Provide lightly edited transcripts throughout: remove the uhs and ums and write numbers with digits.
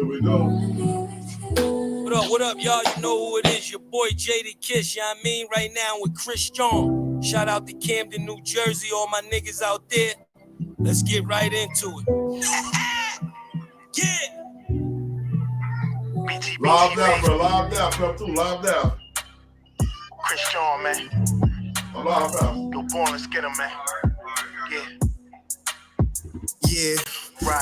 we go. What up, y'all? You know who it is. Your boy Jaded Kiss, you know what I mean? Right now with Chris John. Shout out to Camden, New Jersey, all my niggas out there. Let's get right into it. Yeah. Live down, bro. Live down. Come through. Live down. Chris John, man. I'm live down. Yo, born, let's get him, man. Yeah,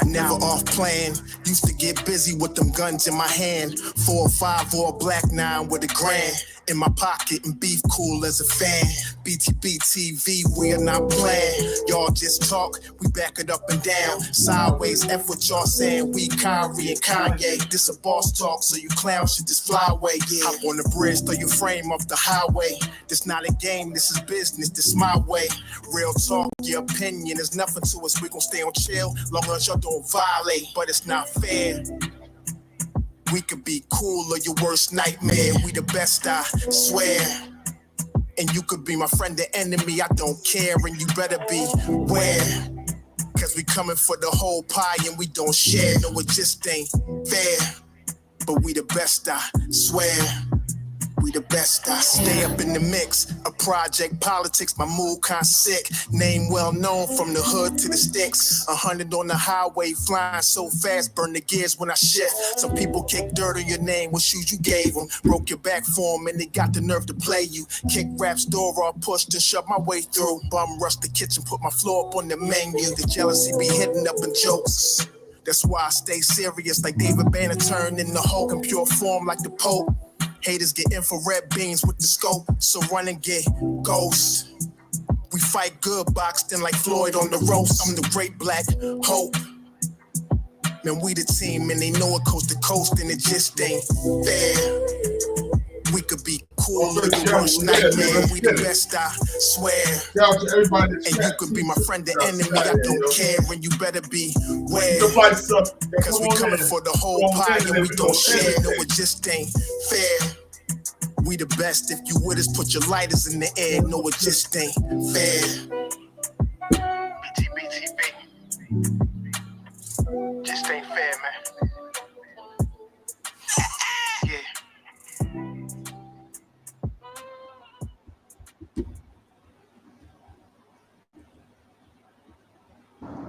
never off plan. Used to get busy with them guns in my hand. 4 or 5 or a black 9 with a grand in my pocket and beef cool as a fan. BTBTV, we are not playing. Y'all just talk, we back it up and down. Sideways, F what y'all saying. We Kyrie and Kanye. This a boss talk, so you clowns should just fly away. Yeah. Hop on the bridge, throw your frame off the highway. This not a game, this is business, this my way. Real talk, your opinion is nothing to us. We gon' stay on chill, long as y'all don't violate. But it's not fair. We could be cool or your worst nightmare. We the best, I swear. And you could be my friend or enemy, I don't care. And you better be aware. Cause we coming for the whole pie and we don't share. No, it just ain't fair. But we the best, I swear. We the best, I stay up in the mix. A project politics, my mood kinda sick. Name well known from the hood to the sticks. 100 on the highway, flying so fast, burn the gears when I shift. Some people kick dirt on your name, what shoes you gave them. Broke your back for them and they got the nerve to play you. Kick rap's door off, pushed and shoved my way through. Bum rush the kitchen, put my floor up on the menu. The jealousy be hitting up in jokes. That's why I stay serious like David Banner turned in the Hulk in pure form like the Pope. Haters get infrared beams with the scope, so run and get ghosts. We fight good, boxed in like Floyd on the roast. I'm the great black hope. Man, we the team and they know it coast to coast and it just ain't fair. We could be cool or the worst nightmare. We the best, I swear. And you could be my friend or enemy, I don't care. And you better be aware. Cause we coming for the whole pie and we don't share. No, it just ain't fair. We the best, if you with us, put your lighters in the air. No, it just ain't fair. BTBTV. Just ain't fair, man. Yeah.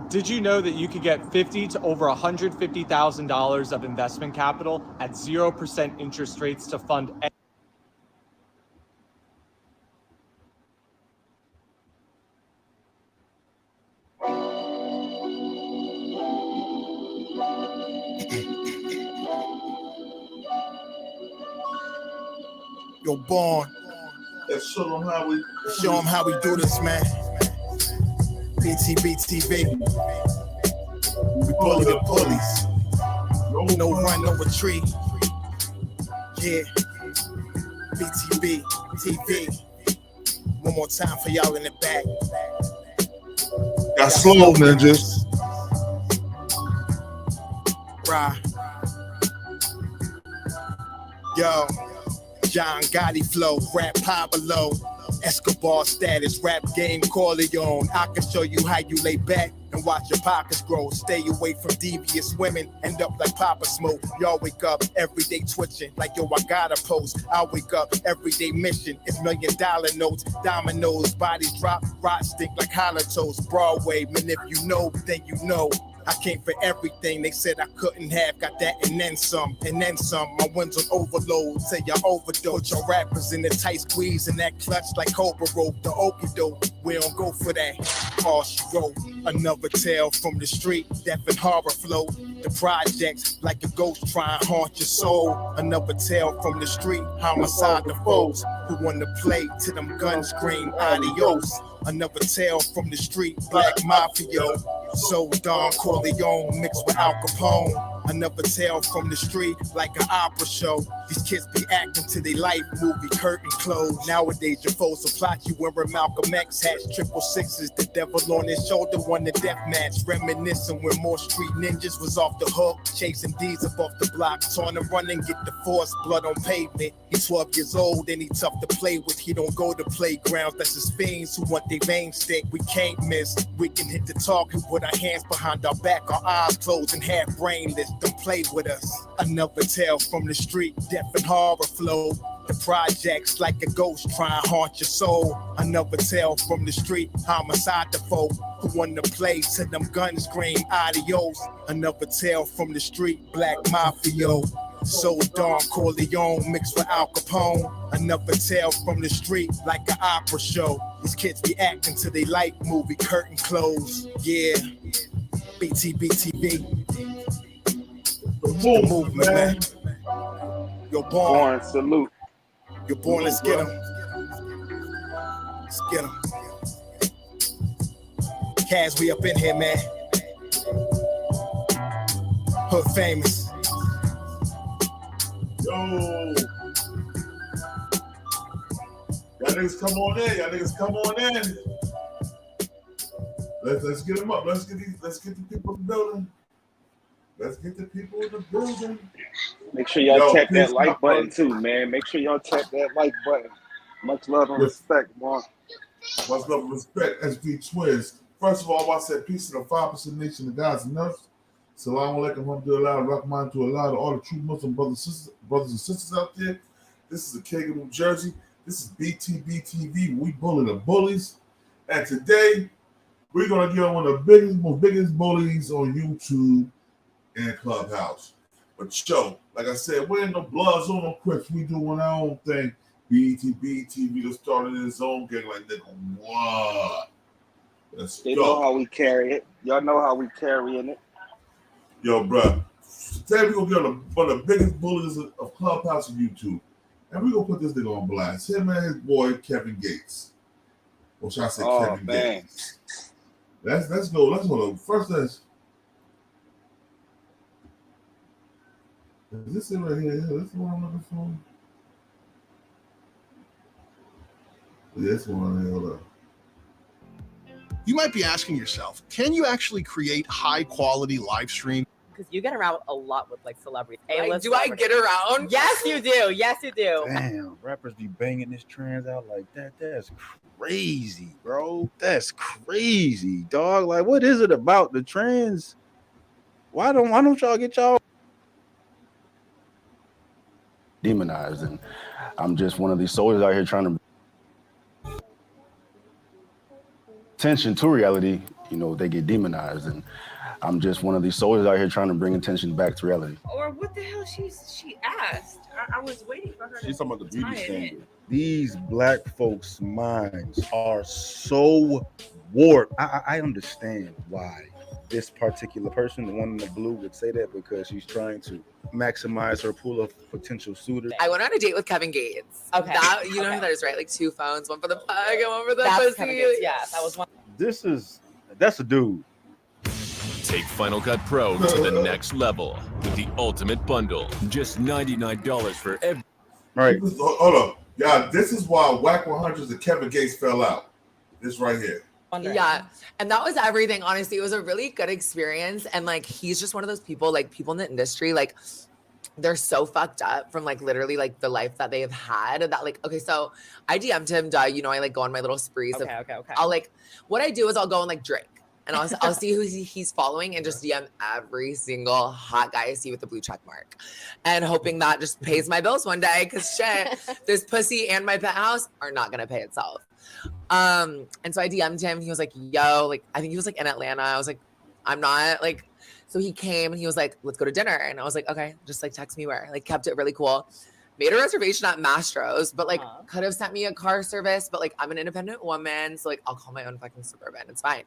Did you know that you could get $50,000 to over $150,000 of investment capital at 0% interest rates to fund Yo, Born. Let's show them how we do this, man. BTBTV. We bully the bullies. No run, no retreat. Yeah. BTB TV. One more time for y'all in the back. Got slow, ninjas. Right. Yo. John Gotti flow, rap Pablo, Escobar status, rap game Corleone. I can show you how you lay back and watch your pockets grow. Stay away from devious women, end up like Papa Smoke. Y'all wake up every day twitching, like yo, I gotta post. I wake up every day mission, it's $1 million notes. Dominoes, bodies drop, rot stink like holotos. Broadway, man, if you know, then you know. I came for everything they said I couldn't have. Got that and then some, and then some. My wins on overload, say y'all overdose. Your rappers in the tight squeeze and that clutch like Cobra rope. The okie doke, we don't go for that. All she wrote, another tale from the street. Death and horror flow. The projects like a ghost try and haunt your soul. Another tale from the street. Homicide the foes who wanna play till them guns scream adios. Another tale from the street, black mafia. So Don Corleone mixed with Al Capone. Another tale from the street, like an opera show. These kids be acting till they life movie curtain closed. Nowadays, your foes will plot you wearing Malcolm X hats, 666, the devil on his shoulder, won the death match. Reminiscing when more street ninjas was off the hook, chasing D's above the block, trying to run and get the force, blood on pavement. He's 12 years old and he tough to play with. He don't go to playgrounds, that's his fiends who want their veins thick. We can't miss. We can hit the talk and put our hands behind our back, our eyes closed and half brainless. Don't play with us. Another tale from the street, death and horror flow. The projects like a ghost trying to haunt your soul. Another tale from the street, homicide the folk who wanna play till them guns scream adios. Another tale from the street, black mafia. So Don Corleone mixed with Al Capone. Another tale from the street, like an opera show. These kids be acting till they like movie curtain close. Yeah, BTBTV. The movement, man. You're born. Salute. You're born, let's get 'em. Let's get 'em. Kaz, we up in here, man. Hood famous. Yo. Y'all niggas come on in. Y'all niggas come on in. Let's get them up. Let's get the people in the building. Let's get the people in the building. Make sure y'all tap that like button too, man. Make sure y'all tap that like button. Much love and respect, man. Much love and respect, SB Twins. First of all, I said peace to the 5% nation of God's enough. Salaam alaikum, alhamdulillah, rahman to Allah, to all the true Muslim brothers and sisters out there. This is the King of New Jersey. This is BTBTV. We bully the bullies. And today, we're going to get on one of the most biggest bullies on YouTube and Clubhouse. But yo, like I said, we ain't no Bloods or no Crips. We doing our own thing. BTBTV just started his own gang like nigga. What? They know how we carry it. Y'all know how we carrying it. Yo, bro. Today we're going to get on one of the biggest bullies of Clubhouse and YouTube. And we're going to put this nigga on blast. Him and his boy, Kevin Gates. Or should I say Kevin Gates? Let's go. Let's go. First, is this it right here? Yeah, this one I'm looking for. Yeah, this one here. Hold up. You might be asking yourself, can you actually create high quality live stream? Because you get around a lot with like celebrities. Do I get around? Yes, you do. Yes, you do. Damn, rappers be banging this trans out like that. That's crazy, bro. That's crazy, dog. Like, what is it about the trans? Why don't y'all get y'all demonized? And I'm just one of these soldiers out here trying to attention to reality. You know, they get demonized, and I'm just one of these soldiers out here trying to bring attention back to reality. Or what the hell she asked? I was waiting for her. She's talking about the beauty standard. These black folks' minds are so warped. I understand why this particular person, the one in the blue, would say that, because she's trying to maximize her pool of potential suitors. I went on a date with Kevin Gates. Okay. That, you know who that is, right? Like 2 phones, one for the plug and one for the That's pussy. Kevin Gates. Yeah, that was one. That's a dude. Take Final Cut Pro to the next level with the ultimate bundle. Just $99 for every. Right. Hold up. Yeah, this is why Wack 100s and Kevin Gates fell out. This right here. Yeah, and that was everything. Honestly, it was a really good experience. And like, he's just one of those people, like people in the industry, like they're so fucked up from like literally like the life that they have had. That like, okay, so I DM'd him, you know, I like go on my little sprees. Okay. I'll like, what I do is I'll go and like drink. And I'll see who he's following and just DM every single hot guy I see with the blue check mark. And hoping that just pays my bills one day. Because shit, this pussy and my penthouse are not going to pay itself. And so I DM'd him. He was like, yo, like, I think he was like in Atlanta. I was like, I'm not like, so he came and he was like, let's go to dinner. And I was like, okay, just like text me where. Like kept it really cool. Made a reservation at Mastro's, but like could have sent me a car service. But like I'm an independent woman. So like I'll call my own fucking Suburban. It's fine.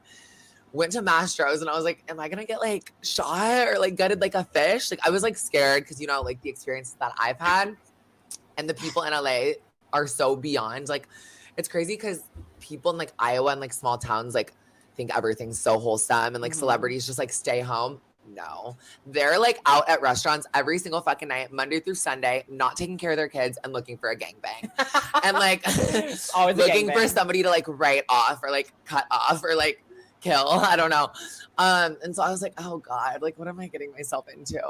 Went to Mastro's and I was like, am I gonna get like shot or like gutted like a fish? Like I was like scared because, you know, like the experiences that I've had and the people in LA are so beyond. Like it's crazy because people in like Iowa and like small towns like think everything's so wholesome and like celebrities just like stay home. no. They're like out at restaurants every single fucking night, Monday through Sunday, not taking care of their kids and looking for a gangbang. And like always looking for somebody to like write off or like cut off or like kill. I don't know. And so I was like, oh God, like what am I getting myself into?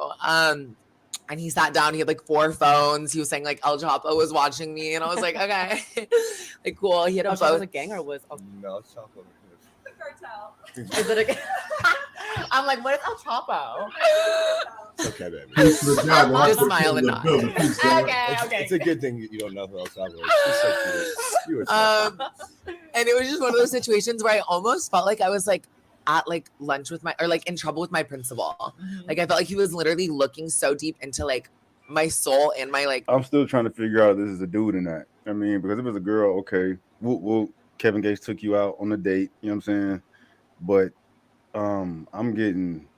And he sat down, he had like 4 phones. He was saying like El Chapo was watching me. And I was like, okay, like cool. He had a was a gang or was no, El Chapo. The cartel. Is it a I'm like, what is El Chapo? Okay, baby. Just smile and nod. Okay. It's a good thing you don't know who El Chapo is. She's so cute. You were so and it was just one of those situations where I almost felt like I was like at like lunch with or like in trouble with my principal. Mm-hmm. Like I felt like he was literally looking so deep into like my soul and my like. I'm still trying to figure out if this is a dude or not. I mean, because if it's a girl, okay, Kevin Gates took you out on a date, you know what I'm saying? But I'm getting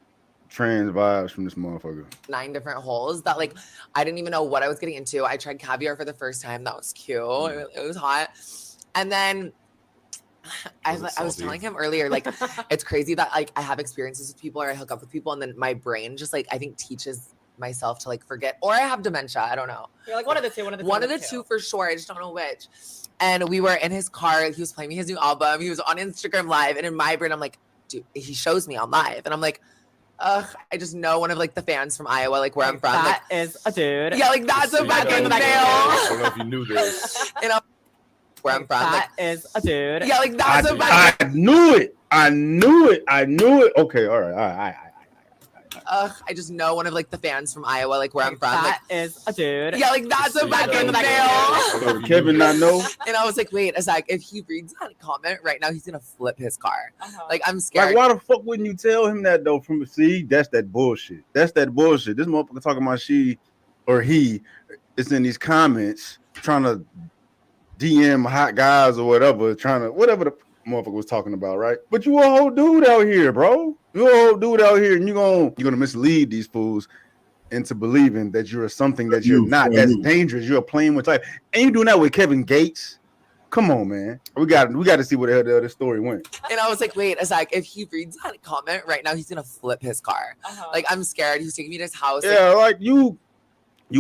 trans vibes from this motherfucker. 9 different holes that like I didn't even know what I was getting into. I tried caviar for the first time. That was cute. It was hot. And then I was telling him earlier, like it's crazy that like I have experiences with people or I hook up with people and then my brain just like I think teaches myself to like forget, or I have dementia. I don't know. You're like one of the two. One of the two for sure. I just don't know which. And we were in his car. He was playing me his new album. He was on Instagram Live, and in my brain, I'm like, dude, he shows me on live, and I'm like, ugh, I just know one of like the fans from Iowa, like where I'm from. That like, is a dude. Yeah, like that's a fucking male. I don't know if you knew this. You know where I'm from. That is a dude. Yeah, like that's a I knew it. Okay, all right. I just know one of like the fans from Iowa, like where I'm from. That is a dude. Yeah, like that's a fucking male. Kevin not know. And I was like, wait a sec. If he reads that comment right now, he's gonna flip his car. Like I'm scared. Like, why the fuck wouldn't you tell him that though? That's that bullshit. This motherfucker talking about she or he is in these comments trying to DM hot guys or whatever the motherfucker was talking about, right? But you a whole dude out here, bro. You a whole dude out here, and you're gonna mislead these fools into believing that you're something that you're not. That's dangerous. You're playing with life, and you doing that with Kevin Gates. Come on, man. We got to see where the other story went. And I was like, wait a sec. If he reads that comment right now, he's gonna flip his car. Like I'm scared. He's taking me to his house. Yeah, like you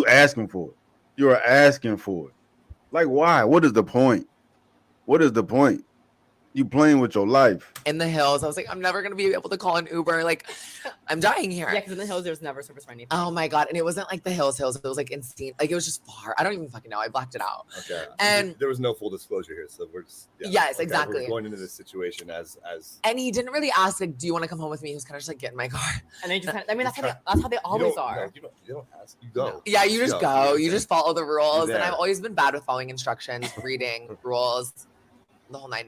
asking for it. You're asking for it. Like why? What is the point? You playing with your life. In the hills. I was like, I'm never going to be able to call an Uber. Like, I'm dying here. Yeah, because in the hills, there's never service for anything. Oh my God. And it wasn't like the hills. It was like insane. Like, it was just far. I don't even fucking know. I blacked it out. Okay. And there was no full disclosure here. So we're just. Yeah, yes, okay, exactly. We're going into this situation as. And he didn't really ask, like, do you want to come home with me? He was kind of just like, get in my car. And then just, I mean, that's how they always are. No, you don't ask. You go. Yeah, you just go. You just follow the rules. And I've always been bad with following instructions, reading rules, the whole night.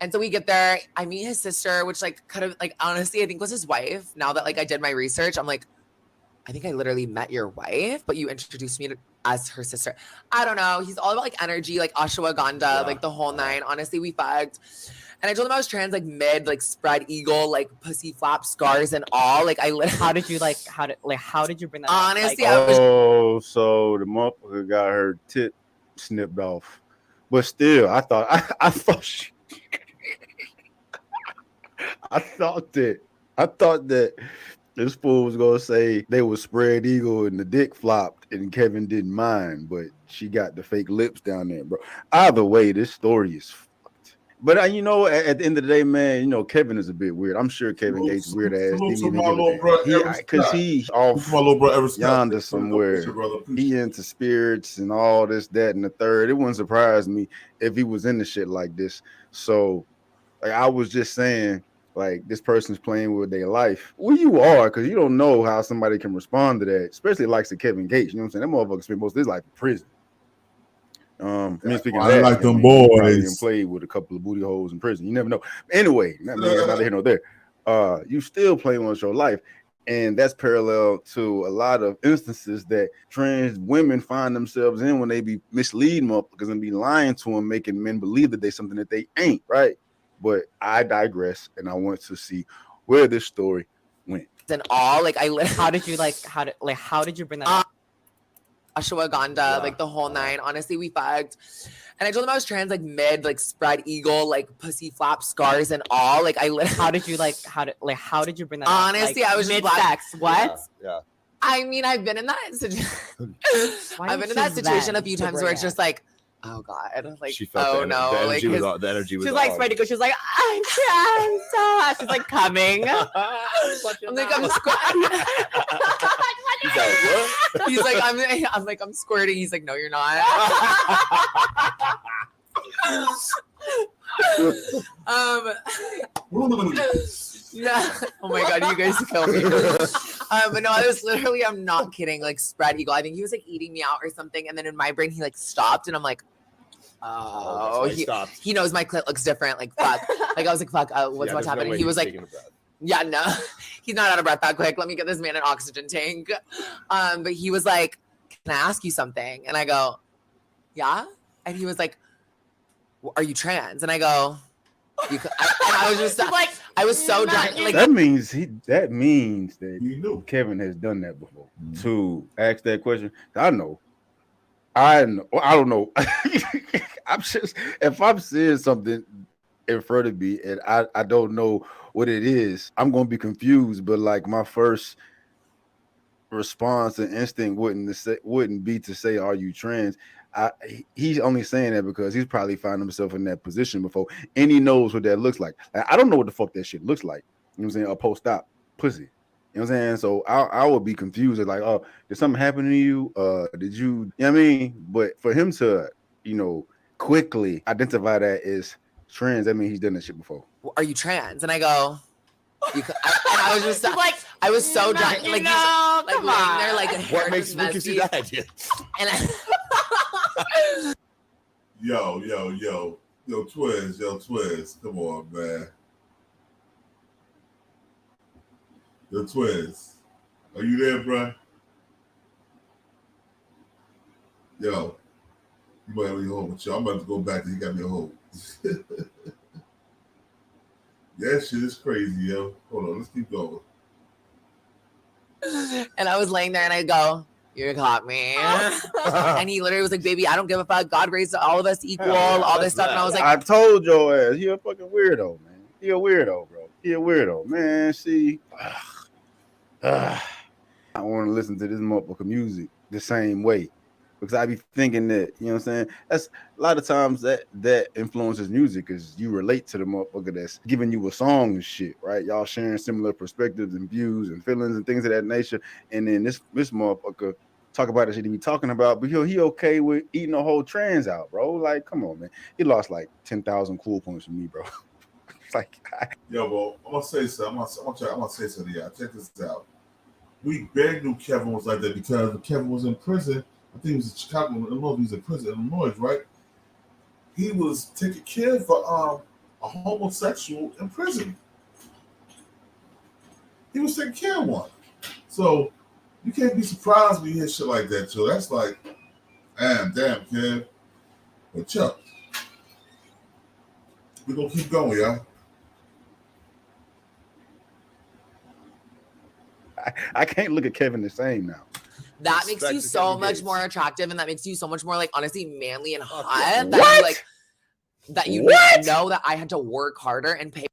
And so we get there, I meet his sister, which like kind of like, honestly, I think was his wife. Now that like I did my research, I'm like, I think I literally met your wife, but you introduced me as her sister. I don't know. He's all about like energy, like ashwagandha, like the whole 9. Honestly, we fucked. And I told him I was trans, like mid, like spread eagle, like pussy flap scars and all. Like I literally. How did you bring that honestly, up? Like, so the motherfucker got her tip snipped off. But still, I thought that this fool was gonna say they was spread eagle and the dick flopped and Kevin didn't mind, but she got the fake lips down there, bro. Either way, this story is fucked. But at the end of the day, man, Kevin is a bit weird. I'm sure Kevin Gates weird ass because he off my little bro yonder somewhere. He into spirits and all this, that, and the third. It wouldn't surprise me if he was into shit like this. So, like I was just saying, like this person's playing with their life. Well, you are, because you don't know how somebody can respond to that, especially like Kevin Gates. You know what I'm saying? That motherfucker spent most of his life in prison. Speaking of that, like them boys. Played with a couple of booty holes in prison. You never know. Anyway, neither here nor there. You still playing with your life, and that's parallel to a lot of instances that trans women find themselves in when they be misleading motherfuckers and be lying to them, making men believe that they something that they ain't. Right? But I digress, and I want to see where this story went. And all like how did you bring that up? Ashwagandha, like the whole 9. Honestly, we fucked. And I told him I was trans, like mid, like spread eagle, like pussy flap scars and all. Like I literally. How did you how did you bring that Honestly, up? Like, I was just mid-sex. What? Yeah. I mean, I've been in that situation. I've been in that situation a few times where it's just like, oh God, like, She felt oh no, the energy like was the energy was She's like off. spread eagle. She's like, I'm trans. She's like coming. I'm like, I'm squirting. He's like, what? He's like, I'm like, I'm squirting. He's like, no, you're not. Yeah. Oh my God, you guys kill me. But no, I was literally, I'm not kidding, like spread eagle. I think he was like eating me out or something. And then in my brain, he like stopped and I'm like, oh, he knows my clit looks different. Like, fuck. Like, I was like, fuck, what's happening? He was like, yeah, no, he's not out of breath that quick. Let me get this man an oxygen tank. But he was like, can I ask you something? And I go, yeah. And he was like, are you trans? And I go, and I was just like, I was so done. Like, that means that Kevin has done that before to ask that question. I know. I don't know. I'm just, if I'm seeing something in front of me and I don't know what it is, I'm gonna be confused. But like my first response and instinct wouldn't be to say, "Are you trans?" He's only saying that because he's probably found himself in that position before, and he knows what that looks like. I don't know what the fuck that shit looks like. You know what I'm saying? A post-op pussy. You know what I'm saying? So I would be confused. Like, oh, did something happen to you? Did you? You know what I mean? But for him to, quickly identify that as trans, that means he's done that shit before. Are you trans? And I go, and I was just like, I was so done. Like, he's like laying there, like, what gives you that idea? And Yo, twins, come on, man. Yo, twins, are you there, bro? Yo, you might have me home with you. I'm about to go back and you got me a hold. Yeah, shit is crazy, yo. Hold on, let's keep going. And I was laying there and I go, you caught me. And he literally was like, baby, I don't give a fuck. God raised all of us equal, all this stuff. And I was like, I told your ass, you're a fucking weirdo, man. You're a weirdo, bro. You're a weirdo, man. See, I want to listen to this motherfucker music the same way. Because I be thinking that, you know what I'm saying? That's a lot of times that influences music because you relate to the motherfucker that's giving you a song and shit, right? Y'all sharing similar perspectives and views and feelings and things of that nature. And then this motherfucker talk about the shit he be talking about, but he okay with eating a whole trans out, bro. Like, come on, man. He lost like 10,000 cool points from me, bro. It's like, yo, bro, I'm gonna say something. I'm gonna say something to y'all. Check this out. We barely knew Kevin was like that because when Kevin was in prison, I think he was in Chicago. I don't know if he was in prison in Illinois, right? He was taking care of a homosexual in prison. He was taking care of one. So you can't be surprised when you hear shit like that, too. That's like, damn, kid. But Chuck, we're gonna keep going, y'all. I can't look at Kevin the same now. that makes you so much more attractive, and that makes you so much more like honestly manly and hot. That you know that I had to work harder and pay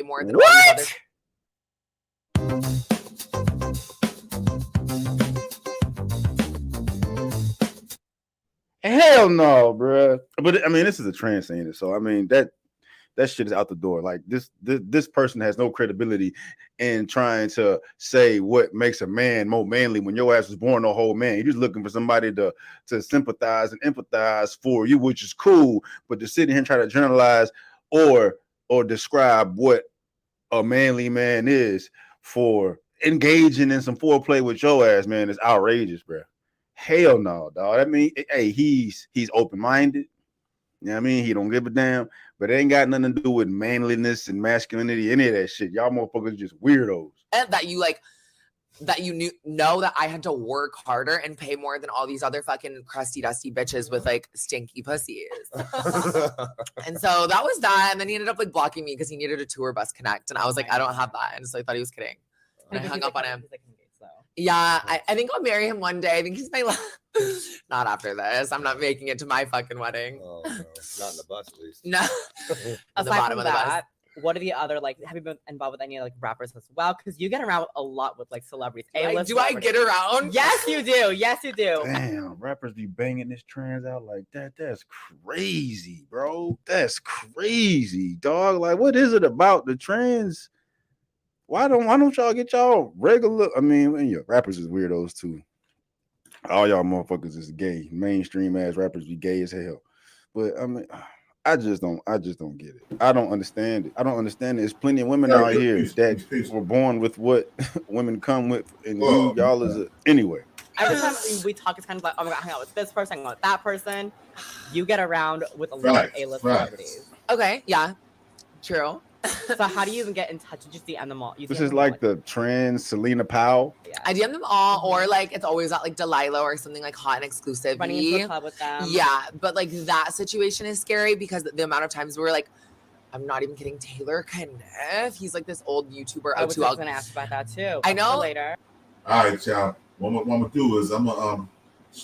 more than all these other. Hell no, bro. But I mean, this is a trans saying it, so I mean that shit is out the door. Like this person has no credibility in trying to say what makes a man more manly when your ass was born a whole man. You're just looking for somebody to sympathize and empathize for you, which is cool. But to sit here and try to generalize or describe what a manly man is for engaging in some foreplay with your ass, man, is outrageous, bro. Hell no, dog. I mean, hey, he's open-minded. You know what I mean? He don't give a damn, but it ain't got nothing to do with manliness and masculinity, any of that shit. Y'all motherfuckers just weirdos. And that you know that I had to work harder and pay more than all these other fucking crusty, dusty bitches with like stinky pussies. And so that was that. And then he ended up like blocking me because he needed a tour bus connect. And I was like, I don't have that. And so I thought he was kidding. And I hung up on him. Yeah, I think I'll marry him one day. I think he's my not after this. I'm not making it to my fucking wedding. Oh no, not in the bus at least. No. On the Aside bottom from of the bus. that, what are the other, like, have you been involved with any like rappers as well? Because you get around a lot with like celebrities. Do I get around? Yes, you do. Yes, you do. Damn, rappers be banging this trans out like that. That's crazy, bro. That's crazy, dog. Like, what is it about the trans? Why don't y'all get y'all regular? I mean, and rappers is weirdos too. All y'all motherfuckers is gay. Mainstream ass rappers be gay as hell. But I mean, I just don't get it. I don't understand it. I don't understand it. There's plenty of women out here that were born with what women come with, and y'all is anyway. Every time we talk, it's kind of like, oh my god, hang out with this person, hang out with that person. You get around with a lot of A-list celebrities. Okay, yeah, true. So how do you even get in touch? You just DM them all. This is like the trans Selena Powell. Yeah. I DM them all, or like it's always at like Delilah or something like hot and exclusive. Running into a club with them. Yeah, but like that situation is scary because the amount of times we're like, I'm not even kidding, Taylor Kniff. He's like this old YouTuber. I was just gonna ask about that too. I know. Later. All right, y'all. What I'm gonna do is I'm gonna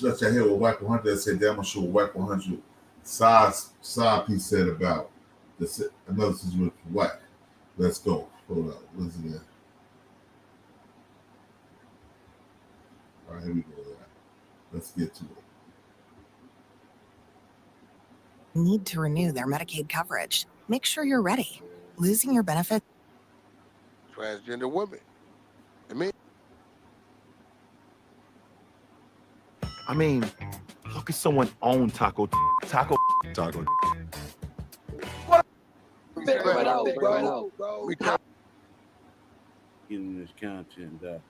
let y'all hear what Wack 100 said. Then I'm gonna show Wack 100 side piece said about this another situation with Wack. Let's go. Hold up. Listen to that. All right, here we go. Let's get to it. Need to renew their Medicaid coverage. Make sure you're ready. Losing your benefit. Transgender women. I mean, how could someone own taco? Getting this content out.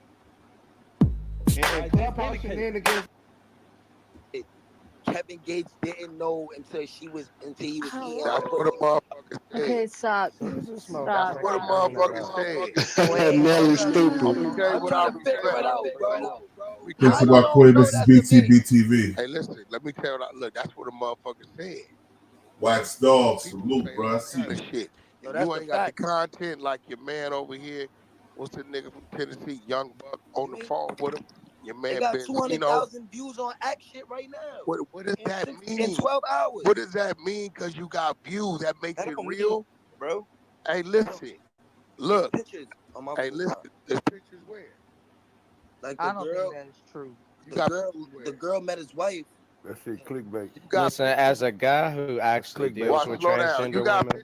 Kevin Gates didn't know until he was eating. That's what a motherfucker said. Okay, stop. That's what a motherfucker said. Nelly stupid. I'm gonna tell you what I respect. Thanks for about Corey versus BTBTV. Hey, listen, let me tell you. Look, that's what a motherfucker said. Wax Dog, salute, bro. I see This shit. If you ain't got the content like your man over here. What's the nigga from Tennessee, Young Buck, on the phone with him? Your man They got been, 200,000 views on Act shit right now. What does that mean? In 12 hours. What does that mean? Because you got views, that makes it real, bro. Hey, listen, look. Pictures on my hey, listen. There's pictures where? Like I the don't girl, think that's true. The girl met his wife. That shit clickbait. Listen, as a guy who actually deals with transgender women,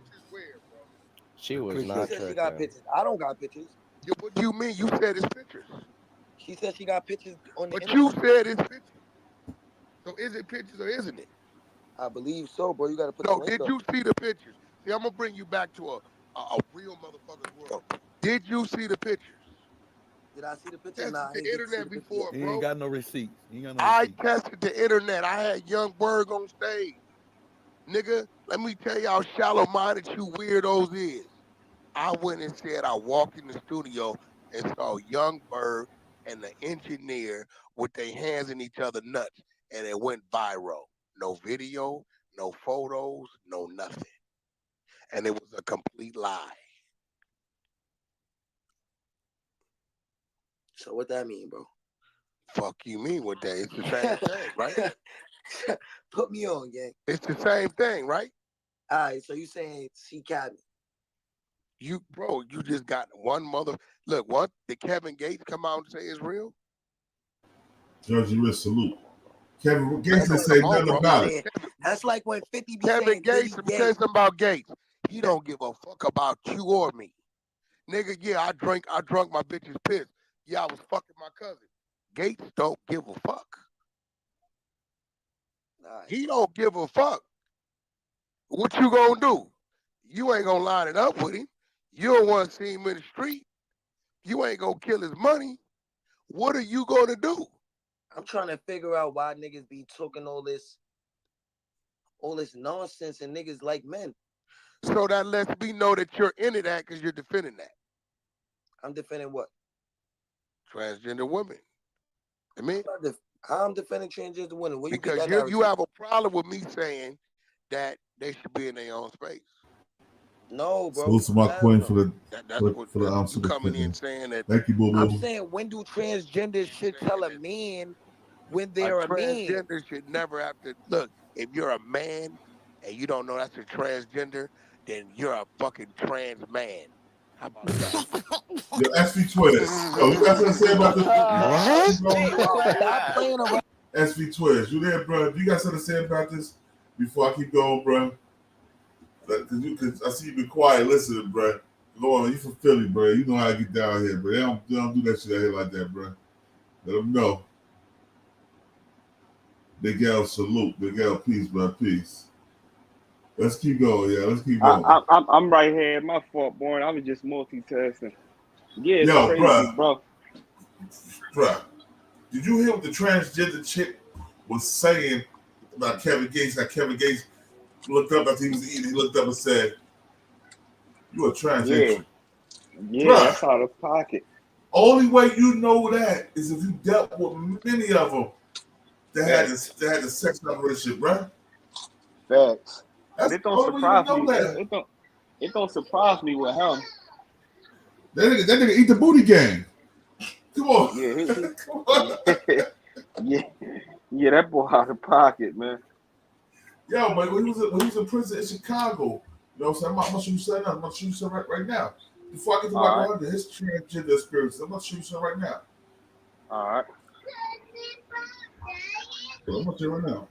she was not She said she tricked. got pictures. I don't got pictures. Yeah, what do you mean? You said it's pictures. She said she got pictures on the But internet. you said it's pictures. So is it pictures or isn't it? I believe so, bro. You got to put No, the link did you see the pictures? See, I'm going to bring you back to a real motherfucker's world. Did you see the pictures? Did I see the pictures? Tested Nah, I the ain't get to see internet the before, He bro. ain't got no receipts. He ain't got no I receipts. tested the internet. I had Young Berg on stage. Nigga, let me tell you how shallow-minded you weirdos is. I went and said I walked in the studio and saw Young Berg and the engineer with their hands in each other's nuts, and it went viral. No video, no photos, no nothing. And it was a complete lie. So what that mean, bro? Fuck you mean what that? It's the same thing, right? Put me on, gang. It's the same thing, right? All right, so you saying she cabinet? You, bro, you just got one mother. Look, what did Kevin Gates come out and say is real? Jersey Risk, salute. Kevin Gates didn't say nothing about it. That's like when 50 be Kevin saying Gates, let me tell you something about Gates. He don't give a fuck about you or me. Nigga, yeah, I drunk my bitch's piss. Yeah, I was fucking my cousin. Gates don't give a fuck. He don't give a fuck. What you gonna do? You ain't gonna line it up with him. You don't want to see him in the street. You ain't gonna kill his money. What are you gonna do? I'm trying to figure out why niggas be talking all this nonsense and niggas like men. So that lets me know that you're into that because you're defending that. I'm defending what? Transgender women. I mean, how I'm defending transgender women? Where because you have a problem with me saying that they should be in their own space. No, bro. Salute to my queen for the You super coming sticker. in saying that. Thank you, boo I'm boo. saying, when do transgender should tell a man when they're a man? Transgender should never have to look. If you're a man and you don't know that's a transgender, then you're a fucking trans man. How about that? Yo, SV Twiz. Yo, you got something to say about this? Stop playing around. SV Twiz, you there, bro? You got something to say about this before I keep going, bro? Cause I see you been quiet listening, bro. Go on, you from Philly, bro. You know how I get down here, bro. They don't do that shit out here like that, bro. Let them know. Big L salute. Big L peace, bro. Peace. Let's keep going, yeah. Let's keep going. I'm right here. My fault, Born. I was just multitasking. Yeah, it's yo, crazy, bro. Bruh, did you hear what the transgender chick was saying about Kevin Gates? That Kevin Gates looked up after he was eating. He looked up and said, "You a transgender?" Yeah, bruh, that's out of pocket. Only way you know that is if you dealt with many of them that had the sex operation, bruh. Facts. That's It don't surprise me. It don't surprise me with him. That nigga eat the booty game. Come on. Yeah, Come on. yeah, that boy out of pocket, man. Yo, man, when he was in prison in Chicago, you know what I'm saying? I'm gonna show you something else. I'm gonna show you something right now. Before I get to my right. His transgender experience, I'm gonna show you something right now. All right. I'm gonna show you right now.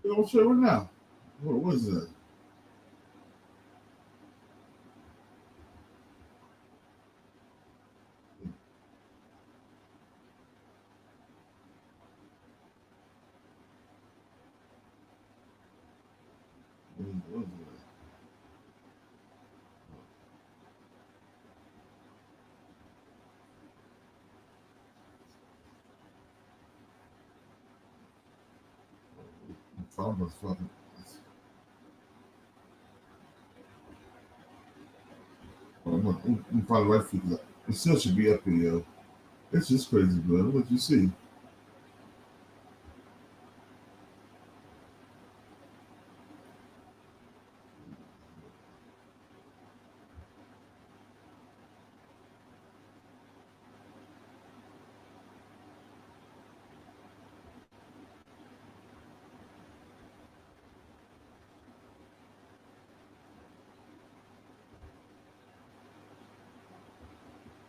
I'm gonna show you right now. What is that? What is that? I'm fucking. I'm gonna find the right food. It still should be up here, yo. It's just crazy, bro. What you see?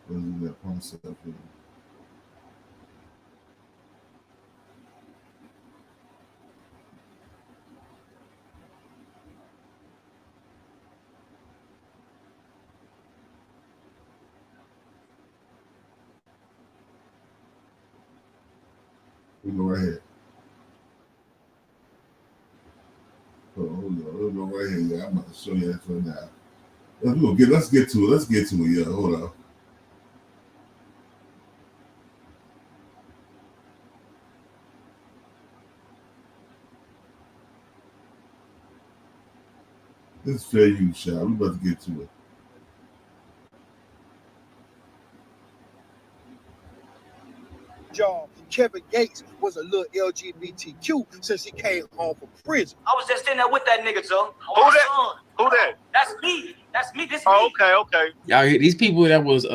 What is that concept here? We go right here. We'll go right here. Yeah, I'm about to show you that right now. Let's get to it. Let's get to it. Yeah, hold on. This is fair use, shot. We about to get to it. Y'all, Kevin Gates was a little LGBTQ since he came home from prison. I was just in there with that nigga, Joe. Who that? Who that? That's me. That's me. This Oh, me. okay. Y'all, these people that was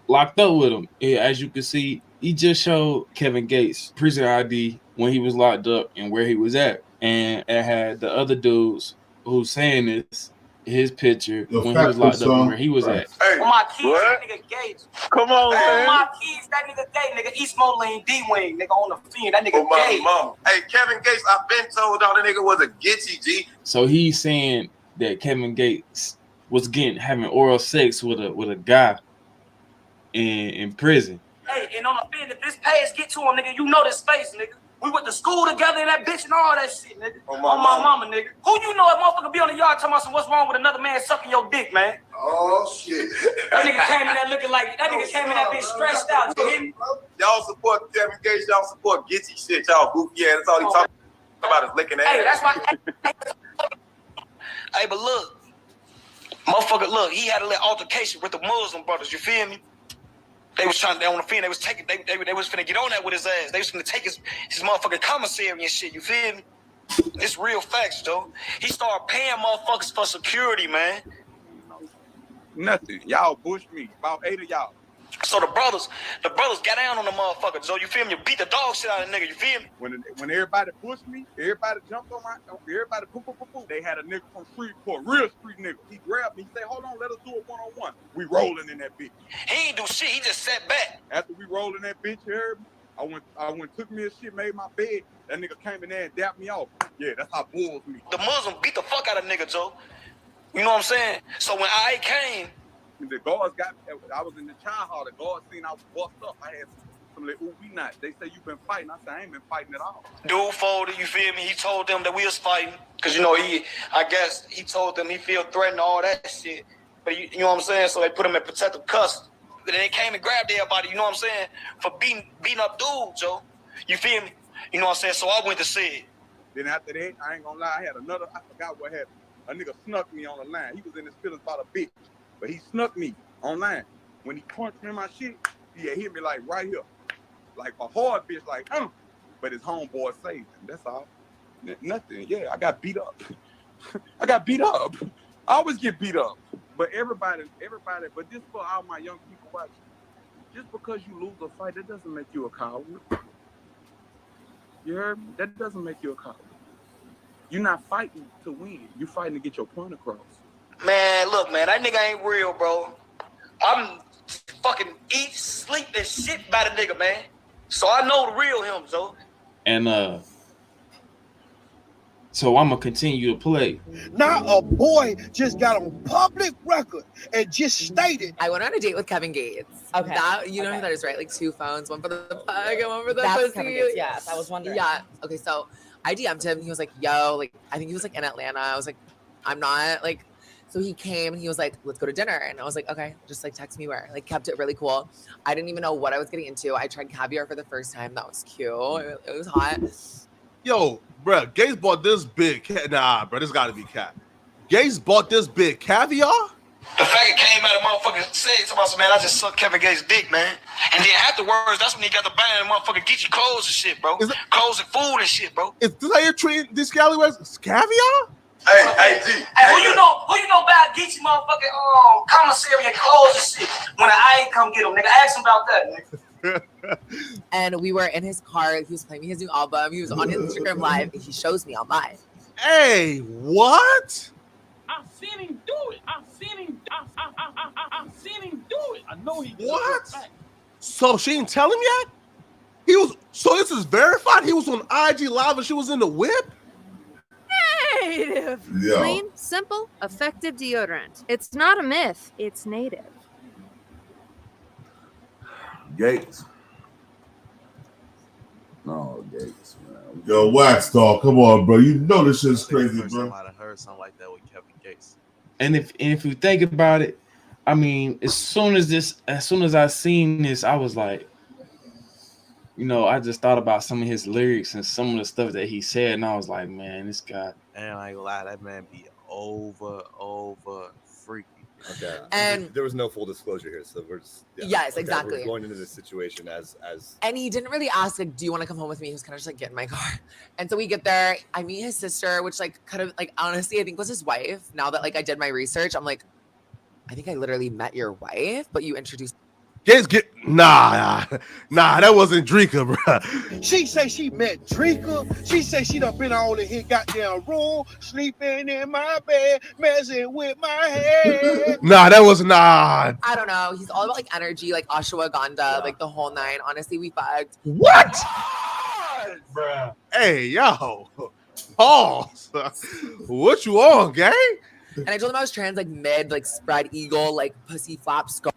locked up with him, as you can see, he just showed Kevin Gates prison ID when he was locked up and where he was at, and it had the other dudes who's saying this, his picture when he was locked up and where he was at. Hey, on my kids, that nigga Gates. Come on, hey, man. On my kids, that nigga gay, nigga. East Moline D-Wing, nigga, on the fiend. That nigga gay. Mama. Hey, Kevin Gates, I've been told all the nigga was a Gitchy G. So he's saying that Kevin Gates was having oral sex with a guy in prison. Hey, and on the fiend, if this page get to him, nigga, you know this face, nigga. We went to school together and that bitch and all that shit, nigga. On my mama, nigga. Who you know, a motherfucker be on the yard talking about what's wrong with another man sucking your dick, man? Oh, shit. That nigga came in there looking like, that nigga came in that bitch stressed out. You hear me? Y'all support Kevin Gates, y'all support Gitchy shit, y'all goofy ass. That's all he talking. About his licking ass. Hey, that's why. Hey, but look, motherfucker, look, he had a little altercation with the Muslim brothers. You feel me? They was trying. They on the field. They was taking. They was finna get on that with his ass. They was finna take his motherfucking commissary and shit. You feel me? It's real facts, though. He started paying motherfuckers for security, man. Nothing. Y'all pushed me. About 8 of y'all. So the brothers got down on the motherfucker. So you feel me? You beat the dog shit out of the nigga. You feel me? When everybody pushed me, everybody jumped on everybody poo. They had a nigga from Freeport, real street nigga. He grabbed me. He said, "Hold on, let us do it one-on-one." We rolling in that bitch. He ain't do shit. He just sat back. After we rolled in that bitch, you heard me? I went, took me a shit, made my bed. That nigga came in there and dapped me off. Yeah, that's how bulls me. The Muslim beat the fuck out of nigga, Joe. You know what I'm saying? So when I came, the guards I was in the child hall. The guards seen I was bust up. I had some little we not. They say you been fighting. I said I ain't been fighting at all. Dude folded, you feel me? He told them that we was fighting. Cause you know, I guess he told them he feel threatened, all that shit. But you know what I'm saying? So they put him in protective custody. But then they came and grabbed everybody, you know what I'm saying? For beating up dude, Joe. You feel me? You know what I'm saying? So I went to see it. Then after that, I ain't gonna lie, I had another, I forgot what happened. A nigga snuck me on the line. He was in his feelings about a bitch. But he snuck me online. When he punched me in my shit, he had hit me like right here. Like a hard bitch, like, but his homeboy saved him. That's all. Nothing. Yeah, I got beat up. I got beat up. I always get beat up. But everybody, but this for all my young people watching. Just because you lose a fight, that doesn't make you a coward. You heard me? That doesn't make you a coward. You're not fighting to win. You're fighting to get your point across. Man, look, man, that nigga ain't real, bro. I'm fucking eat, sleep, and shit by the nigga, man. So I know the real him, Joe. And so I'm gonna continue to play. Now a boy just got on public record and just stated, I went on a date with Kevin Gates. Okay. That, you know who that is, right? Like 2 phones, one for the pug and one for the That's pussy. Kevin Gates, yes, I was wondering. Yeah. Okay, so I DM'd him. He was like, yo, like, I think he was like in Atlanta. I was like, I'm not, like, so he came and he was like, let's go to dinner. And I was like, okay, just like text me where. Like, kept it really cool. I didn't even know what I was getting into. I tried caviar for the first time. That was cute. It was hot. Yo, bro, Gates bought this big nah, bro, this gotta be cat. Gates bought this big caviar? The faggot came out of motherfucking said to myself, man, I just sucked Kevin Gates' dick, man. And then afterwards, that's when he got the buying motherfucking get you clothes and shit, bro. Clothes and food and shit, bro. Is this how you're treating these scallywags? Caviar? Hey, who you know buy Geechee motherfucking commissary and clothes and shit when I ain't come get him, nigga? Ask him about that, nigga. And we were in his car. He was playing his new album. He was on his Instagram live. And he shows me on live. Hey, what? I've seen him do it. I've seen him do it. I know he. What? So she didn't tell him yet? He was. So this is verified. He was on IG Live and she was in the whip. Native. Yeah. Clean, simple, effective deodorant. It's not a myth. It's native. Gates. No, Gates, man. Yo, Wack Star, come on, bro. You know this shit's crazy, bro. I heard something like that with Kevin Gates. And if you think about it, I mean, as soon as I seen this, I was like, you know, I just thought about some of his lyrics and some of the stuff that he said, and I was like, man, this guy. And I ain't gonna lie, that man be over freaky. Okay. And there was no full disclosure here, so we're just Yes, exactly. We're going into this situation as And he didn't really ask, like, do you want to come home with me? He was kind of just like, get in my car. And so we get there. I meet his sister, which like kind of like honestly, I think was his wife. Now that like I did my research, I'm like, I think I literally met your wife, but you introduced. Gates nah, that wasn't Drika, bro. she say she met Drika. She say she done been all in his goddamn room, sleeping in my bed, messing with my head. Nah, that was nah. I don't know. He's all about like energy, like ashwagandha, like the whole 9. Honestly, we fucked. What? Bruh. Hey, yo. Pause. What you on, gang? And I told him I was trans, like mid, like spread eagle, like pussy flap skull.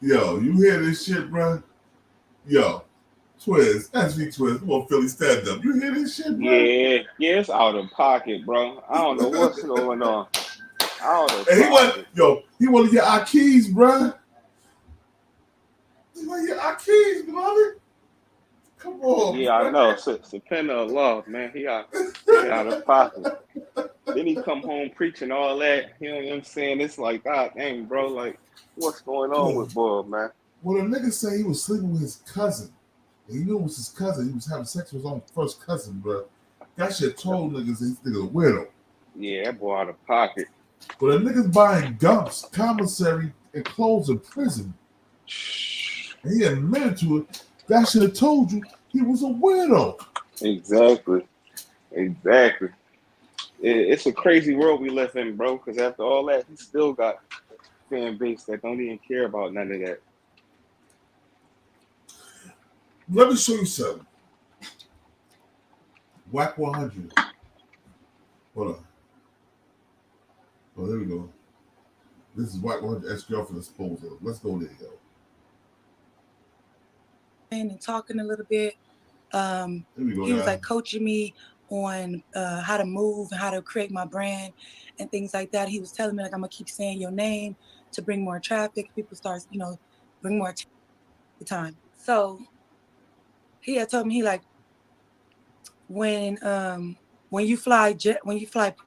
Yo, you hear this shit, bro? Yo, Twins, SV Twins, come on, Philly, stand up. You hear this shit, bro? Yeah, it's out of pocket, bro. I don't know what's going on. And he want to get our keys, bro. He want to get our keys, beloved. Come on. Yeah, I know. Depending on love, man. He out of pocket. Then he come home preaching all that. You know what I'm saying? It's like, God dang, bro. Like, what's going on with Bob, man? Well, the nigga say he was sleeping with his cousin. And he knew it was his cousin. He was having sex with his own first cousin, bro. That shit told niggas this nigga a weirdo. Yeah, that boy out of pocket. But the niggas buying gumps, commissary, and clothes in prison. And he admitted to it. That should have told you he was a weirdo. Exactly. It's a crazy world we live in, bro. Because after all that, he still got fan base that don't even care about none of that. Let me show you something. Wack 100. Hold on. Oh, there we go. This is Wack 100 ex-girlfriend disposal. Let's go there, yo. And talking a little bit. He was like coaching me on how to move and how to create my brand and things like that. He was telling me like I'm gonna keep saying your name to bring more traffic. People start, bring more time. So he had told me he like when you fly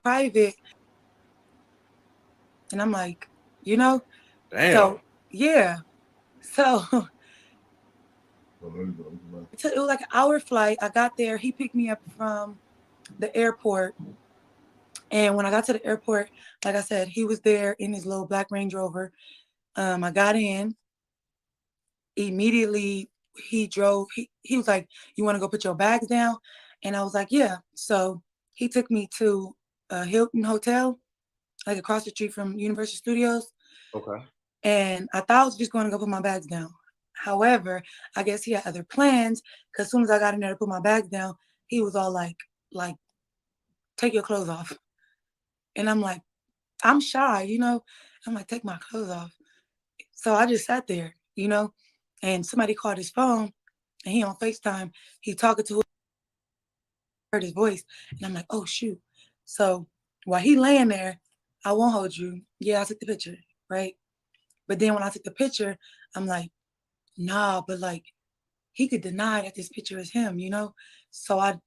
private, and I'm like, Damn. So yeah, so. It was like an hour flight. I got there. He picked me up from the airport. And when I got to the airport, like I said, he was there in his little black Range Rover. I got in. Immediately, he drove. He was like, "You want to go put your bags down?" And I was like, "Yeah." So he took me to a Hilton Hotel, like across the street from Universal Studios. Okay. And I thought I was just going to go put my bags down. However, I guess he had other plans, because as soon as I got in there to put my bags down, he was all like, take your clothes off. And I'm like, I'm shy, I'm like, take my clothes off. So I just sat there, and somebody called his phone, and he on FaceTime. He talking to heard his voice, and I'm like, oh, shoot. So while he laying there, I won't hold you. Yeah, I took the picture, right? But then when I took the picture, I'm like, nah, but like, he could deny that this picture is him, So I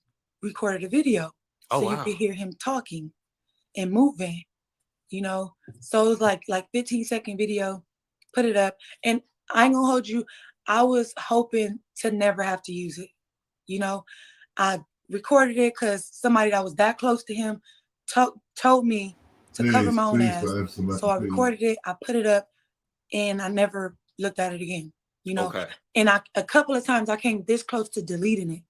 recorded a video so you could hear him talking and moving, So it was like 15-second video, put it up. And I ain't gonna hold you, I was hoping to never have to use it, I recorded it because somebody that was that close to him told me to cover my own ass. So I recorded it, I put it up, and I never looked at it again. Okay. And a couple of times I came this close to deleting it.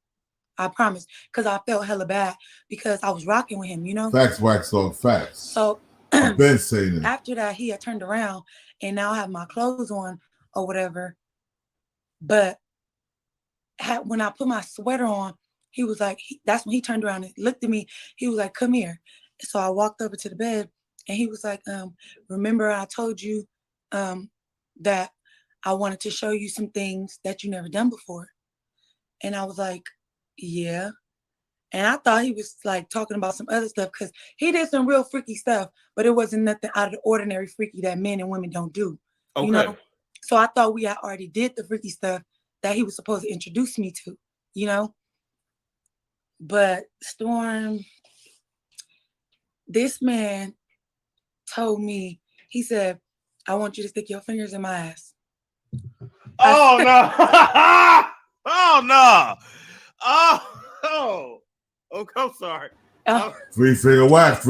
I promise, because I felt hella bad because I was rocking with him, Facts, Wax Dog, facts. So I've been saying it. After that, he had turned around, and now I have my clothes on or whatever. But when I put my sweater on, he was like, that's when he turned around and looked at me. He was like, come here. So I walked over to the bed, and he was like, remember I told you that I wanted to show you some things that you never done before. And I was like, yeah. And I thought he was like talking about some other stuff, because he did some real freaky stuff, but it wasn't nothing out of the ordinary freaky that men and women don't do. Okay. So I thought we had already did the freaky stuff that he was supposed to introduce me to, But Storm, this man told me, he said, I want you to stick your fingers in my ass. Oh, no. Oh, no. Oh, I'm sorry. Three-finger whack.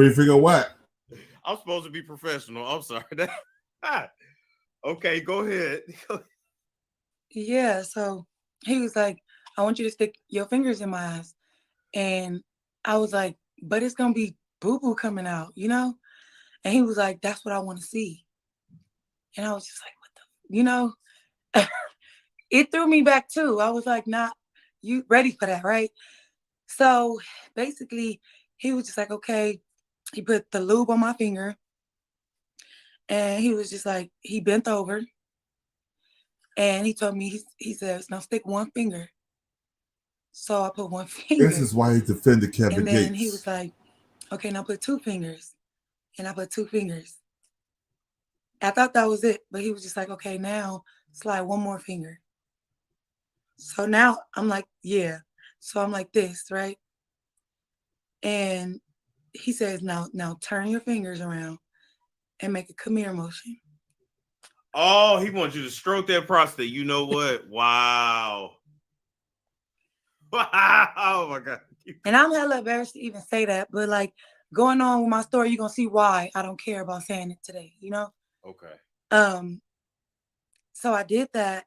I'm supposed to be professional. I'm sorry. Okay, go ahead. Yeah, so he was like, I want you to stick your fingers in my ass. And I was like, but it's going to be boo-boo coming out, And he was like, that's what I want to see. And I was just like, what the, it threw me back too. I was like, nah, you ready for that, right? So basically, he was just like, okay. He put the lube on my finger, and he was just like, he bent over, and he told me, he says, now stick one finger. So I put one finger. This is why he defended Kevin Gates. And then he was like, okay, now put two fingers. And I put two fingers. I thought that was it, but he was just like, okay, now slide one more finger. So now I'm like, yeah. So I'm like this, right? And he says, now turn your fingers around and make a come here motion. Oh, he wants you to stroke that prostate. You know what? Wow. Wow. Oh my God. And I'm hella embarrassed to even say that, but like going on with my story, you're gonna see why I don't care about saying it today, you know? Okay. So I did that,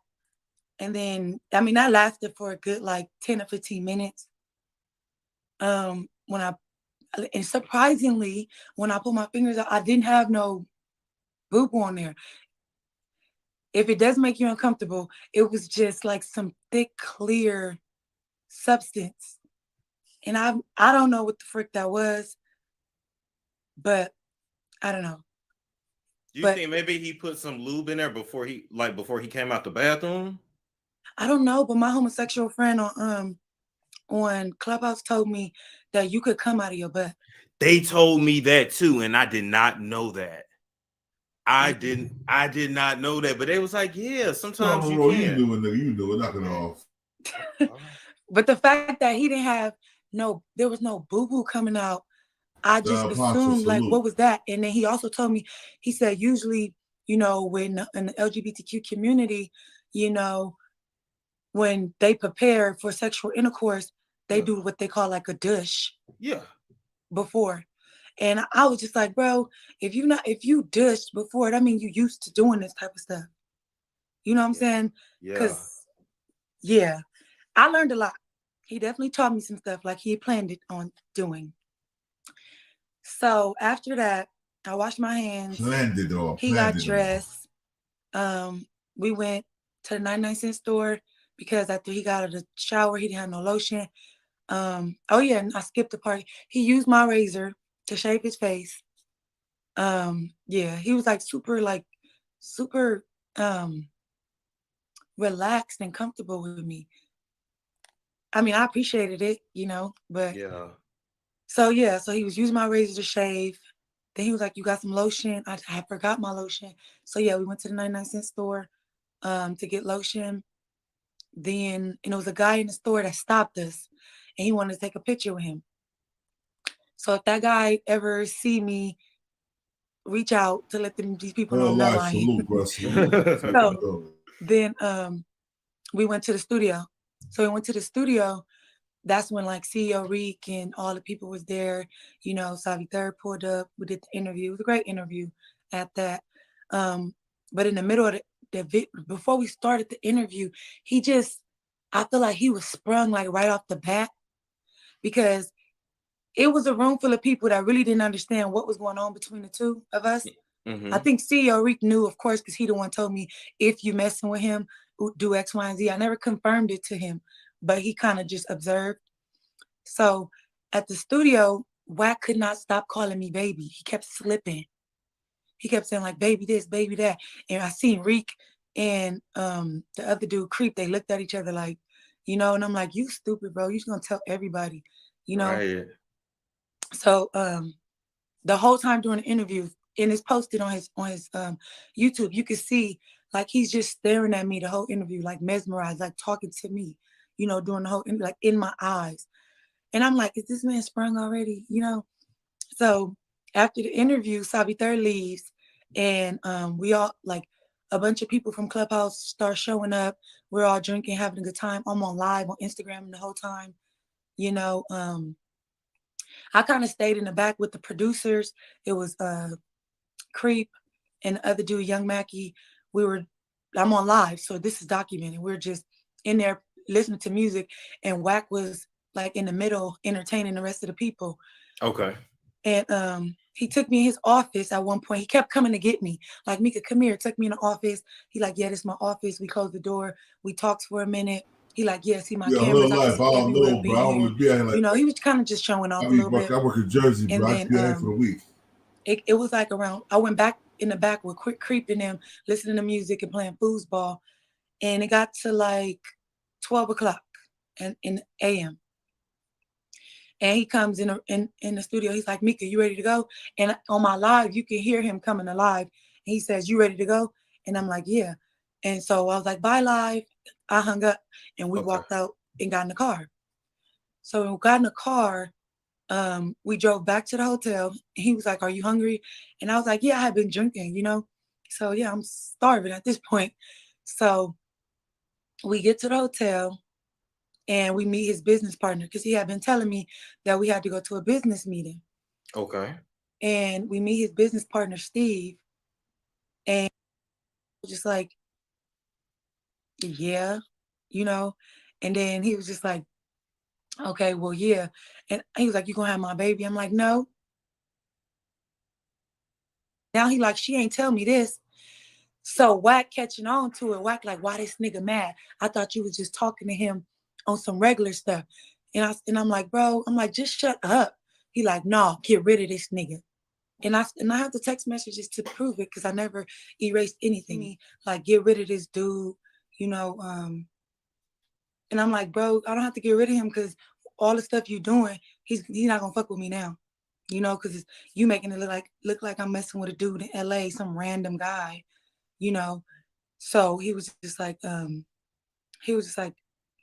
and then that lasted for a good like 10 or 15 minutes. And surprisingly, when I put my fingers out, I didn't have no boo-boo on there. If it does make you uncomfortable, it was just like some thick, clear substance. And I don't know what the frick that was, but I don't know. Do you think maybe he put some lube in there before he came out the bathroom? I don't know, but my homosexual friend on Clubhouse told me that you could come out of your butt. They told me that too, and I did not know that. I did not know that, but they was like, yeah, sometimes you can. You knew it, knock it off. But the fact that he didn't have there was no boo-boo coming out, I just assumed like, what was that? And then he also told me, he said, usually, when in the LGBTQ community, when they prepare for sexual intercourse, they do what they call like a douche. Yeah. Before. And I was just like, bro, if you douched before, that means you used to doing this type of stuff. You know what I'm saying? Because I learned a lot. He definitely taught me some stuff like he planned it on doing. So after that, I washed my hands. He got dressed. We went to the 99-cent store because after he got out of the shower, he didn't have no lotion. And I skipped the part. He used my razor to shave his face. He was like super relaxed and comfortable with me. I appreciated it, but so he was using my razor to shave. Then he was like, you got some lotion? I forgot my lotion. So we went to the 99-cent store to get lotion. Then it was a guy in the store that stopped us and he wanted to take a picture with him. So if that guy ever see me, reach out to let these people know I'm not lying. So then we went to the studio. So we went to the studio. That's when like CEO Reek and all the people was there. Savi Third pulled up. We did the interview. It was a great interview at that. But in the middle of before we started the interview, I feel like he was sprung like right off the bat because it was a room full of people that really didn't understand what was going on between the two of us. Mm-hmm. I think CEO Reek knew, of course, because he the one told me, if you messing with him, do X, Y, and Z. I never confirmed it to him, but he kind of just observed. So at the studio, Wack could not stop calling me baby. He kept slipping. He kept saying like, baby this, baby that. And I seen Reek and the other dude, Creep, they looked at each other like, and I'm like, you stupid, bro. You're just going to tell everybody, Right. So the whole time during the interview, and it's posted on his YouTube, you can see like he's just staring at me the whole interview, like mesmerized, like talking to me, during the whole interview, like in my eyes. And I'm like, is this man sprung already? So after the interview, Savi Third leaves, and we all like a bunch of people from Clubhouse start showing up. We're all drinking, having a good time. I'm on live on Instagram the whole time. I kind of stayed in the back with the producers. It was Creep and the other dude, Young Mackie. I'm on live, so this is documented. We're just in there listening to music, and Wack was like in the middle entertaining the rest of the people. Okay. And he took me in his office at one point. He kept coming to get me. Like, Mika, come here. Took me in the office. He like, yeah, this is my office. We closed the door. We talked for a minute. He like, yeah, see my cameras. Life. I don't know, bro. I don't really be out here like he was kind of just showing off a little bit. I work in Jersey, bro. I be there for a week. It was like around, I went back in the back with Quick Creeping them, listening to music and playing foosball. And it got to like 12 o'clock in the AM. And he comes in the studio. He's like, Mika, you ready to go? And on my live, you can hear him coming alive. He says, you ready to go? And I'm like, yeah. And so I was like, bye, live. I hung up and we walked out and got in the car. So when we got in the car, we drove back to the hotel. And he was like, "Are you hungry?" And I was like, "Yeah, I have been drinking, you know. So yeah, I'm starving at this point." So we get to the hotel and we meet his business partner because he had been telling me that we had to go to a business meeting. Okay. And we meet his business partner, Steve. And just like, yeah, you know. And then he was just like, "Okay, well, yeah." And he was like, "You gonna have my baby?" I'm like, "No." Now he like, "She ain't tell me this." So Wack catching on to it. Wack like, "Why this nigga mad? I thought you was just talking to him on some regular stuff." And I'm like, "Bro," I'm like, "Just shut up." He like, "No, get rid of this nigga." And I have the text messages to prove it because I never erased anything. Like, get rid of this dude, you know. And I'm like, "Bro, I don't have to get rid of him because all the stuff you doing, he's not gonna fuck with me now, you know, because you making it look like I'm messing with a dude in LA, some random guy, you know." So he was just like,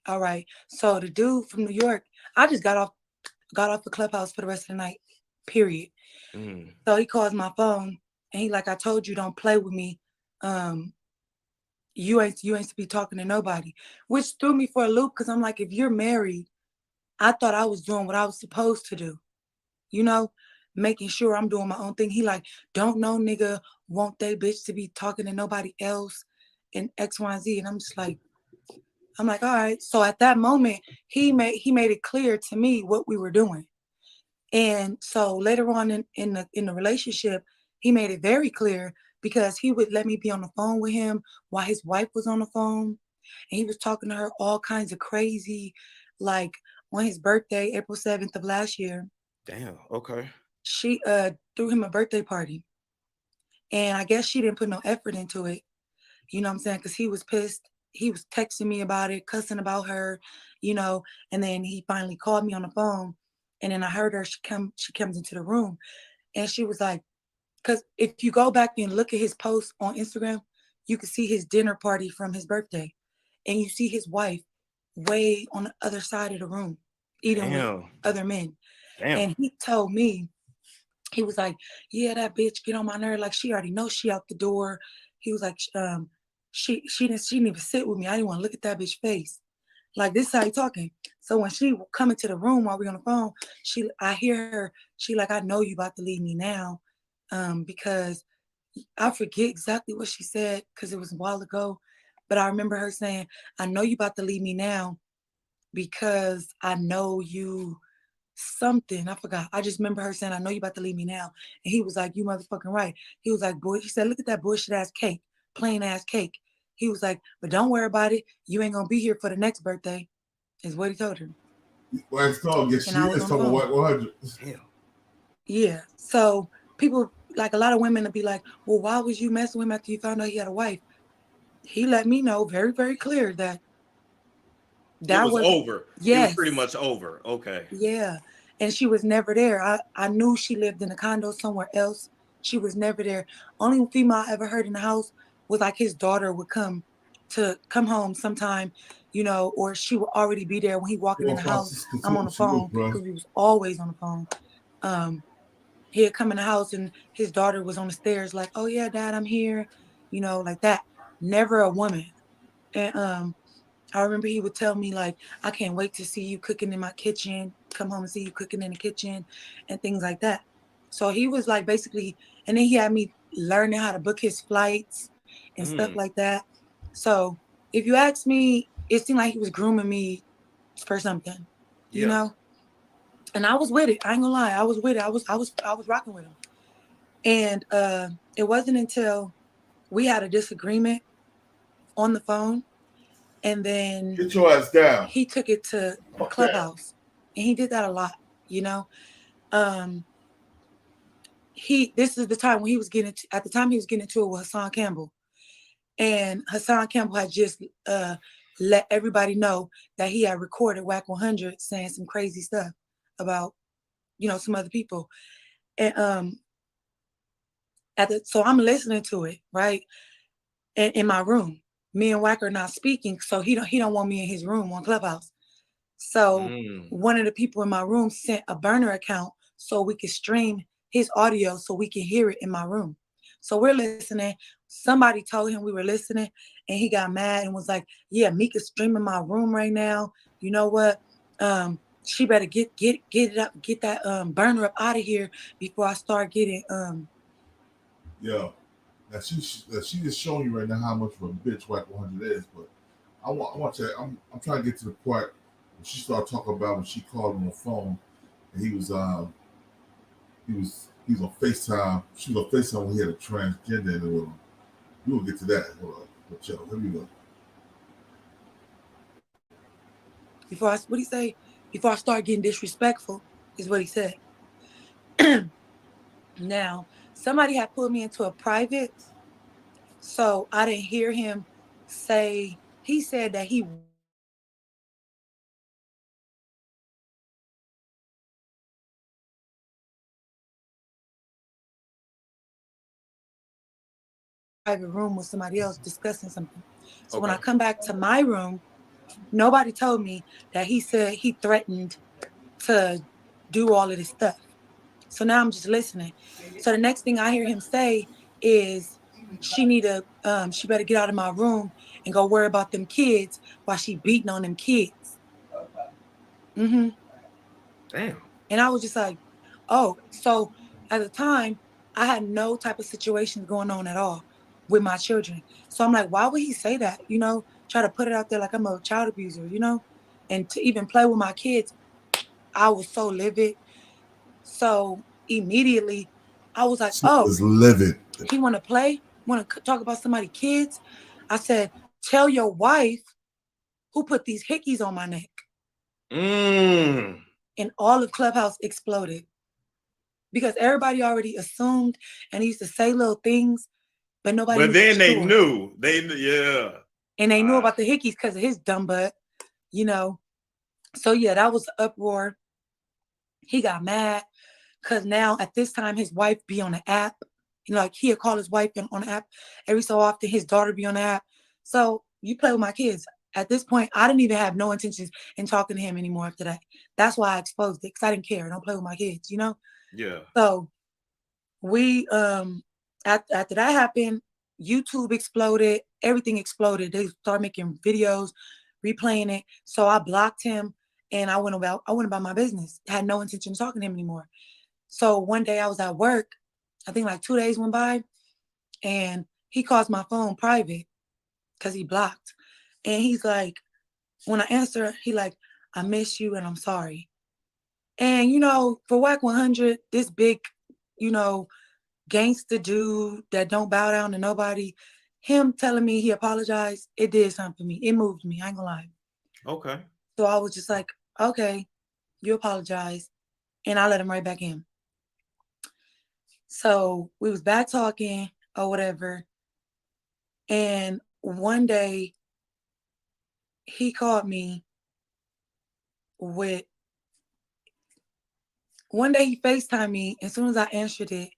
"All right." So the dude from New York, I just got off the Clubhouse for the rest of the night, period. So he calls my phone and he like, "I told you don't play with me. You ain't to be talking to nobody," which threw me for a loop because I'm like, if you're married, I thought I was doing what I was supposed to do, you know, making sure I'm doing my own thing. He like, "Don't no nigga want they bitch to be talking to nobody else and X, Y, and Z." And I'm just like, all right. So at that moment, he made it clear to me what we were doing. And so later on in the relationship, he made it very clear because he would let me be on the phone with him while his wife was on the phone. And he was talking to her all kinds of crazy, like on his birthday, April 7th of last year. Damn. Okay. She threw him a birthday party. And I guess she didn't put no effort into it. You know what I'm saying? Because he was pissed. He was texting me about it, cussing about her, you know, and then he finally called me on the phone. And then I heard her, she comes into the room and she was like, because if you go back and look at his posts on Instagram, you can see his dinner party from his birthday. And you see his wife way on the other side of the room, eating with other men. Damn. And he told me, he was like, "Yeah, that bitch get on my nerve. Like, she already knows she out the door." He was like, she didn't even sit with me. I didn't want to look at that bitch face. Like, this is how he talking. So when she come into the room while we on the phone, I hear her, she like, "I know you about to leave me now." Because I forget exactly what she said because it was a while ago, but I remember her saying, "I know you about to leave me now because I know you something." I forgot. I just remember her saying, "I know you about to leave me now." And he was like, "You motherfucking right." He was like, "Boy," he said, "Look at that bullshit ass cake, plain ass cake." He was like, "But don't worry about it. You ain't gonna be here for the next birthday," is what he told her. Wax dog, yes, she is talking about Wack 100. Yeah. So people, like a lot of women, will be like, "Well, why was you messing with him after you found out he had a wife?" He let me know very, very clear that It was over. Yes. It was pretty much over. Okay. Yeah. And she was never there. I knew she lived in a condo somewhere else. She was never there. Only female I ever heard in the house was like his daughter would come home sometime, you know, or she would already be there when he walking in the house. I'm on the phone because we was always on the phone. He'd come in the house and his daughter was on the stairs like, "Oh yeah, Dad, I'm here," you know, like that. Never a woman. And I remember he would tell me like, "I can't wait to see you cooking in my kitchen, come home and see you cooking in the kitchen," and things like that. So he was like basically, and then he had me learning how to book his flights and stuff like that. So if you ask me, it seemed like he was grooming me for something, you know? And I was with it. I ain't gonna lie. I was with it. I was rocking with him. And it wasn't until we had a disagreement on the phone, and then Get your ass down. he took it to Clubhouse, and he did that a lot, you know. This is the time when he was getting at the time he was getting into it with Hassan Campbell, and Hassan Campbell had just let everybody know that he had recorded Wack 100 saying some crazy stuff about, you know, some other people, and so I'm listening to it right in my room. me and Wack are not speaking, so he don't want me in his room on Clubhouse. So one of the people in my room sent a burner account so we could stream his audio so we can hear it in my room. So we're listening. Somebody told him we were listening, and he got mad and was like, "Yeah, Mika's streaming my room right now. You know what? She better get it up, get that burner up out of here before I start getting Yeah. Now she just showing you right now how much of a bitch Wack 100 is, but I want to. I'm trying to get to the part when she started talking about when she called him on the phone, and he was on FaceTime. She was on FaceTime when he had a transgender in the room. We will get to that. Hold on. But yo, here we go. what did he say? Before I start getting disrespectful, is what he said. Now, somebody had put me into a private, so I didn't hear him say, he said that he private room with somebody else discussing something. So when I come back to my room, nobody told me that he said he threatened to do all of this stuff. So now I'm just listening. So the next thing I hear him say is she better get out of my room and go worry about them kids while she beating on them kids. Damn. And I was just like, oh, so at the time I had no type of situations going on at all with my children. So I'm like, why would he say that? You know, try to put it out there like I'm a child abuser, you know, and to even play with my kids. I was so livid. So immediately I was like, oh, was livid. He want to play? Want to talk about somebody's kids? I said, tell your wife who put these hickeys on my neck. And all of Clubhouse exploded because everybody already assumed and used to say little things, but nobody. But then they knew. And they knew about the hickeys because of his dumb butt, you know. So yeah, that was an uproar. He got mad because now at this time his wife be on the app. You know, like he'll call his wife on the app every so often. His daughter be on the app. So you play with my kids. At this point, I didn't even have no intentions in talking to him anymore after that. That's why I exposed it because I didn't care. Don't play with my kids, you know? Yeah. So we after that happened, YouTube exploded, everything exploded. They started making videos, replaying it. So I blocked him and I went about my business. I had no intention of talking to him anymore. So one day I was at work, I think like 2 days went by, and he calls my phone private because he blocked. And he's like, when I answer, he like, I miss you and I'm sorry. And, you know, for Wack 100, this big, you know, gangster dude that don't bow down to nobody, him telling me he apologized, it did something for me. It moved me, I ain't gonna lie. Okay. So I was just like, okay, you apologize. And I let him right back in. So we was back talking or whatever. And one day he called me one day he FaceTimed me. As soon as I answered it,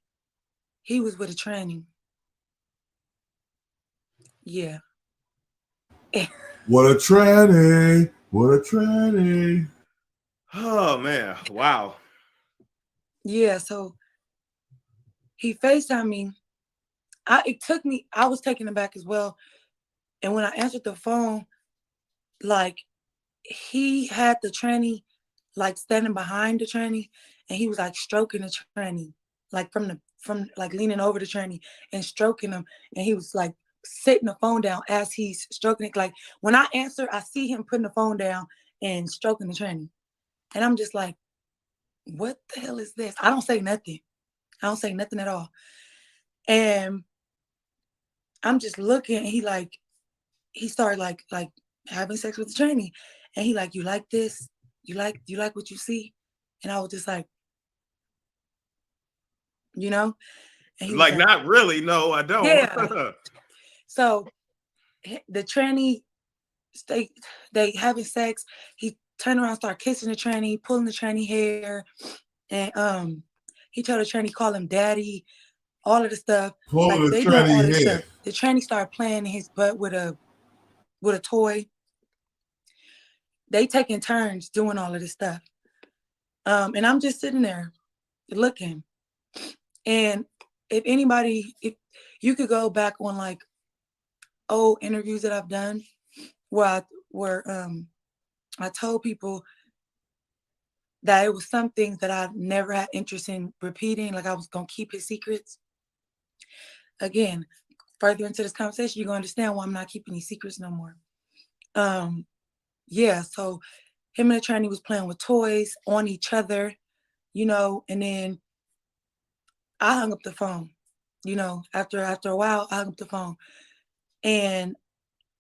he was with a tranny. Yeah. What a tranny. What a tranny. Oh man. Wow. Yeah, so he FaceTimed me. I was taken aback as well. And when I answered the phone, like he had the tranny like standing behind the tranny and he was like stroking the tranny, like from like leaning over the tranny and stroking him. And he was like sitting the phone down as he's stroking it. Like when I answer, I see him putting the phone down and stroking the tranny. And I'm just like, what the hell is this? I don't say nothing. I don't say nothing at all. And I'm just looking, and he started like having sex with the tranny. And he like, you like this? You like what you see? And I was just like, you know? And he was Like, not really. No, I don't. Yeah. So the tranny, they having sex. He turned around, started kissing the tranny, pulling the tranny hair. And he told the tranny, call him daddy, all of the stuff. Pulling like the they doing all tranny this hair. stuff. The tranny started playing in his butt with a with a toy. They taking turns doing all of this stuff. And I'm just sitting there looking. And if you could go back on like old interviews that I've done where I told people that it was some things that I never had interest in repeating, like I was gonna keep his secrets. Again, further into this conversation, you're gonna understand why I'm not keeping these secrets no more. Yeah, so him and the tranny was playing with toys on each other, you know, and then I hung up the phone, you know, after a while, I hung up the phone. And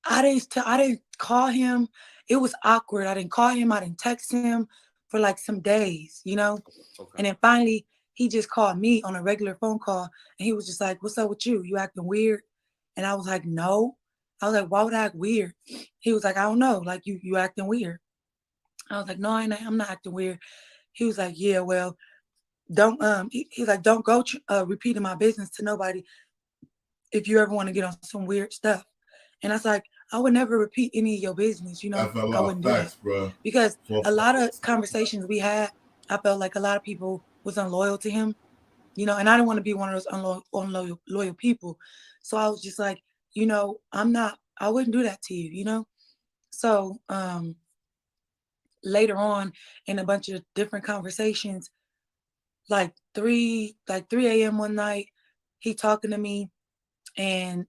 I didn't call him. It was awkward. I didn't call him. I didn't text him for like some days, you know? Okay. And then finally, he just called me on a regular phone call. And he was just like, what's up with you? You acting weird? And I was like, no. I was like, why would I act weird? He was like, I don't know. Like, you acting weird. I was like, no, I'm not acting weird. He was like, yeah, well, don't, he's like, don't go repeating my business to nobody if you ever want to get on some weird stuff. And I was like, I would never repeat any of your business, you know? That's a lot I wouldn't of do facts, that. bro. Because a lot of conversations we had, I felt like a lot of people was unloyal to him, you know, and I didn't want to be one of those unloyal people. So I was just like, you know, I wouldn't do that to you, you know? So later on in a bunch of different conversations, like 3 a.m. one night, he talking to me and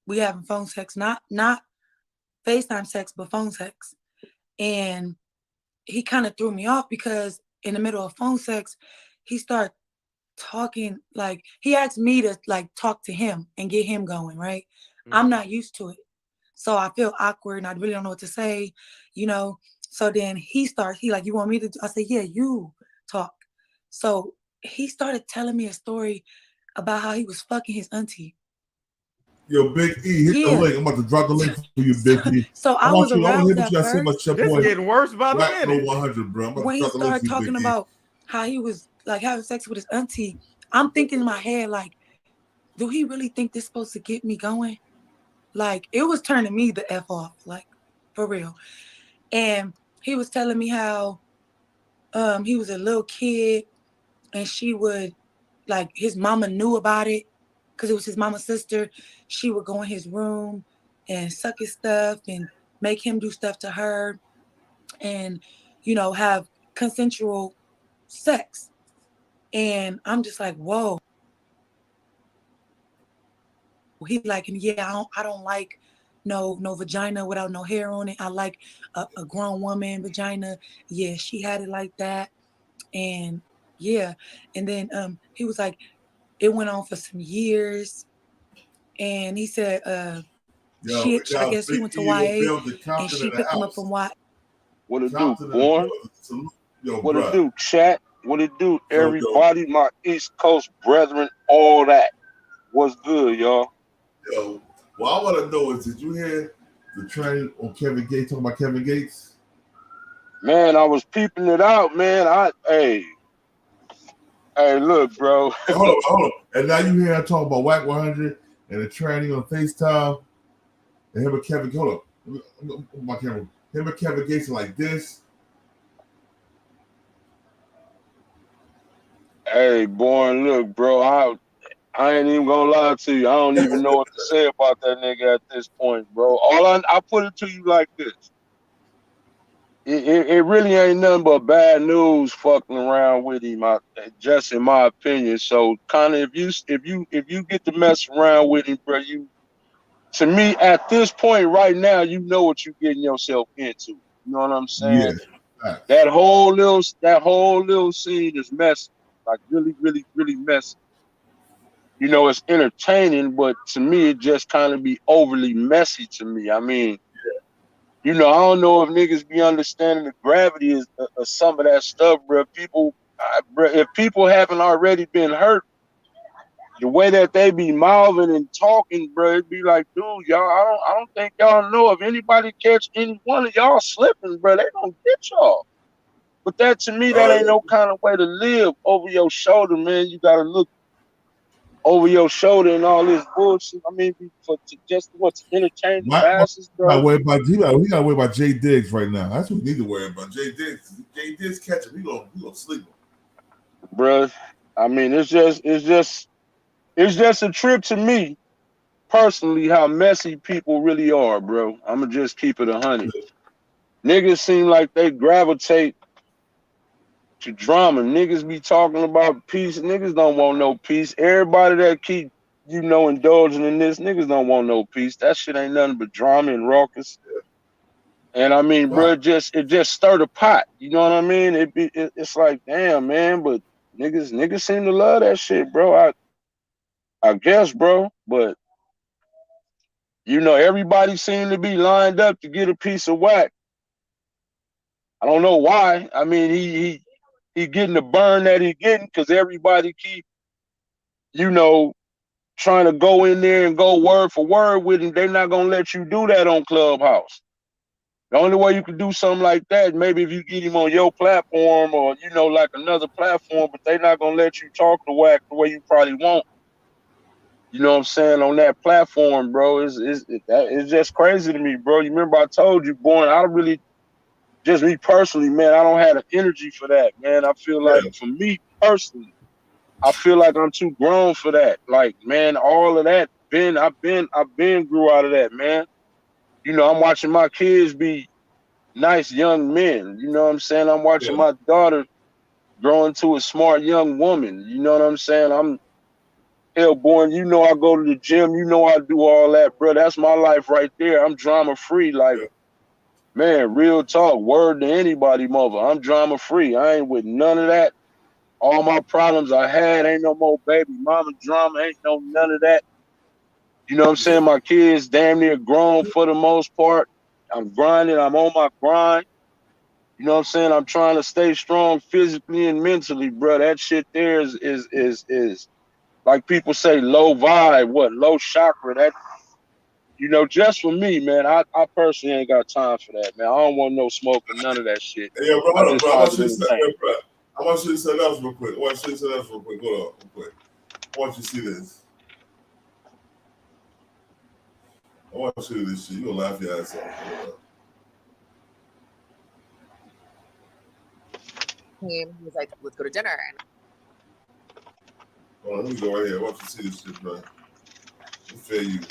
we having phone sex, not FaceTime sex, but phone sex. And he kind of threw me off because in the middle of phone sex, he started talking, like he asked me to like talk to him and get him going, right? I'm not used to it. So I feel awkward and I really don't know what to say, you know? So then he like, you want me to, I said, yeah, you talk. So he started telling me a story about how he was fucking his auntie. Yo, Big E, hit the link. I'm about to drop the link for you, Big E. So I was aroused at first. This getting worse by the Wack minute. 100, bro. I'm about When to he drop the link started for you, talking Big E. about how he was like having sex with his auntie, I'm thinking in my head, like, do he really think this is supposed to get me going? Like, it was turning me the F off, like, for real. And he was telling me how he was a little kid and she would, like, his mama knew about it because it was his mama's sister. She would go in his room and suck his stuff and make him do stuff to her and, you know, have consensual sex. And I'm just like, whoa. He like, yeah, I don't like no vagina without no hair on it. I like a grown woman vagina. Yeah, she had it like that. And yeah. And then he was like, it went on for some years. And he said, I guess he went to YA and she picked him up from YA. What it do, Born? What it do, chat? What it do, everybody? My East Coast brethren, all that. What's good, y'all? Yo, what I want to know is, did you hear the train on Kevin Gates talking about Kevin Gates? Man, I was peeping it out, man. Hey, look, bro. Hold on. And now you hear I talk about Wack 100 and the tranny on FaceTime, and him and Kevin. Hold on, my camera. Him and Kevin Gates are like this. Hey, Born, look, bro. I ain't even gonna lie to you. I don't even know what to say about that nigga at this point, bro. I put it to you like this. It really ain't nothing but bad news fucking around with him, just in my opinion. So kind of if you get to mess around with him, bro, to me at this point right now, you know what you're getting yourself into. You know what I'm saying? Yeah. That whole little scene is messy, like really, really, really messy. You know, it's entertaining, but to me, it just kind of be overly messy to me. I mean, you know, I don't know if niggas be understanding the gravity of some of that stuff, bro. If people haven't already been hurt, the way that they be mouthing and talking, bro, it be like, dude, y'all, I don't think y'all know if anybody catch any one of y'all slipping, bro, they gonna get y'all. But that to me, that ain't no kind of way to live over your shoulder, man. You gotta look over your shoulder and all this bullshit. I mean, to entertain the masses, bro. He got to worry about Jay Diggs right now. That's what we need to worry about. Jay Diggs catch him. He gonna sleep him. Bro, I mean, it's just a trip to me personally how messy people really are, bro. I'ma just keep it 100. Niggas seem like they gravitate to drama. Niggas be talking about peace. Niggas don't want no peace. Everybody that keep, indulging in this, niggas don't want no peace. That shit ain't nothing but drama and raucous. And I mean, bro, it just stirred the pot. You know what I mean? It's like, damn, man, but niggas seem to love that shit, bro. I guess, bro, but everybody seemed to be lined up to get a piece of Wack. I don't know why. I mean, he getting the burn that he getting because everybody keep, trying to go in there and go word for word with him. They're not gonna let you do that on Clubhouse. The only way you can do something like that, maybe if you get him on your platform or like another platform, but they're not gonna let you talk to Wack the way you probably want. You know what I'm saying, on that platform, bro. It's just crazy to me, bro. You remember I told you, Born, I don't really, just me personally, man, I don't have the energy for that, man. I feel like, for me personally, I feel like I'm too grown for that. Like, man, all of that, I've been grew out of that, man. I'm watching my kids be nice young men. You know what I'm saying? I'm watching my daughter grow into a smart young woman. You know what I'm saying? I'm Born. I go to the gym. I do all that, bro. That's my life right there. I'm drama free. Like, man, real talk. Word to anybody, mother. I'm drama free. I ain't with none of that. All my problems I had ain't no more baby mama drama. Ain't none of that. You know what I'm saying? My kids damn near grown for the most part. I'm grinding. I'm on my grind. You know what I'm saying? I'm trying to stay strong physically and mentally, bro. That shit there is like people say, low vibe, low chakra. That, just for me, man, I personally ain't got time for that, man. I don't want no smoke or none of that shit. Hey, yo, bro, I just I want you to positive entertainment. I want you to say that real quick. Hold on, real quick. I want you to see this. I want you to see this shit. You gonna laugh your ass off. He was like, let's go to dinner. Hold on, let me go right here. I want you to see this shit, bro. It's fair use.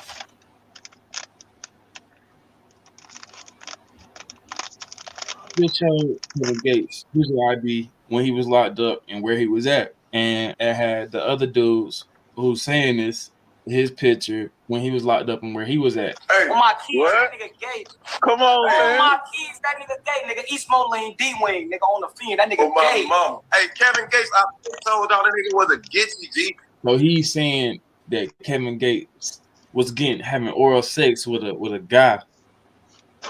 Just showed Kevin Gates his ID when he was locked up and where he was at, and it had the other dudes who's saying this, his picture when he was locked up and where he was at. Hey, on my keys, that nigga gay. Come on, hey, man. On my keys, that nigga gay. Nigga, East Moline D-Wing, nigga, on the fiend. That nigga gay. Mom. Hey, Kevin Gates, I told y'all that nigga was a gitchy G. So he's saying that Kevin Gates was having oral sex with a guy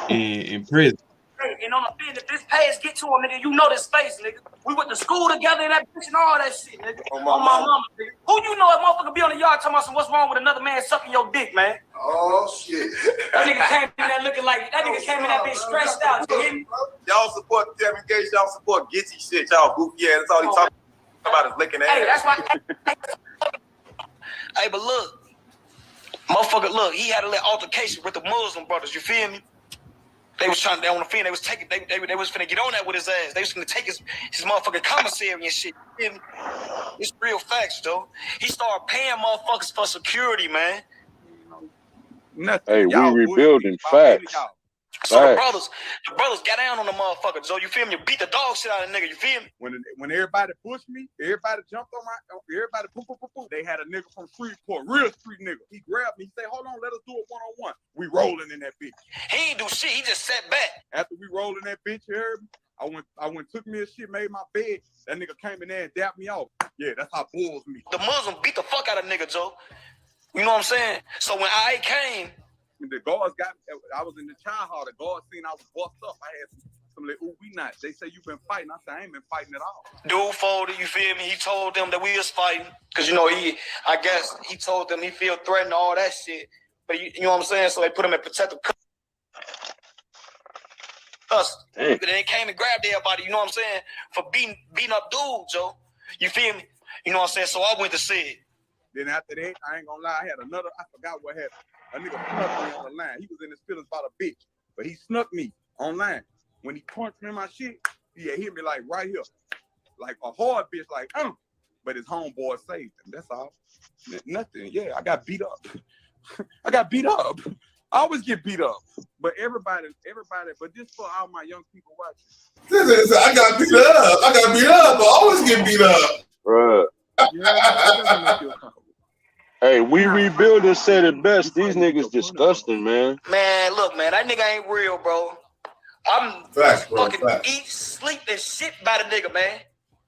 in prison. Hey, and on the fiend, if this page get to him, nigga, you know this face, nigga. We went to school together and that bitch and all that shit, nigga. On my mama, nigga. Who you know a motherfucker be on the yard talking about what's wrong with another man sucking your dick, man? Oh, shit. That nigga came in there looking like, that nigga came in that bitch stressed out, you hear me? Y'all support Kevin Gates, y'all support gitchy shit, y'all goofy ass. That's all he talking about is licking ass. Hey, that's why. Hey, but look, motherfucker, look, he had a little altercation with the Muslim brothers, you feel me? They was trying to, on the fiend, they was taking, they was finna get on that with his ass. They was finna take his motherfucking commissary and shit. You feel me? It's real facts, though. He started paying motherfuckers for security, man. Nothing. Hey, we Y'all rebuilding facts. So the brothers got down on the motherfucker, Joe. You feel me? Beat the dog shit out of the nigga. You feel me? When everybody pushed me, everybody jumped on everybody poo. They had a nigga from Shreveport, real street nigga. He grabbed me. He said, "Hold on, let us do it one-on-one." We rolling in that bitch. He ain't do shit. He just sat back. After we rolled in that bitch, you heard me? I went, took me a shit, made my bed. That nigga came in there and dapped me off. Yeah, that's how bulls me. The Muslim beat the fuck out of nigga, Joe. You know what I'm saying? So when I came, the guards I was in the child hall. The guards seen I was bust up. I had some like, ooh, we not. They say you been fighting. I said, I ain't been fighting at all. Dude folded, you feel me? He told them that we was fighting. Cause I guess he told them he feel threatened, all that shit. But you know what I'm saying? So they put him in protective custody. But they came and grabbed everybody, you know what I'm saying? For beating up dudes, Joe. You feel me? You know what I'm saying? So I went to say it. Then after that, I ain't gonna lie, I had another, I forgot what happened. A nigga snuck me on the line. He was in his feelings about a bitch, but he snuck me online. When he punched me in my shit, he hit me like right here. Like a hard bitch, like, but his homeboy saved him. That's all. Nothing. Yeah, I got beat up. I got beat up. I always get beat up. But everybody, but this for all my young people watching. I got beat up. I got beat up. I always get beat up. Bruh. Yeah, that doesn't make you comfortable. Hey, we rebuild and said it best. These niggas disgusting, man. Man, look, man, that nigga ain't real, bro. I'm fucking eat, sleep, and shit by the nigga, man.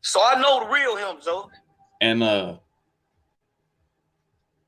So I know the real him, Joe. And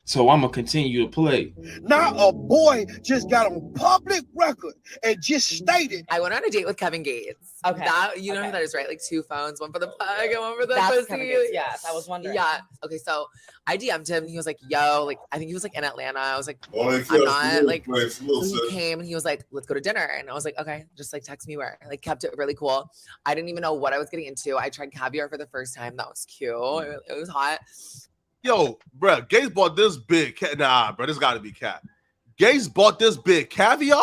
so I'm gonna continue to play. Now a boy just got on public record and just stated. I went on a date with Kevin Gates. Okay. That, you know who that is, right? Like 2 phones, one for the plug and one for the That's pussy. Kevin Gates, yes, I was wondering. Yeah. Okay, so I DM'd him. He was like, yo, like, I think he was like in Atlanta. I was like, Oh, I'm not. Like, so he came and he was like, let's go to dinner. And I was like, okay, just like text me where. I like kept it really cool. I didn't even know what I was getting into. I tried caviar for the first time. That was cute. It was hot. Yo, bro, Gates bought this big nah, bro, this gotta be cat. Gates bought this big caviar?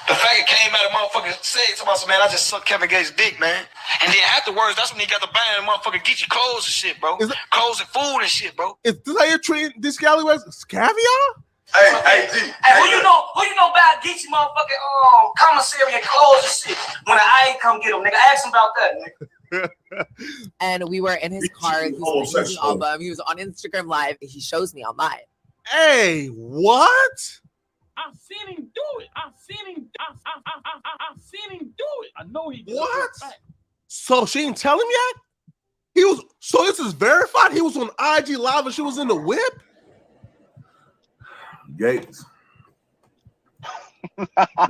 The faggot came out of motherfucking said to myself, man, I just sucked Kevin Gates' dick, man. And then afterwards, that's when he got the buying motherfucking get you clothes and shit, bro. Clothes and food and shit, bro. Is this how you're treating these scallywags? Caviar? Hey, G. Hey, who you know about Geechee motherfucking commissary and clothes and shit? When I ain't come get him, nigga. Ask him about that, nigga. And we were in his car. He was making the album. He was on Instagram Live. He shows me on live. Hey, what? I've seen him do it. I've seen him do it. I know he did. What? So she didn't tell him yet? He was, so this is verified? He was on IG Live and she was in the whip? Gates.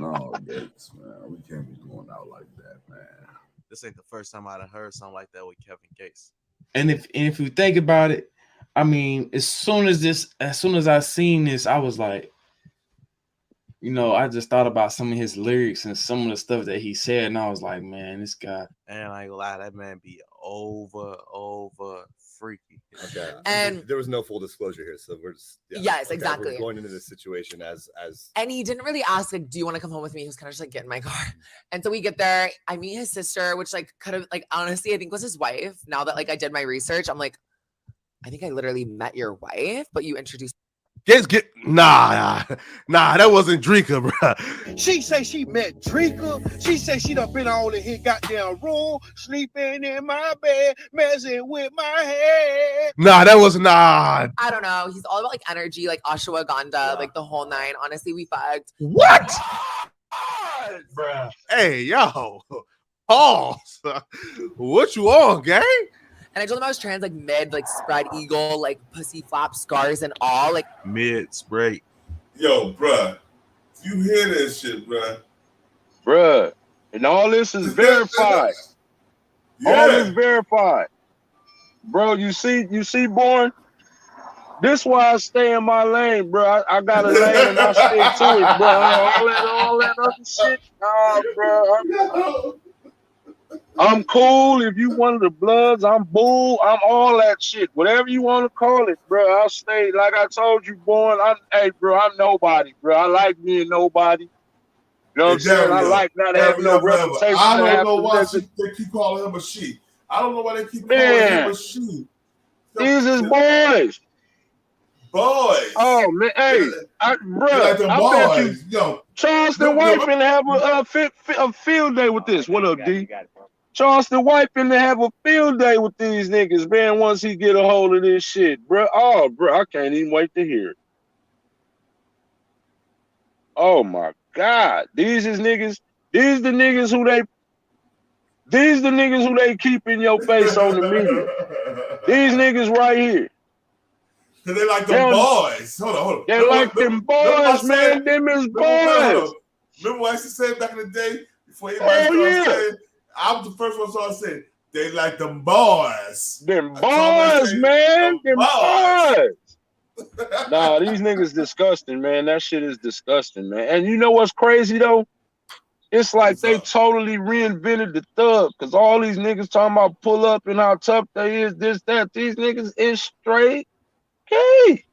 No, Gates, man. We can't be going out like that, man. This ain't the first time I'd heard something like that with Kevin Gates. And if you think about it, I mean, as soon as I seen this, I was like, you know, I just thought about some of his lyrics and some of the stuff that he said, and I was like, man, this guy. And I ain't gonna lie, that man be over freaky. Okay. And there was no full disclosure here, so we're just yes, exactly. We're going into this situation as and he didn't really ask, like, do you want to come home with me? He was kind of just like, get in my car. And so we get there, I meet his sister, which like could have, like, honestly, I think was his wife. Now that like I did my research, I'm like, I think I literally met your wife, but you introduced. Nah, that wasn't Drika, bro. She say she met Drika. She say she done been all in his goddamn room, sleeping in my bed, messing with my head. Nah, that was nah. I don't know. He's all about like energy, like ashwagandha, like the whole nine. Honestly, we fucked. What? Bruh. Hey, yo. Pause. What you on, gang? And I told him I was trans, like mid, like spread eagle, like pussy flap scars and all, like mid spray. Yo, bruh, you hear this shit, Bruh, and all this is verified. All this verified. Bro, you see, Born? This why I stay in my lane, bro. I got a lane and I stick to it, bro. All that other shit, nah, bro. I'm cool. If you one of the Bloods, I'm bull. I'm all that shit. Whatever you want to call it, bro. I'll stay. Like I told you, Born. Hey, bro, I'm nobody, bro. I like being nobody. You know what I'm saying? I like not having no reputation. I don't know why they keep calling him a she. I don't know why they keep calling him a she. These is boys. Boys. Oh man, hey, bro, I bet you, yo, Charleston White finna have a field day with this. What up, D? Charleston White finna have a field day with these niggas, man. Once he get a hold of this shit, bro. Oh, bro, I can't even wait to hear it. Oh my God, these is niggas. These the niggas who they keep in your face on the media. These niggas right here. Cause they like them boys. Hold on. They like them boys, man. Them is boys. Remember what I used to say back in the day before anybody started saying? I was the first one to say they like them boys. Them boys, man. Them boys. Nah, these niggas disgusting, man. That shit is disgusting, man. And you know what's crazy though? It's like they totally reinvented the thug. Cause all these niggas talking about pull up and how tough they is, this, that. These niggas is straight okay.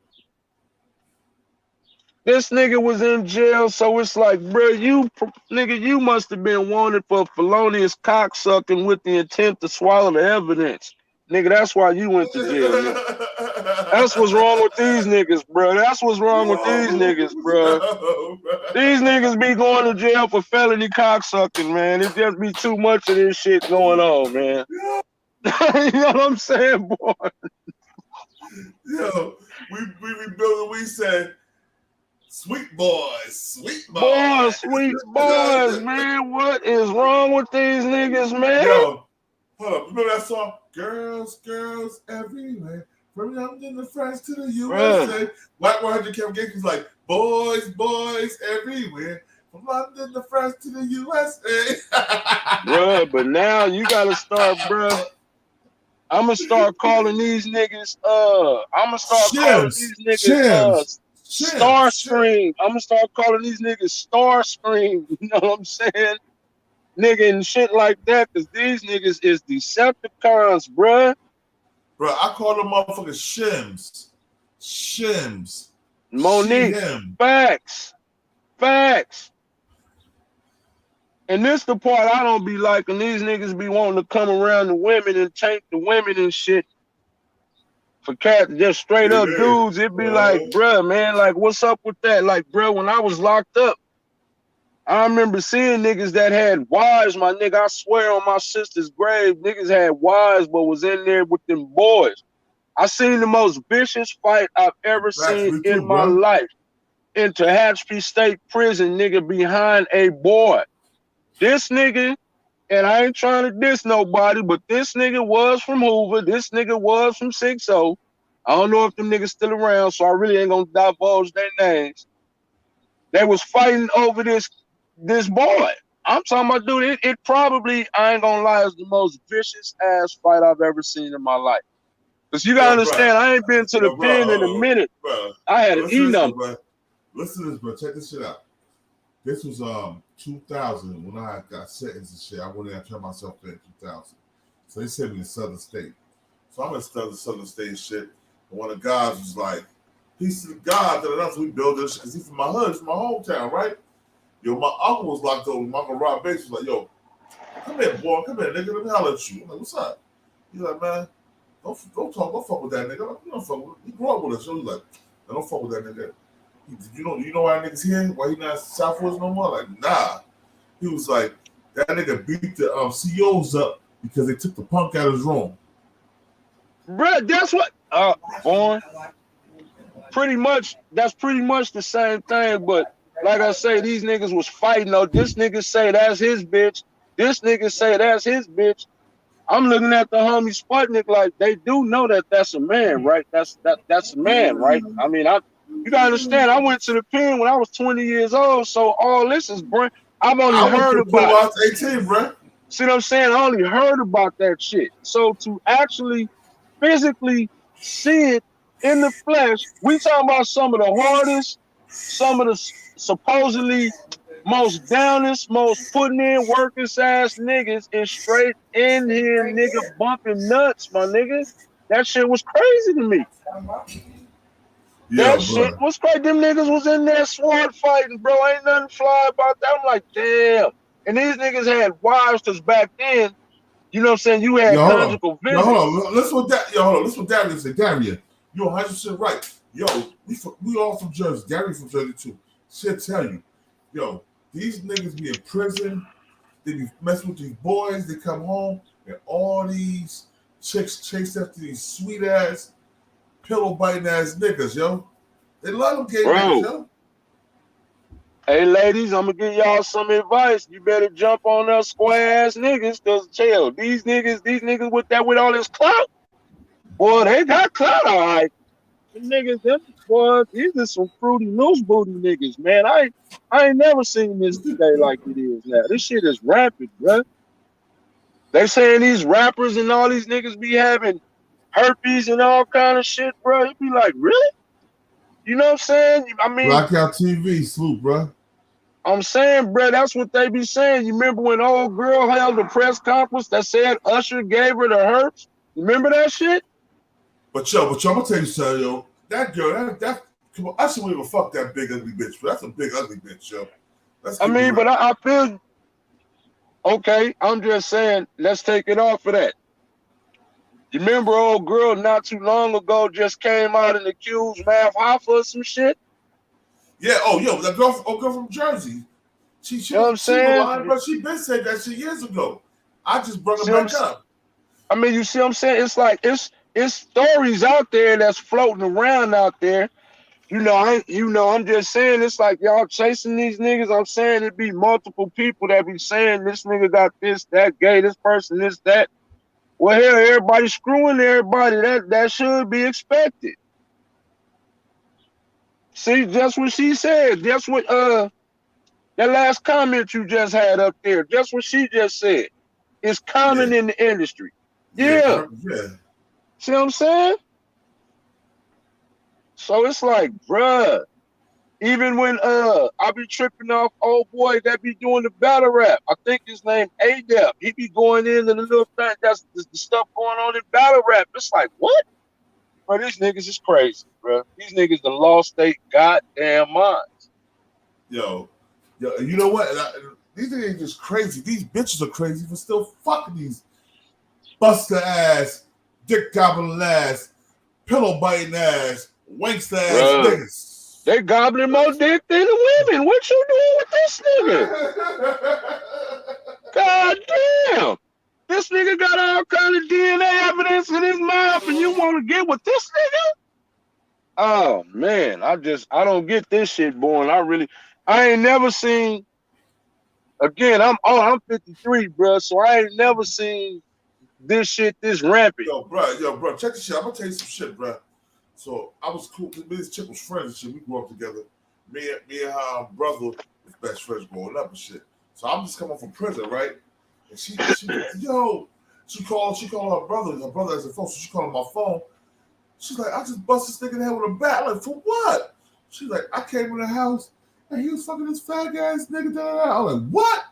This nigga was in jail, so it's like, bro, you must have been wanted for felonious cocksucking with the intent to swallow the evidence. Nigga, that's why you went to jail, nigga. That's what's wrong with these niggas, bro. That's what's wrong with these niggas, bro. These niggas be going to jail for felony cocksucking, man. It just be too much of this shit going on, man. You know what I'm saying, boy? Yo, we rebuilt. We said, "Sweet boys, sweet boys, boys, sweet boys, man. What is wrong with these niggas, man?" Yo, hold up. Remember that song? Girls, girls everywhere. From London to France to the USA. Wack 100 Kevin Gates was like, boys, boys everywhere. From London to France to the USA. Bruh, but now you gotta start, bruh. I'm gonna start calling these niggas, Starscream. I'm gonna start calling these niggas Starscream. You know what I'm saying? Nigga and shit like that, because these niggas is Decepticons, bruh. Bro, I call them motherfuckers shims. Shims. Monique, facts. Facts. And this the part I don't be liking. These niggas be wanting to come around the women and take the women and shit. For cats, just straight up dudes, it be like, bruh, man, like, what's up with that? Like, bruh, when I was locked up, I remember seeing niggas that had wives, my nigga. I swear on my sister's grave, niggas had wives, but was in there with them boys. I seen the most vicious fight I've ever seen in my life. In Tehachapi State Prison, nigga, behind a boy. This nigga, and I ain't trying to diss nobody, but this nigga was from Hoover. This nigga was from 6-0. I don't know if them niggas still around, so I really ain't gonna divulge their names. They was fighting over this boy. I'm talking about, dude, it probably, I ain't gonna lie, is the most vicious ass fight I've ever seen in my life. Because you gotta understand, I ain't been to the pen in a minute. I had an E number. Listen to this, bro. Check this shit out. This was 2000 when I got sentenced and shit. I went in and turned myself in 2000. So they sent me to Southern State. So I'm in Southern State and shit. And one of the guys was like, peace to the God, so we built this shit because he's from my hood, it's my hometown, right? Yo, my uncle was locked over. My uncle Rob Bates was like, yo, come here, boy, come here, nigga. Let me holler at you. I'm like, what's up? He's like, man, don't fuck with that nigga. You don't fuck with. He grew up with us. So he's like, don't fuck with that nigga. You know why niggas here? Why he not Southwoods no more? Like, nah. He was like, that nigga beat the CEOs up because they took the punk out of his room. Bruh, that's what boy. Pretty much, that's pretty much the same thing, but like I say, these niggas was fighting though. This nigga say that's his bitch. This nigga say that's his bitch. I'm looking at the homie Sputnik like they do know that that's a man, right? That's a man, right? I mean, you gotta understand, I went to the pen when I was 20 years old, so all this is, bro, I've only heard about it. I was 18, bro. See what I'm saying? I only heard about that shit. So to actually physically see it in the flesh, we talking about some of the hardest, some of the supposedly most downest, most putting in workers ass niggas is straight in here, nigga, bumping nuts, my nigga. That shit was crazy to me. That shit was crazy. Them niggas was in there sword fighting, bro. Ain't nothing fly about that. I'm like, damn. And these niggas had wives, because back then, you know what I'm saying, you had conjugal visits. Hold on. Listen what Darius said. Darius, you're 100% right. Yo, we all from Jersey. Darius from Jersey too. Shit tell you. Yo, these niggas be in prison. They be messing with these boys. They come home and all these chicks chase after these sweet ass, pillow biting ass niggas, yo. They love them gay niggas, yo. Hey ladies, I'm gonna give y'all some advice. You better jump on those square ass niggas, cause chill. These niggas with all this clout, boy, they got clout, all right. Them boy, these are some fruity loose booty niggas, man. I ain't never seen this today like it is now. This shit is rapid, bruh. They saying these rappers and all these niggas be having herpes and all kind of shit, bro. You be like, really? You know what I'm saying? I mean, Blackout TV, Sloop, bro. I'm saying, bro, that's what they be saying. You remember when old girl held a press conference that said Usher gave her the herpes? You remember that shit? But I'm gonna tell you something, yo. that girl, that come on, I shouldn't even fuck that big ugly bitch, but that's a big ugly bitch, yo. I mean, but I feel okay. I'm just saying, let's take it off of that. You remember old girl not too long ago just came out and accused Mav Hoffa of some shit? Yeah, that girl from Jersey. She you know what I'm saying? Lying, but she been said that shit years ago. I just brought her back up. I mean, you see what I'm saying? It's like it's stories out there that's floating around out there. I'm just saying it's like y'all chasing these niggas. I'm saying it be multiple people that be saying this nigga got this, that gay, this person, this, that. Well, hell, everybody screwing everybody. That should be expected. See, that's what she said. That's what that last comment you just had up there. That's what she just said. It's common in the industry. Yeah. See what I'm saying? So it's like, bruh, even when I be tripping off old boy that be doing the battle rap. I think his name A-Dep. He be going into the little thing that's the stuff going on in battle rap. It's like, what? Bro, these niggas is crazy, bro. These niggas done lost their goddamn minds. Yo, you know what? These niggas ain't just crazy. These bitches are crazy for still fucking these buster ass, dick gobbling ass, pillow biting ass, wankster ass niggas. They gobbling more dick than the women. What you doing with this nigga? God damn. This nigga got all kind of DNA evidence in his mouth and you want to get with this nigga? Oh man, I don't get this shit, boy. I ain't never seen. Again, I'm 53, bro, so I ain't never seen this shit this rampant. Yo, bro, check this shit. I'm gonna tell you some shit, bro. So I was cool. Me and this chick was friends and shit. We grew up together. Me and her brother was best friends growing up and shit. So I'm just coming from prison, right? And she called her brother. Her brother has a phone, so she called on my phone. She's like, I just bust this nigga in the head with a bat. I'm like, for what? She's like, I came in the house and he was fucking this fag ass nigga. I'm like, what?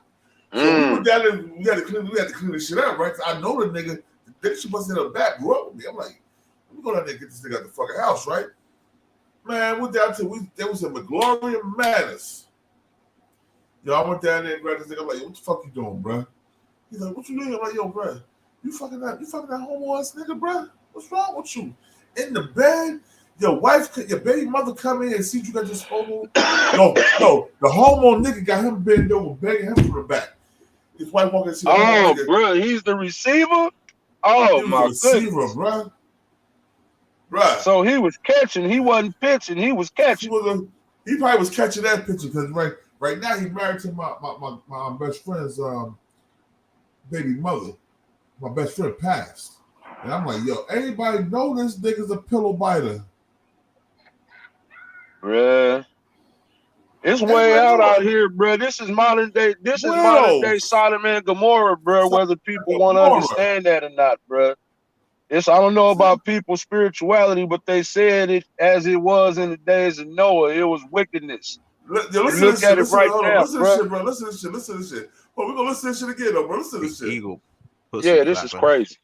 So we went down there, we had to clean this shit up, right? I know the nigga. The nigga she busted in her back grew up with me. I'm like, let me go down there and get this nigga out the fucking house, right? Man, went down to there was a McGloria Madness. Yo, I went down there and grabbed this nigga. I'm like, what the fuck you doing, bro? He's like, what you doing? I'm like, yo, bro, you fucking that homo ass nigga, bro? What's wrong with you? In the bed, your baby mother come in and see you got this homo. No, the homo nigga got him bent over, begging him from the back. His wife walking and see. Oh, bro, he's the receiver. Oh my goodness, bro. So he was catching. He wasn't pitching. He was catching. He probably was catching that pitcher because right now he's married to my best friend's baby mother. My best friend passed. And I'm like, yo, anybody know this nigga's a pillow biter? Bruh. It's way out here, bruh. This is modern day. This is modern day Sodom and Gomorrah, bruh. Whether people want to understand that or not, bruh. I don't know about people's spirituality, but they said it as it was in the days of Noah. It was wickedness. Look at it right now, bruh. Listen to this shit. Well, we're gonna listen to this shit again, though, bro. Listen to this shit. Eagle. Yeah, this is crazy.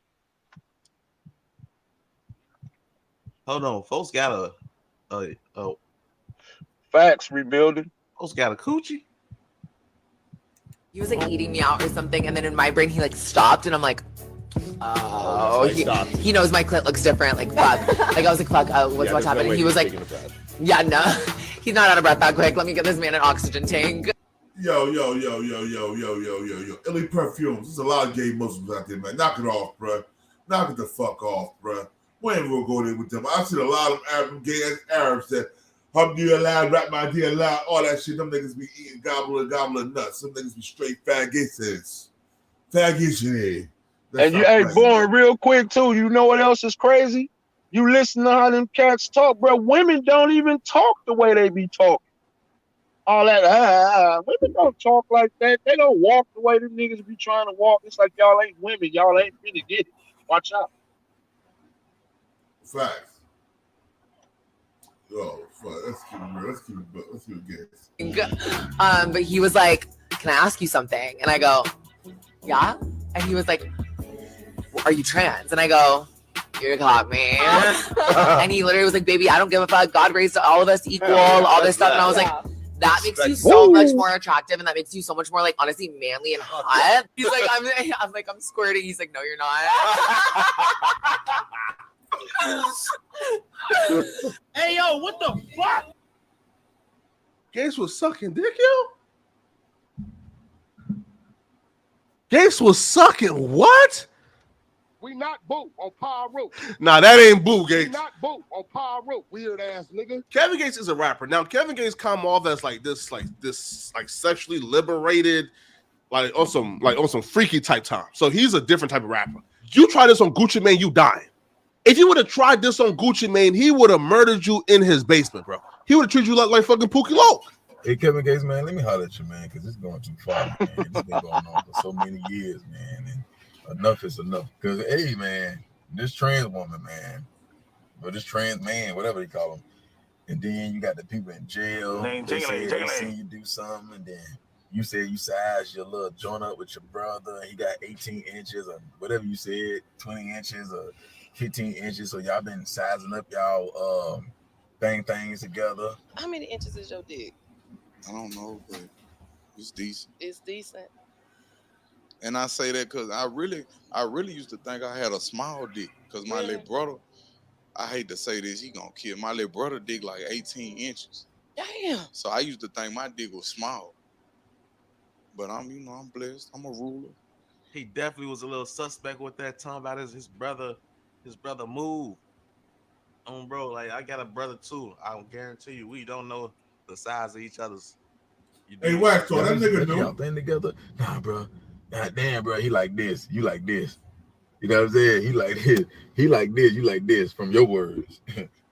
Hold on, folks got a facts rebuilding. Folks got a coochie. He was like eating me out or something, and then in my brain he like stopped, and I'm like, oh, he knows my clit looks different. Like fuck, like I was like fuck, what's happening? And he was like, yeah, no, he's not out of breath that quick. Let me get this man an oxygen tank. Yo, Illy Perfumes. There's a lot of gay Muslims out there, man. Knock it off, bro. Knock it the fuck off, bro. We ain't gonna go there with them. I've seen a lot of gay Arabs that hum dear loud, rap my dear loud, all that shit. Them niggas be eating gobbling nuts. Some niggas be straight faggots. Faggots. And hey, Born, real quick too. You know what else is crazy? You listen to how them cats talk, bro. Women don't even talk the way they be talking. All that, women don't talk like that. They don't walk the way them niggas be trying to walk. It's like y'all ain't women. Y'all ain't finna get it. Watch out. Facts. Yo, fuck. Let's keep it gas. But he was like, can I ask you something? And I go, yeah. And he was like, are you trans? And I go, You caught me. And he literally was like, baby, I don't give a fuck. God raised all of us equal, all this stuff. And I was like, that makes you so much more attractive, and that makes you so much more like honestly manly and hot. He's like, I'm squirting. He's like, no, you're not. Hey yo, what the fuck? Gates was sucking dick, yo. Gates was sucking what? We not Boo on Power Root. Nah, that ain't Boo Gates. We not Boo on Power Root. Weird ass nigga. Kevin Gates is a rapper. Now Kevin Gates come off as like sexually liberated, like on some freaky type time. So he's a different type of rapper. You try this on Gucci Mane, you dying. If you would have tried this on Gucci Mane, he would have murdered you in his basement, bro. He would have treated you like fucking Pookie Loc. Hey, Kevin Gates, man, let me holler at you, man, because it's going too far, man. It's been going on for so many years, man, and enough is enough. Because, hey, man, this trans woman, man, or this trans man, whatever they call them, and then you got the people in jail. They seen you do something, and then you said you sized your little joint up with your brother, and he got 18 inches or whatever you said, 20 inches or 15 inches. So y'all been sizing up y'all things together. How many inches is your dick? I don't know, but it's decent. It's decent. And I say that because I really used to think I had a small dick. Because my little brother, I hate to say this, he gonna kill. My little brother dick like 18 inches. Damn. So I used to think my dick was small. But I'm blessed. I'm a ruler. He definitely was a little suspect with that, talking about his brother moved. Bro, like I got a brother too. I will guarantee you, we don't know the size of each other's. Hey, Wack, so that nigga knew. Y'all thing together? Nah, bro. God damn, bro. He like this. You like this. You know what I'm saying? He like this. He like this. You like this. From your words.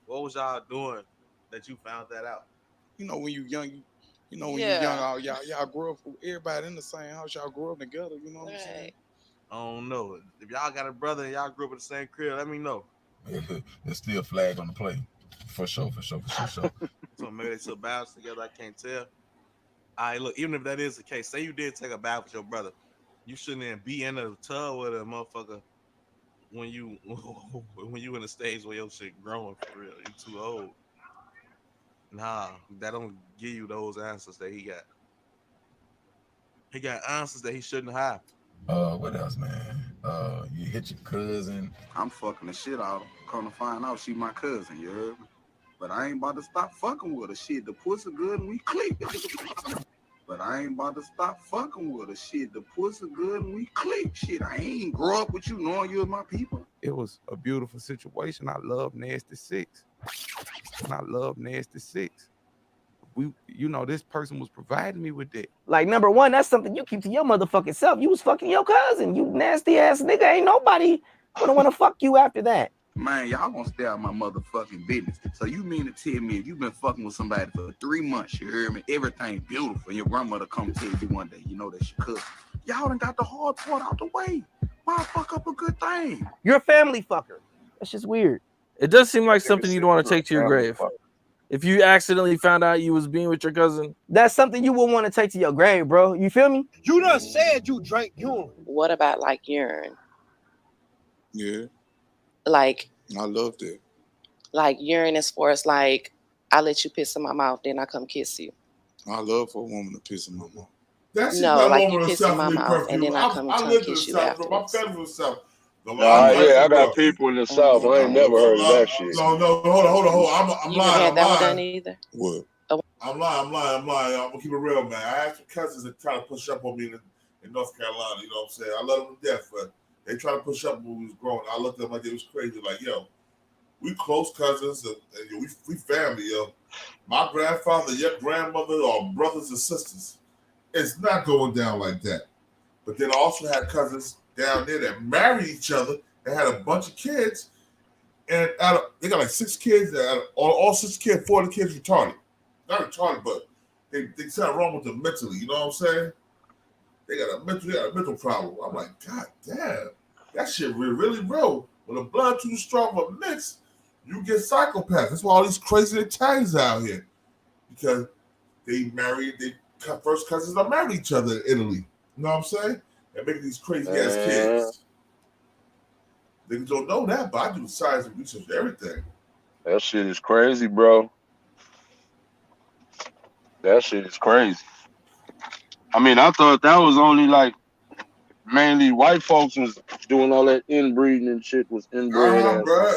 What was y'all doing that you found that out? You know, when you young, you know, when you young, y'all grow up. Everybody in the same house. Y'all grow up together. You know what I'm saying? I don't know. If y'all got a brother and y'all grew up in the same crib, let me know. There's still a flag on the play. For sure. So maybe they took baths together. I can't tell. All right, look, even if that is the case, say you did take a bath with your brother, you shouldn't even be in a tub with a motherfucker when you in a stage where your shit growing for real. You too old. Nah, that don't give you those answers that he got. He got answers that he shouldn't have. What else, man? You hit your cousin. I'm fucking the shit out. Come to find out she my cousin, you heard me? But I ain't about to stop fucking with her. Shit, the pussy good and we click. But I ain't about to stop fucking with her. Shit, the pussy good and we click. Shit, I ain't grow up with you knowing you as my people. It was a beautiful situation. I love Nasty Six. And I love Nasty Six. This person was providing me with that. Like, number one, that's something you keep to your motherfucking self. You was fucking your cousin. You nasty ass nigga. Ain't nobody gonna wanna fuck you after that. Man, y'all gonna stay out my motherfucking business. So you mean to tell me if you've been fucking with somebody for 3 months, you heard me, everything beautiful, and your grandmother come tell you one day, you know that's your cousin. Y'all done got the hard part out the way. Why fuck up a good thing? You're a family fucker. That's just weird. It does seem like something you'd want to take to your grave. If you accidentally found out you was being with your cousin, that's something you would want to take to your grave, bro. You feel me? You done said you drank urine. What about like urine? Yeah. Like, I love that. Like urine as far as like, I let you piss in my mouth, then I come kiss you. I love for a woman to piss in my mouth. That's no, like you piss in my mouth and then I come kiss you afterwards. I got people in the South. I ain't never heard of that shit. No, hold on. I'm You lying. had that one done either? What? I'm lying. I'm gonna keep it real, man. I had some cousins that try to push up on me in North Carolina. You know what I'm saying? I love them to death, but they try to push up when we was growing. I looked at them like it was crazy. Like, yo, we close cousins and we family, yo. My grandfather, your grandmother, are brothers and sisters. It's not going down like that. But then I also had cousins down there that married each other and had a bunch of kids. And they got like 6 kids. All 6 kids, 4 of the kids retarded. Not retarded, but they something wrong with them mentally. You know what I'm saying? They got a mental problem. I'm like, God damn, that shit really real. When the blood too strong of a mix, you get psychopaths. That's why all these crazy Italians out here, because they first cousins are married each other in Italy. You know what I'm saying? And making these crazy ass kids. Niggas don't know that, but I do science and research everything. That shit is crazy, bro. That shit is crazy. I mean, I thought that was only like mainly white folks was doing all that inbreeding and shit was inbred ass. Bro.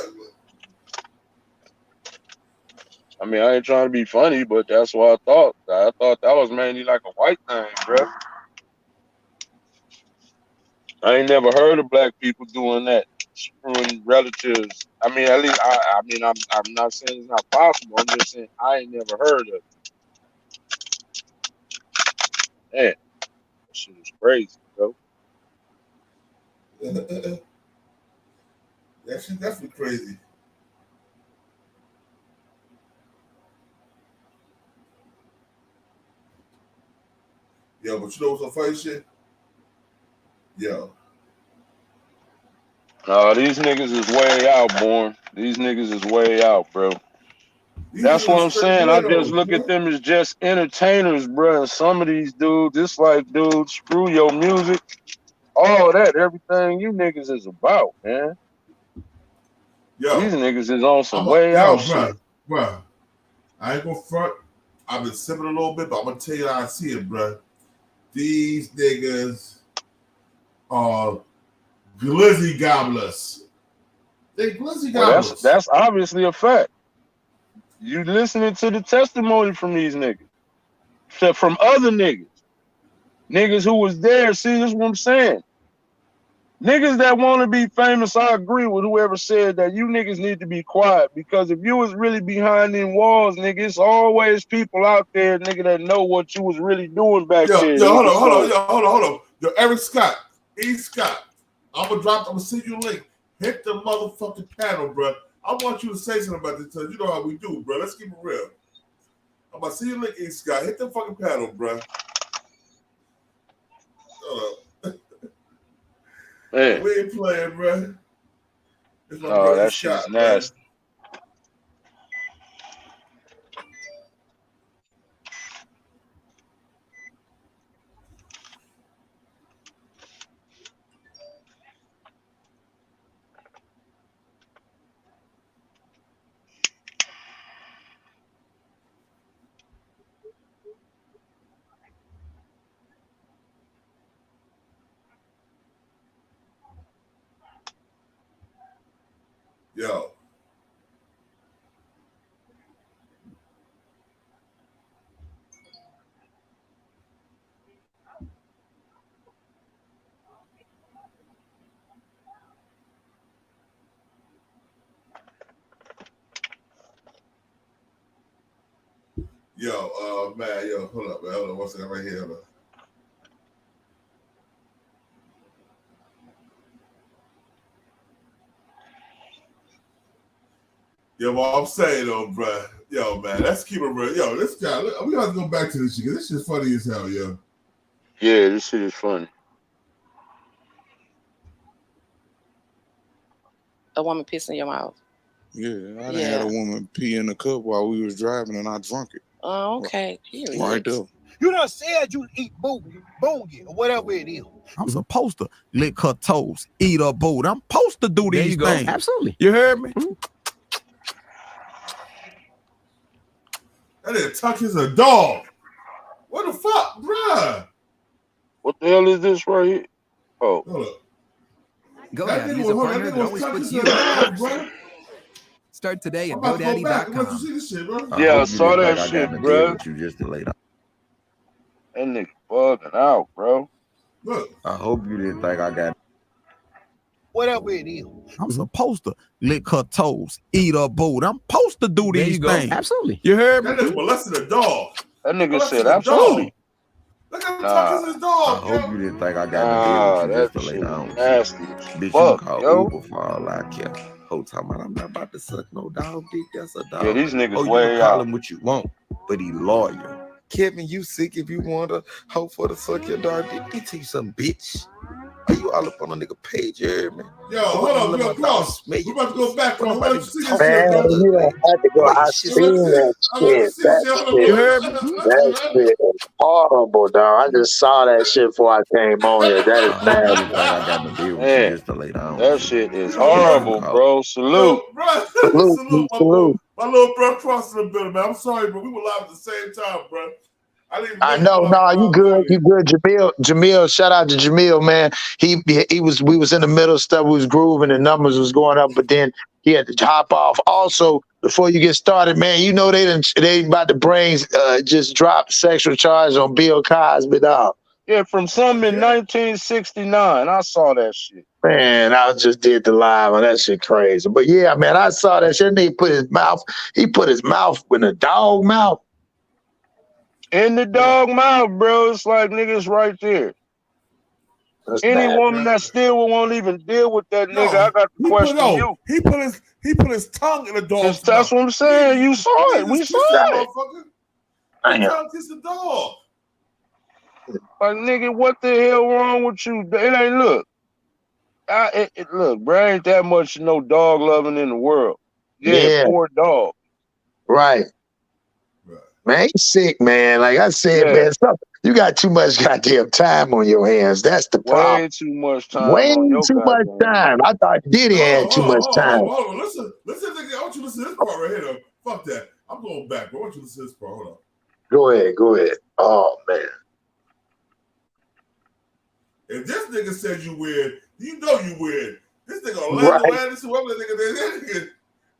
I mean, I ain't trying to be funny, but that's what I thought. I thought that was mainly like a white thing, bro. I ain't never heard of black people doing that, screwing relatives. I mean, at least I'm not saying it's not possible. I'm just saying I ain't never heard of it. Man, that shit is crazy, bro. That shit definitely crazy. Yo, but you know what's so funny shit? Yo. No, these niggas is way out, born. These niggas is way out, bro. That's what I'm saying. I just look at them as just entertainers, bro. And some of these dudes, it's like, dude, screw your music. All that, everything you niggas is about, man. Yo. These niggas is on some way out shit. Bro. I ain't gonna front. I've been sipping a little bit, but I'm gonna tell you how I see it, bro. These niggas are glizzy gobblers. They glizzy gobblers. Well, that's obviously a fact. You listening to the testimony from these niggas, from other niggas, niggas who was there. See, this is what I'm saying. Niggas that want to be famous, I agree with whoever said that you niggas need to be quiet, because if you was really behind them walls, nigga, it's always people out there, nigga, that know what you was really doing back there. Yo, hold on. Yo, Eric Scott, E. Scott, I'm gonna send you a link. Hit the motherfucking panel, bro. I want you to say something about this, because you know how we do, bro. Let's keep it real. I'm gonna see you link, E. Scott. Hit the fucking panel, bro. Man. We ain't playing, bro. Oh, that shit is nasty. Yo. Yo, man, yo, hold up, man. Hold on, one second, right here. Hold on. Yo, what I'm saying though, bro. Yo, man, let's keep it real. Yo, this guy, we got to go back to this shit, because this shit's funny as hell, yo. Yeah, this shit is funny. A woman piss in your mouth. Yeah, I done had a woman pee in the cup while we was driving and I drunk it. Oh, okay. Period. Right there. You done said you eat boogie, or whatever it is. I'm supposed to lick her toes, eat her boot. I'm supposed to do these things. Absolutely. You heard me? That nigga Tuck is a dog. What the fuck, bruh? What the hell is this right here? Oh. Hold up. GoDaddy is a partner that always puts you first. Start today at GoDaddy.com. Yeah, I saw that shit, bro. You just delayed. That nigga bugging out, bro. Look. I hope you didn't think I got. Whatever it is. I'm supposed to lick her toes, eat her boot. I'm supposed to do these things. Absolutely. You heard me? That nigga molested a dog. That nigga said absolutely. Look at him talking his dog. I hope you didn't think I got that just shit lay down. nasty. Bitch, Fuck, you call yo. Uber for all I care. Whole time I'm not about to suck no dog dick. That's a dog. Yeah, these niggas you way can call out. him what you want, but he loyal. Kevin, you sick if you want to hope for the suck your dog dick. Let me tell you something, bitch. Are you all up on a nigga page, you hear me? Yo, hold up, yo, Cross. We about to go back, Cross. Why don't you see this shit, Man, bro? you don't have to go. I seen that shit. You heard me? That shit is horrible, dog. I just saw that shit before I came on here. That is I'm really bad. glad I got in the bed with you just to lay down. That shit is horrible, bro. Salute. Yo, bro. Salute, salute. My little bro Cross in the building, man. I'm sorry, bro. We were live at the same time, bro. I know, no, you good, you good. Jamil, shout out to Jamil, man. We was in the middle of stuff, we was grooving, the numbers was going up, but then he had to hop off. Also, before you get started, man, you know they about to bring just drop sexual charge on Bill Cosby, dog. Yeah, from something in 1969. I saw that shit. Man, I just did the live on that shit crazy. But yeah, man, I saw that shit. And he put his mouth in a dog mouth. In the dog mouth, bro. It's like niggas right there. Any woman that still won't even deal with that nigga, I got to question you. He put his tongue in the dog's mouth. That's what I'm saying. You saw it. We saw it. His tongue kissed the dog. Like, nigga, what the hell wrong with you? It ain't look. Look, bro, ain't that much no dog loving in the world. Yeah. Poor dog. Right. Man, he's sick, man. Like I said, man, you got too much goddamn time on your hands. That's the problem. Way too much time. Way too much time. I thought Diddy had too much time. Hold on. Listen, nigga. I want you to listen to this part right here, though. Fuck that. I'm going back, bro. I want you to listen to this part. Hold on. Go ahead. Oh, man. If this nigga said you weird, you know you weird. This nigga Orlando Anderson, whatever nigga.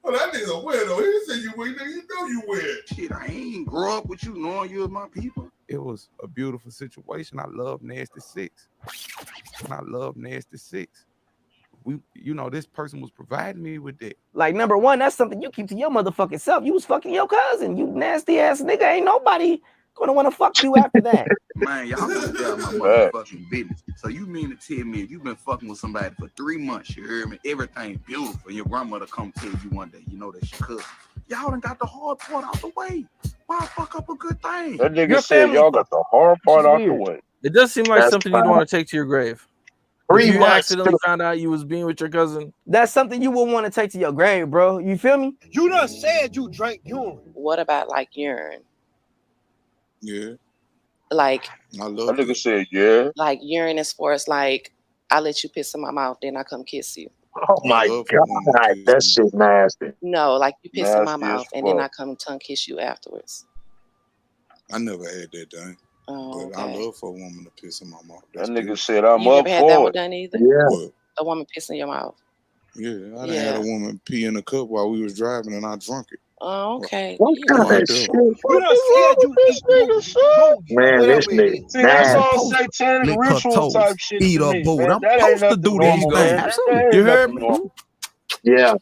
Oh, that nigga's a weirdo. He said you weird, nigga. You know you weird. Shit, I ain't grow up with you knowing you're my people. It was a beautiful situation. I love Nasty Six. This person was providing me with that. Like, number one, that's something you keep to your motherfucking self. You was fucking your cousin. You nasty ass nigga. Ain't nobody gonna want to fuck you after that. Man, y'all just got my motherfucking business. So you mean to tell me if you've been fucking with somebody for 3 months, you heard me, everything beautiful, and your grandmother come tell you one day, you know that's your cousin. Y'all done got the hard part out the way. Why fuck up a good thing? That nigga said y'all got the hard part out the way. It does seem like something you'd want to take to your grave. 3 If you months. accidentally found out you was being with your cousin. That's something you would want to take to your grave, bro. You feel me? You done said you drank urine. What about like urine? Yeah. Like, I love that nigga said, yeah. Like urine as far as like, I let you piss in my mouth, then I come kiss you. Oh my God, that shit nasty. No, like you piss in my Nasty as mouth and then I fuck. come tongue kiss you afterwards. I never had that done. Oh, But I love for a woman to piss in my mouth. That nigga said I'm You up never had that for one it. done either? What? A woman piss in your mouth. Yeah, I done had a woman pee in a cup while we was driving and I drunk it. Oh, okay. What You kind know. of shit? You done said you Man, this nigga. See, that's all satanic ritual type shit eat to a me, boot. man. I'm That ain't supposed to nothing do normal, these man. things. That ain't You heard nothing me? normal. Yeah.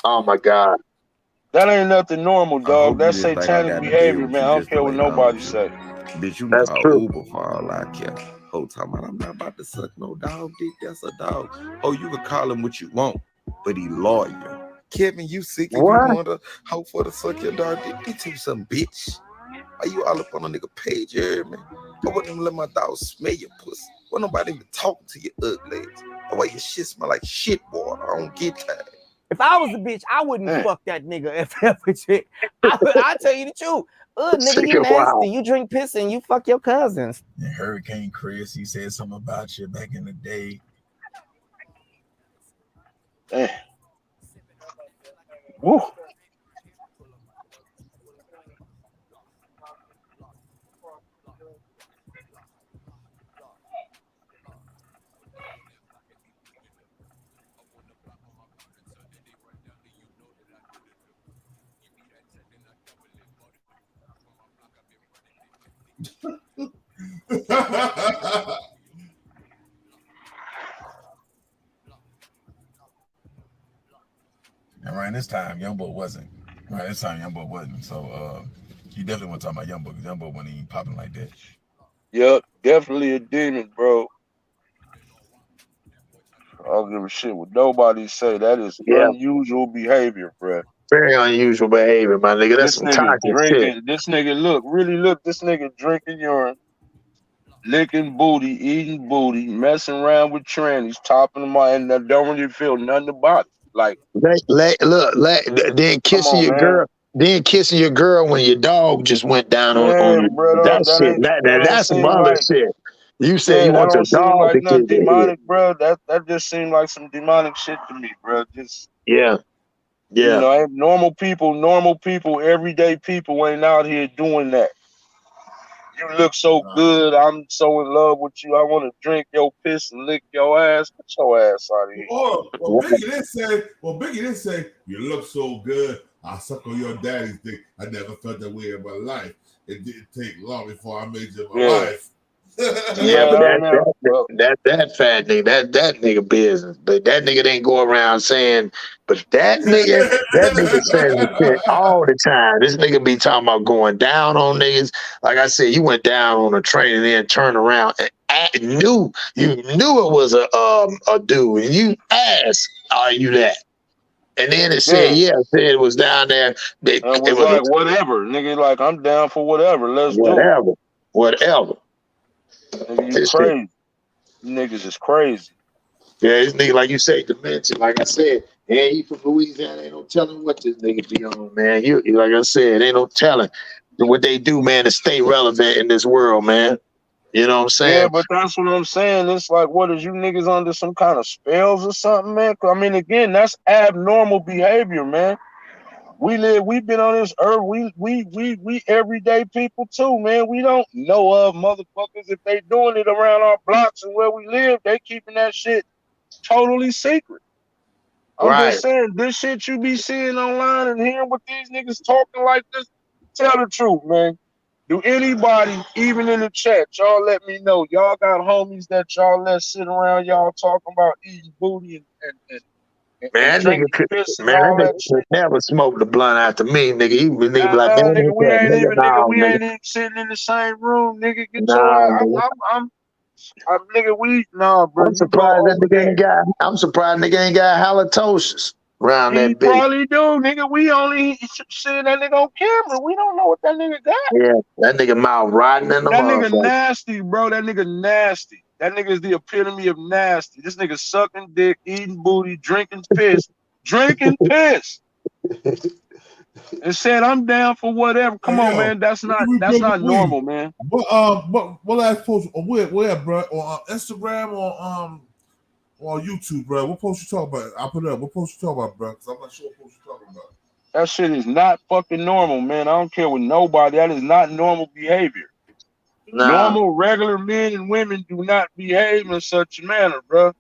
Oh my God. That ain't nothing normal, I dog. hope That's you didn't think I satanic got in the behavior, bed with man. you I don't just care to what lay down nobody with say. Bitch, you That's call true. Uber for all I care. Whole time I'm not about to suck no dog dick. That's a dog. Oh, you can call him what you want, but he loyal. Kevin, you sick if What? you want to hope for to suck your dog dick. Get you some bitch. Are you all up on a nigga page, you hear me? I wouldn't even let my dog smell your pussy. Why nobody even talking to your ugly legs? Oh, why your shit smell like shit water? I don't get that. If I was a bitch, I wouldn't fuck that nigga if ever chick. I tell you the truth. Nigga, you nasty. You drink piss and you fuck your cousins. And Hurricane Chris, he said something about you back in the day. Woo. And around this time, Youngboy wasn't. Right, this time Youngboy wasn't. So he definitely wasn't talking about Youngboy because Youngboy wasn't even popping like that. Yep, definitely a demon, bro. I don't give a shit what nobody say. That is unusual behavior, bro. Very unusual behavior, my nigga. That's This some nigga toxic shit. drinking. This nigga look. This nigga drinking urine. licking booty, eating booty, messing around with trannies, topping them out, and I don't really feel nothing about it. Like, then come kissing on, your man. girl, when your dog just went down on Yeah, you. brother, That shit, that don't that's some seem other like, shit. You said yeah, you that want your don't seem dog like to nothing kiss your head. demonic, bro. That just seemed like some demonic shit to me, bro. Just, Yeah, you yeah. know, normal people, everyday people ain't out here doing that. You look so good. I'm so in love with you. I want to drink your piss and lick your ass. Get your ass out of here. Well, Biggie did say, you look so good. I suck on your daddy's dick. I never felt that way in my life. It didn't take long before I made you my wife. Yeah, but that fat nigga, that nigga business. But that nigga didn't go around saying. But that nigga says the shit all the time. This nigga be talking about going down on niggas. Like I said, you went down on a train and then turned around and knew it was a dude. And you asked, "Are you that?" And then it said, Yeah. said it was down there. It was like, whatever. Nigga, like, I'm down for whatever. Let's do it. Whatever. Nigga, you crazy. You niggas is crazy. Yeah, this nigga, like you say, dementia. Like I said, and he from Louisiana. Ain't no telling what this nigga be on, man. You like I said, ain't no telling what they do, man, to stay relevant in this world, man. You know what I'm saying? Yeah, but that's what I'm saying. It's like, what is you niggas under some kind of spells or something, man? 'Cause, I mean, again, that's abnormal behavior, man. We've been on this earth. We everyday people too, man. We don't know of motherfuckers. If they doing it around our blocks and where we live, they keeping that shit totally secret. I'm just saying, this shit you be seeing online and hearing what these niggas talking like this, tell the truth, man. Do anybody, even in the chat, y'all let me know. Y'all got homies that y'all let sit around y'all talking about eating booty and Man, that drinking nigga, piss and man, all that that nigga shit. could never smoke the blunt after me, nigga. He nigga be like, man, Nigga, we ain't even no, ain't even sitting in the same room, nigga. Get your nah, ass. nigga. Nigga, bro. I'm You go surprised that over nigga there. ain't got. I'm surprised nigga ain't got halitosis around He that bitch. probably do, nigga. We only seeing that nigga on camera. We don't know what that nigga got. Yeah, that nigga mouth riding in the That nigga motherfucker. nasty, bro. That nigga nasty. That nigga is the epitome of nasty. This nigga sucking dick, eating booty, drinking piss. And said, I'm down for whatever. Come on, man. That's not normal, man. What last post? Where, bro? On Instagram or on YouTube, bro? What post you talking about? I'll put it up. What post you talking about, bro? Because I'm not sure what post you talking about. That shit is not fucking normal, man. I don't care with nobody. That is not normal behavior. Nah. Normal, regular men and women do not behave in such a manner, bro.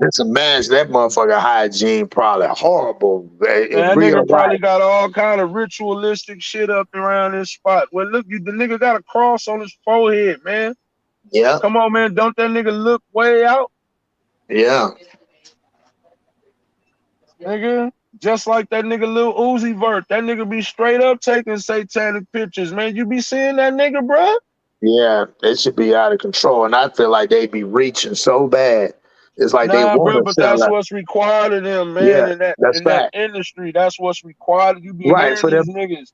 Just imagine that motherfucker hygiene probably horrible. Man, In that real nigga life. probably got all kind of ritualistic shit up around this spot. Well, look, the nigga got a cross on his forehead, man. Yeah. Come on, man. Don't that nigga look way out? Yeah. Nigga, just like that nigga Lil Uzi Vert. That nigga be straight up taking satanic pictures, man. You be seeing that nigga, bro? Yeah, they should be out of control, and I feel like they be reaching so bad. It's like they Nah, want bro, to but sell that's out. what's required of them, man. Yeah, that's In that fact. industry, that's what's required. You be Right hearing for them. these niggas,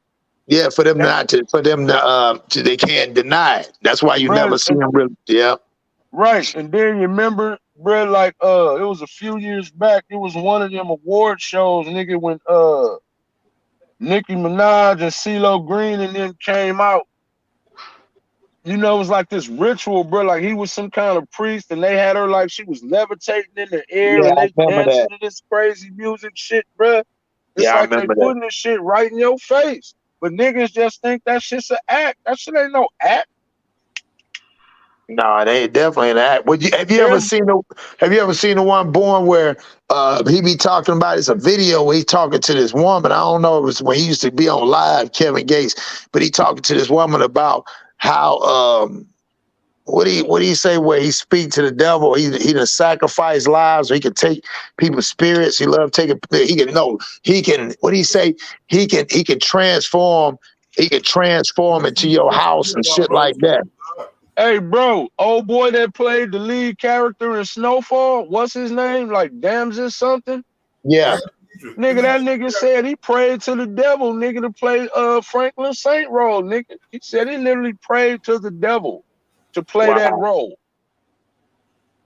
Yeah, for them they can't deny it. That's why you bro. never see them really. Yeah. Right, and then you remember, bro, like it was a few years back. It was one of them award shows, nigga, when Nicki Minaj and CeeLo Green and them came out. You know, it was like this ritual, bro. Like he was some kind of priest, and they had her like she was levitating in the air, Yeah, and I they remember dancing that. to this crazy music shit, bro. It's Yeah, I like they remember that. putting this shit right in your face, but niggas just think that shit's an act. That shit ain't no act. No, they definitely ain't that. Have you ever seen the one Born where he be talking about? It's a video where he talking to this woman. I don't know if it's when he used to be on live, Kevin Gates, but he talking to this woman about how what do you say where he speak to the devil? He done sacrifice lives, or he can take people's spirits. He love taking. He can. What do you say? He can transform. He can transform into your house and shit like that. Hey, bro, old boy that played the lead character in Snowfall, what's his name? Like Damson something? Yeah. Nigga, that nigga said he prayed to the devil, nigga, to play Franklin Saint role, nigga. He said he literally prayed to the devil to play that role.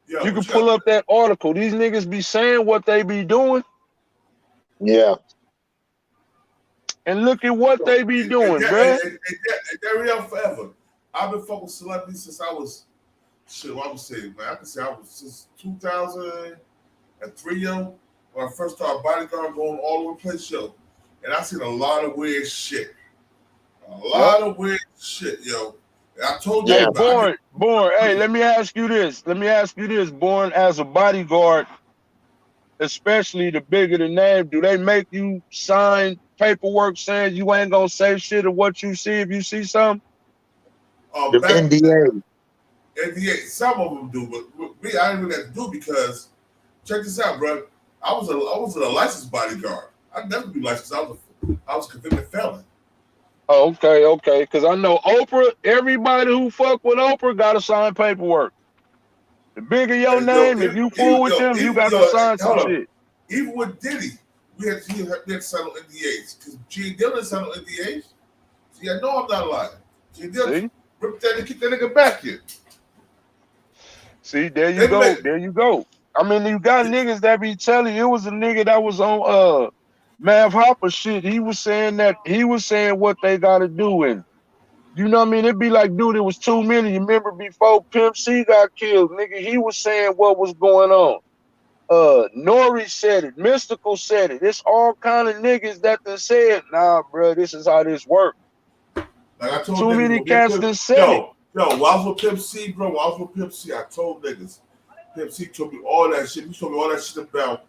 Yo, you can pull up that article. These niggas be saying what they be doing. Yeah. And look at what they be doing, bruh. And that real forever. I've been fucking celebrities since I was, shit, what I would say, man, I can say I was since 2003, yo, when I first started Bodyguard going all over the place, yo. And I seen a lot of weird shit. A lot of weird shit, yo. And I told you, hey, Born, hey, let me ask you this. Born, as a bodyguard, especially the bigger the name, do they make you sign paperwork saying you ain't gonna say shit of what you see if you see something? The NDA. NDA, some of them do, but me, I didn't really have to do because check this out, bro. I was a licensed bodyguard. I'd never be licensed. I was a convicted felon. Oh, okay. Because I know Oprah, everybody who fuck with Oprah got to sign paperwork. The bigger your name, if you fool with them, you got to sign some shit. Even with Diddy, we had to sign on NDAs because G. Dillon signed on NDAs. See, I know I'm not lying. G. Dillon ripped that and kicked that nigga back here. See, there you go. There you go. I mean, you got niggas that be telling you. It was a nigga that was on Mav Hopper shit. He was saying what they gotta do, and you know what I mean? It'd be like, dude, it was too many. You remember before Pimp C got killed, nigga, he was saying what was going on. Nori said it, Mystical said it. It's all kind of niggas that they said, nah, bro, this is how this works. Like I told too niggas, many cats that said it. Yo, while I was with Pimp C, bro, I told niggas. Pimp C told me all that shit. He told me all that shit about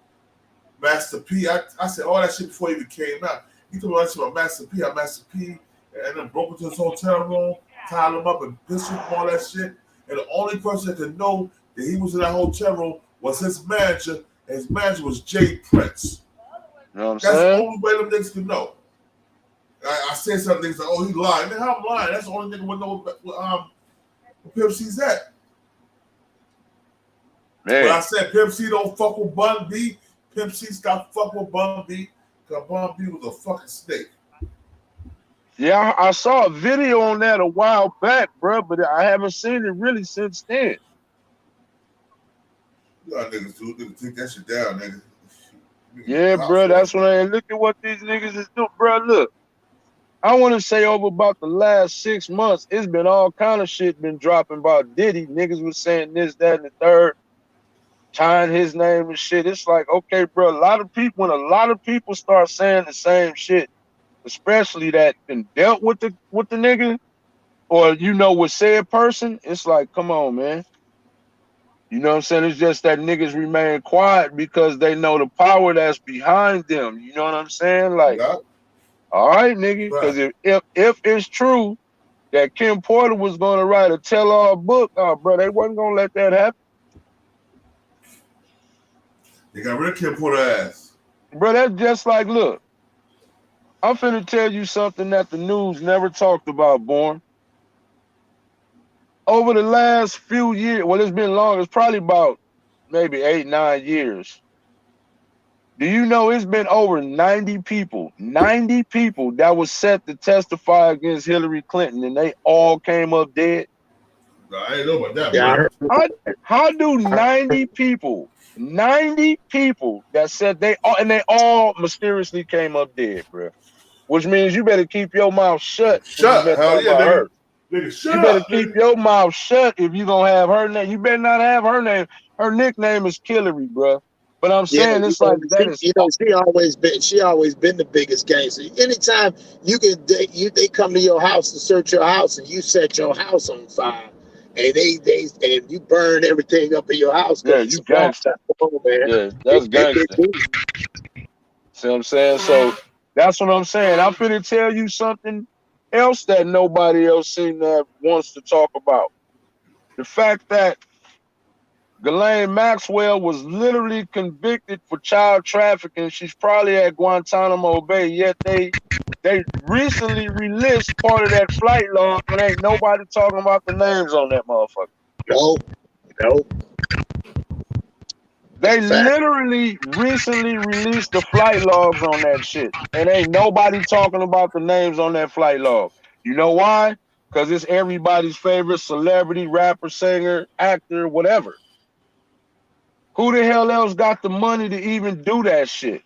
Master P. I said all that shit before he even came out. He told me all that shit about Master P. How Master P and then broke into his hotel room, tied him up and pissed him all that shit. And the only person that could know that he was in that hotel room was his manager, and his manager was Jay Prince. You know what I'm That's saying? the only way them niggas could know. I said some things like, oh, he lying. Man, how I'm lying? That's the only nigga would know where Pimp C's at. Man. When I said Pimp C don't fuck with Bun B, Pimp C stopped fucking with Bun B because Bun B was a fucking snake. Yeah, I saw a video on that a while back, bro, but I haven't seen it really since then. You got niggas do take that shit down, nigga. Yeah, bro, that's when I look at what these niggas is doing, bro. Look, I want to say over about the last 6 months, it's been all kind of shit been dropping about Diddy. Niggas was saying this, that, and the third, tying his name and shit. It's like, okay, bro, when a lot of people start saying the same shit, especially that been dealt with the nigga, or with said person, it's like, come on, man. You know what I'm saying? It's just that niggas remain quiet because they know the power that's behind them. You know what I'm saying? Like, all right, nigga, because if it's true that Kim Porter was going to write a tell-all book, bro, they wasn't going to let that happen. They got rid of Kim Porter ass. Bro, that's just like, look, I'm finna tell you something that the news never talked about, Born. Over the last few years, well, it's been long, it's probably about maybe 8-9 years. Do you know it's been over 90 people that was set to testify against Hillary Clinton, and they all came up dead? I ain't know about that, bro. How do 90 people that said they all mysteriously came up dead, bro? Which means you better keep your mouth shut. Hell yeah, nigga. You better keep your mouth shut if you gonna have her name. You better not have her name. Her nickname is Killary, bro. But I'm saying it's like that is. She always been the biggest gangster. Anytime they come to your house to search your house and you set your house on fire, and and you burn everything up in your house. Yeah, you gangster. Yeah, that's gangster. See what I'm saying? So that's what I'm saying. I'm finna tell you something else that nobody else wants to talk about. The fact that Ghislaine Maxwell was literally convicted for child trafficking. She's probably at Guantanamo Bay, yet they recently released part of that flight log, and ain't nobody talking about the names on that motherfucker. Nope. They literally recently released the flight logs on that shit. And ain't nobody talking about the names on that flight log. You know why? Because it's everybody's favorite celebrity, rapper, singer, actor, whatever. Who the hell else got the money to even do that shit?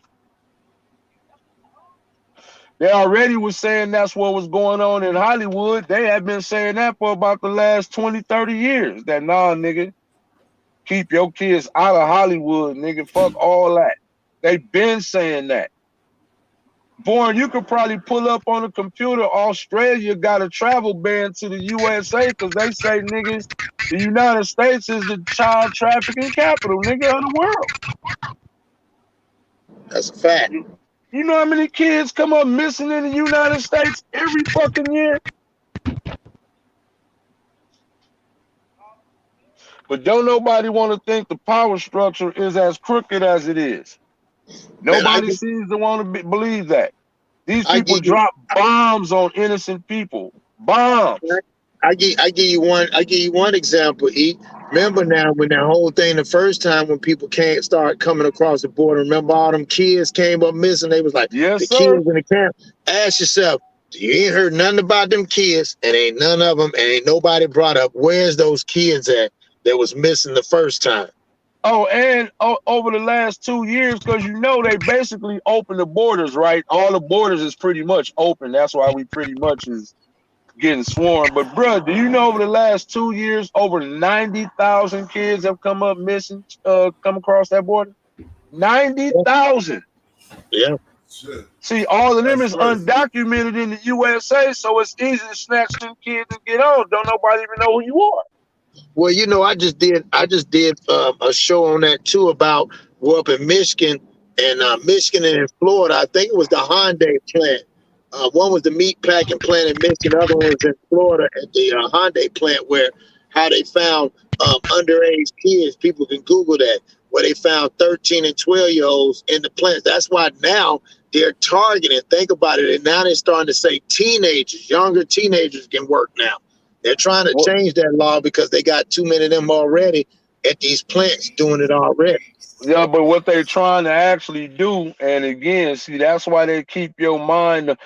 They already was saying that's what was going on in Hollywood. They have been saying that for about the last 20, 30 years. That, nah, nigga, keep your kids out of Hollywood, nigga. Fuck all that. They been saying that. Born, you could probably pull up on a computer. Australia got a travel ban to the USA because they say, niggas, the United States is the child trafficking capital, nigga, of the world. That's a fact. You know how many kids come up missing in the United States every fucking year? But don't nobody want to think the power structure is as crooked as it is. Nobody seems to want to believe that. These people drop bombs on innocent people. Bombs. I give you one example, E. Remember now when that whole thing the first time when people can't start coming across the border, remember all them kids came up missing? They was like, yes, the sir. kids in the camp. Ask yourself, you ain't heard nothing about them kids, and ain't none of them, and ain't nobody brought up where's those kids at that was missing the first time. Oh, and over the last 2 years, because you know they basically opened the borders, right? All the borders is pretty much open. That's why we pretty much is getting swarmed. But bro, do you know over the last 2 years, over 90,000 kids have come up missing, come across that border? 90,000. Yeah. See, all of them is undocumented in the USA, so it's easy to snatch them kids and get on. Don't nobody even know who you are. Well, you know, I just did a show on that too about up in Michigan and in Florida. I think it was the Hyundai plant. One was the meat packing plant in Michigan. The other one was in Florida at the Hyundai plant, where how they found underage kids. People can Google that, where they found 13 and 12-year-olds in the plant. That's why now they're targeting. Think about it. And now they're starting to say teenagers, younger teenagers can work now. They're trying to change that law because they got too many of them already at these plants doing it already. Yeah, but what they're trying to actually do, and again, see, that's why they keep your mind,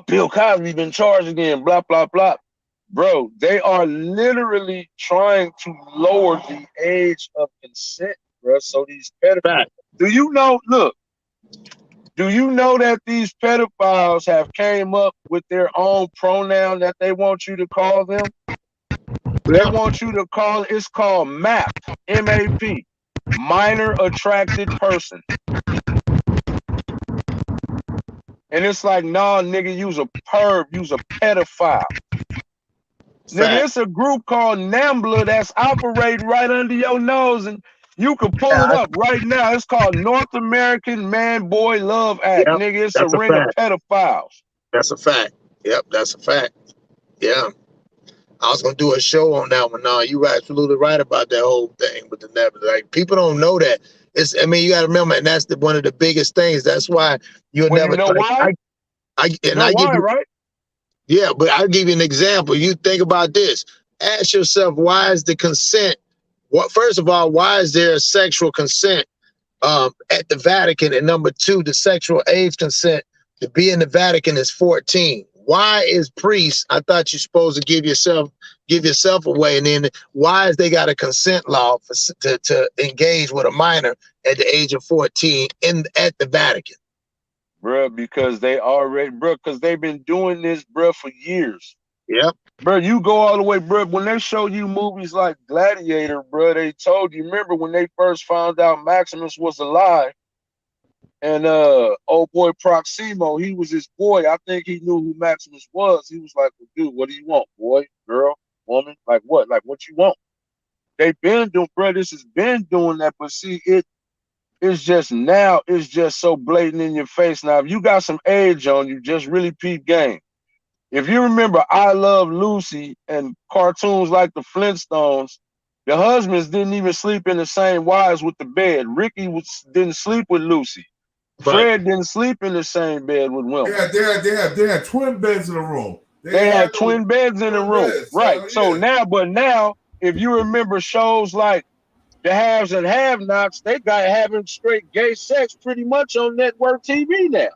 Bill Cosby been charged again, blah, blah, blah. Bro, they are literally trying to lower the age of consent, bro. So these pedophiles, do you know, look, do you know that these pedophiles have came up with their own pronoun that they want you to call them? They want you to call, it's called MAP, M-A-P, minor attracted person. And it's like, nah, nigga, you's a perv, you's a pedophile. Nigga, it's a group called NAMBLA that's operating right under your nose, and you can pull it up right now. It's called North American Man Boy Love Act. Yep, nigga, it's that's a a ring of fact. pedophiles. That's a fact. Yep, that's a fact. Yeah. I was gonna do a show on that one. No, you're absolutely right about that whole thing with the never. Like, people don't know that. I mean, you gotta remember, and that's one of the biggest things. That's why you'll never. You know why? Right? Yeah, but I'll give you an example. You think about this. Ask yourself, why is the consent? First of all, why is there sexual consent at the Vatican? And number two, the sexual age consent to be in the Vatican is 14. Why is priests? I thought you're supposed to give yourself away, and then why is they got a consent law to engage with a minor at the age of 14 at the Vatican? Bruh, because because they've been doing this, bruh, for years. Yep. Bruh, you go all the way, bruh. When they show you movies like Gladiator, bruh, they told you, remember when they first found out Maximus was alive, and old boy Proximo, he was his boy. I think he knew who Maximus was. He was like, well, dude, what do you want, boy, girl, woman? Like what? Like what you want? They've been doing, bruh, this has been doing that, but see, it's just now, it's just so blatant in your face. Now, if you got some age on you, just really peep game. If you remember I Love Lucy and cartoons like the Flintstones, the husbands didn't even sleep in the same wives with the bed. Ricky didn't sleep with Lucy. Fred didn't sleep in the same bed with Wilma. They had twin beds in the room. They had twin beds in the room. Right. So now, if you remember shows like the haves and have-nots, they got having straight gay sex pretty much on network TV now.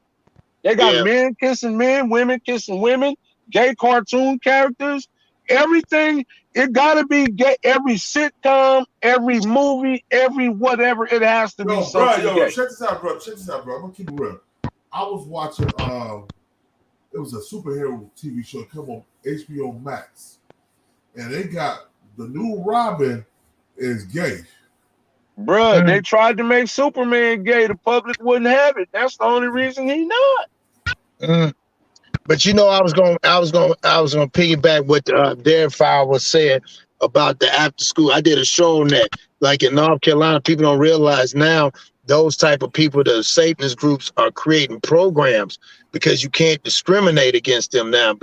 They got men kissing men, women kissing women, gay cartoon characters, everything. It gotta be gay. Every sitcom, every movie, every whatever, it has to be something gay. Check this out, bro. I'm gonna keep it real. I was watching it was a superhero TV show come on HBO Max. And they got the new Robin is gay. Bruh, they tried to make Superman gay. The public wouldn't have it. That's the only reason he not. But you know, I was gonna piggyback what Darren Fowler was saying about the after school. I did a show on that. Like in North Carolina, people don't realize now those type of people, the Satanist groups, are creating programs because you can't discriminate against them now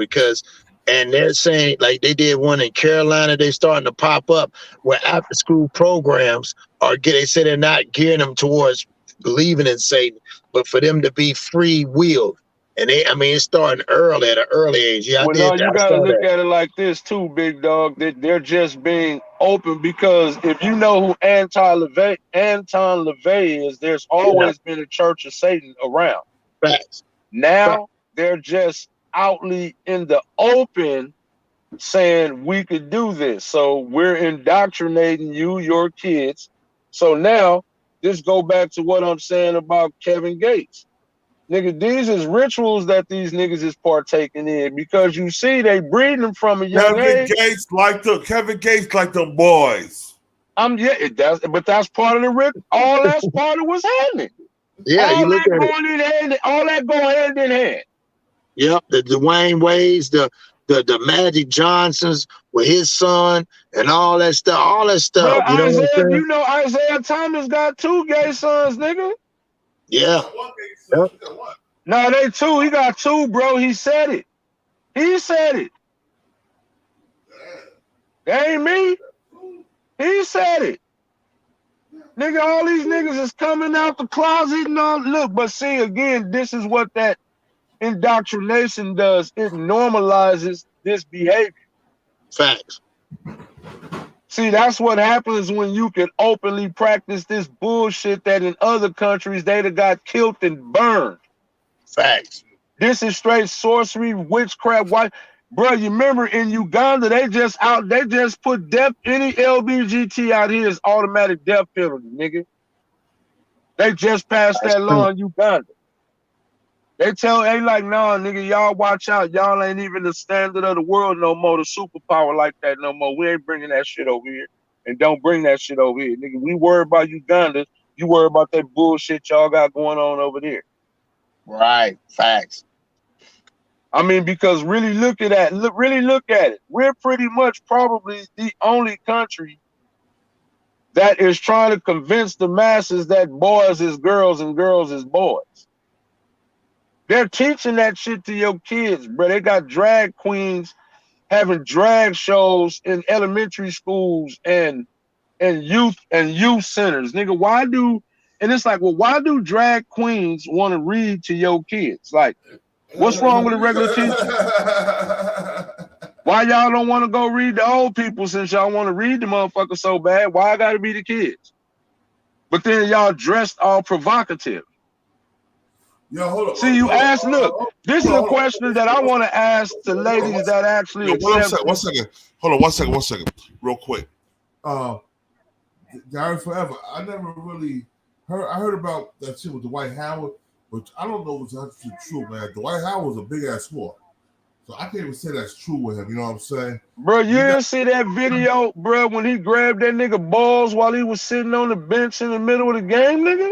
and they're saying, like they did one in Carolina, they starting to pop up where after school programs they say they're not gearing them towards believing in Satan, but for them to be free willed. And it's starting early at an early age. Yeah, Well, no, you gotta look at it like this too, big dog. They're just being open because if you know who Anton LaVey is, there's always been a Church of Satan around. Facts. Now they're just outly in the open saying we could do this. So we're indoctrinating your kids. So now this go back to what I'm saying about Kevin Gates. Nigga, these is rituals that these niggas is partaking in because you see they breeding them from a young age. Kevin Gates like the boys. But that's part of the ritual. All that's part of what's happening. Yeah, all you look that at going in hand, all that go hand in hand. Yep, the Dwayne Wades, the Magic Johnsons with his son and all that stuff. Bro, you know Isaiah Thomas got 2 gay sons, nigga. Yeah. Yep. No, they 2. He got 2, bro. He said it. That ain't me. He said it. Nigga, all these niggas is coming out the closet and all. Look, but see, again, this is what that indoctrination does. It normalizes this behavior. Facts. See, that's what happens when you can openly practice this bullshit that in other countries they'd have got killed and burned. Facts. This is straight sorcery, witchcraft. Bro, you remember in Uganda, they just put death, any LBGT out here is automatic death penalty, nigga. They just passed that law in Uganda. They like, no, nigga, y'all watch out. Y'all ain't even the standard of the world no more, the superpower like that no more. We ain't bringing that shit over here. And don't bring that shit over here. Nigga, we worry about Uganda. You worry about that bullshit y'all got going on over there. Right. Facts. I mean, because really look at it. We're pretty much probably the only country that is trying to convince the masses that boys is girls and girls is boys. They're teaching that shit to your kids, bro. They got drag queens having drag shows in elementary schools and youth centers. Nigga, why do drag queens want to read to your kids? Like, what's wrong with a regular teacher? Why y'all don't want to go read the old people since y'all want to read the motherfucker so bad? Why I gotta be the kids? But then y'all dressed all provocative. Yo, hold on. See, you ask, look, this is a question that I want to ask to ladies that actually accept. One second. Hold on, one second. Real quick. Gary Forever, I never really heard about that shit with Dwight Howard, but I don't know if it's actually true, man. Dwight Howard was a big ass whore. So I can't even say that's true with him, you know what I'm saying? Bro, you didn't see that video, bro, when he grabbed that nigga balls while he was sitting on the bench in the middle of the game, nigga?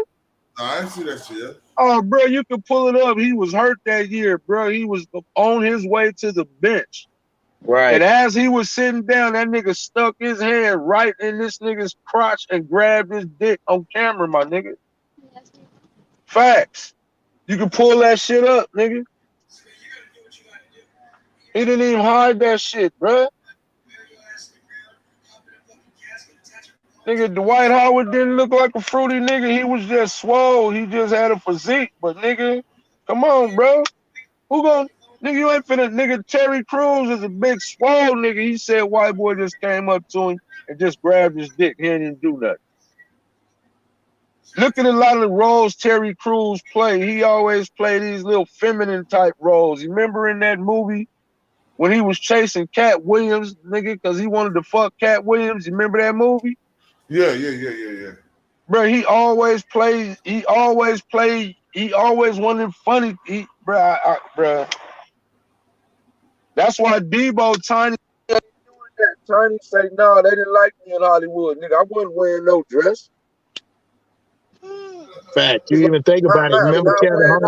No, I didn't see that shit yet. Oh, bro, you can pull it up. He was hurt that year, bro. He was on his way to the bench. Right. And as he was sitting down, that nigga stuck his hand right in this nigga's crotch and grabbed his dick on camera, my nigga. Facts. You can pull that shit up, nigga. He didn't even hide that shit, bro. Nigga, Dwight Howard didn't look like a fruity nigga. He was just swole. He just had a physique. But nigga, come on, bro. Nigga, you ain't finna, nigga, Terry Crews is a big swole nigga. He said white boy just came up to him and just grabbed his dick. He didn't do nothing. Look at a lot of the roles Terry Crews play. He always played these little feminine type roles. You remember in that movie when he was chasing Cat Williams, nigga, because he wanted to fuck Cat Williams? You remember that movie? Yeah. Bro, he always wanted funny. Bro. That's why Debo, Tiny say, no, they didn't like me in Hollywood, nigga. I wasn't wearing no dress. Fact. You even think about it. Remember Kevin Hart?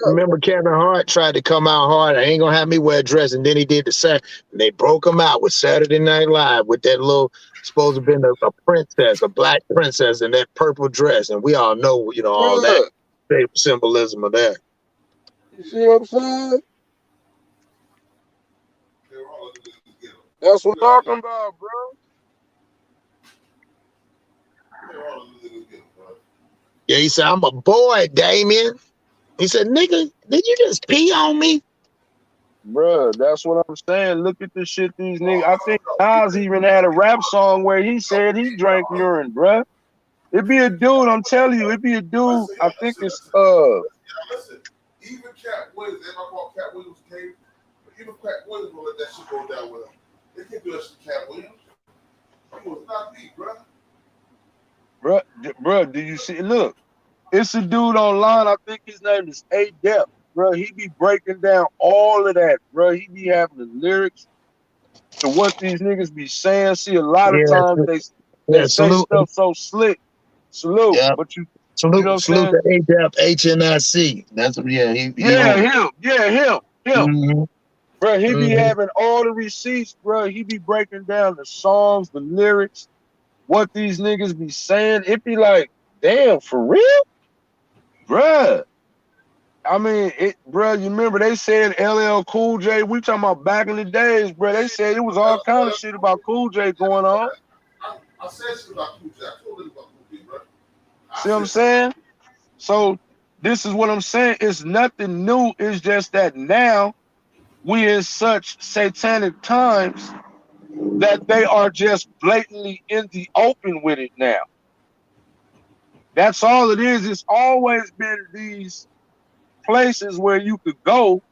Remember Kevin Hart tried to come out hard. I ain't gonna have me wear a dress, and then he did the same. They broke him out with Saturday Night Live with that little supposed to have been a princess, a black princess in that purple dress, and we all know, you know, all that symbolism of that. You see what I'm saying? That's what I'm talking about, bro. Yeah, he said, I'm a boy, Damien. He said, nigga, did you just pee on me? Bruh, that's what I'm saying. Look at the shit these niggas. I think Nas even had a rap song where he said he drank urine, bruh. It be a dude, I'm telling you, it be a dude. I think it's Listen, even Cat Williams, they might call Cat Williams cave, but even Cat Williams will let that shit go down with him. They can't do that shit to Cat Williams. He was not me, bruh. Bruh, do you see? Look, it's a dude online. I think his name is A-Dep. Bro, he be breaking down all of that, bro. He be having the lyrics to what these niggas be saying. See, a lot of times they say stuff so slick. Salute, but you know what I'm saying? To A-Dep, HNIC. That's him. Him. Mm-hmm. Bro, he be having all the receipts, bro. He be breaking down the songs, the lyrics, what these niggas be saying. It be like, damn, for real, bruh. I mean, bro, you remember they said LL Cool J, we talking about back in the days, bro. They said it was all kind of shit about Cool J going on. I said shit about Cool J. I told him about Cool J, bro. See what I'm saying? So this is what I'm saying. It's nothing new. It's just that now we in such satanic times that they are just blatantly in the open with it now. That's all it is. It's always been these places where you could go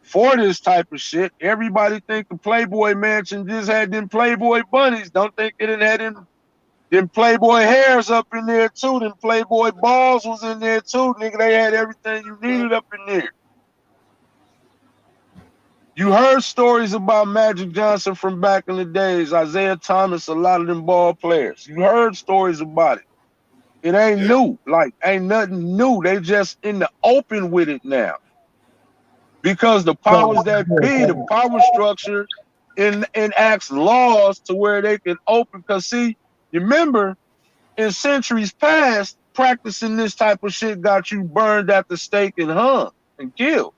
for this type of shit. Everybody think the Playboy Mansion just had them Playboy bunnies. Don't think it didn't have them Playboy hairs up in there too. Them Playboy balls was in there too. Nigga, they had everything you needed up in there. You heard stories about Magic Johnson from back in the days, Isaiah Thomas, a lot of them ball players. You heard stories about it. It ain't new. Like, ain't nothing new. They just in the open with it now. Because the powers that be, the power structure enacts laws to where they can open. Because see, you remember in centuries past, practicing this type of shit got you burned at the stake and hung and killed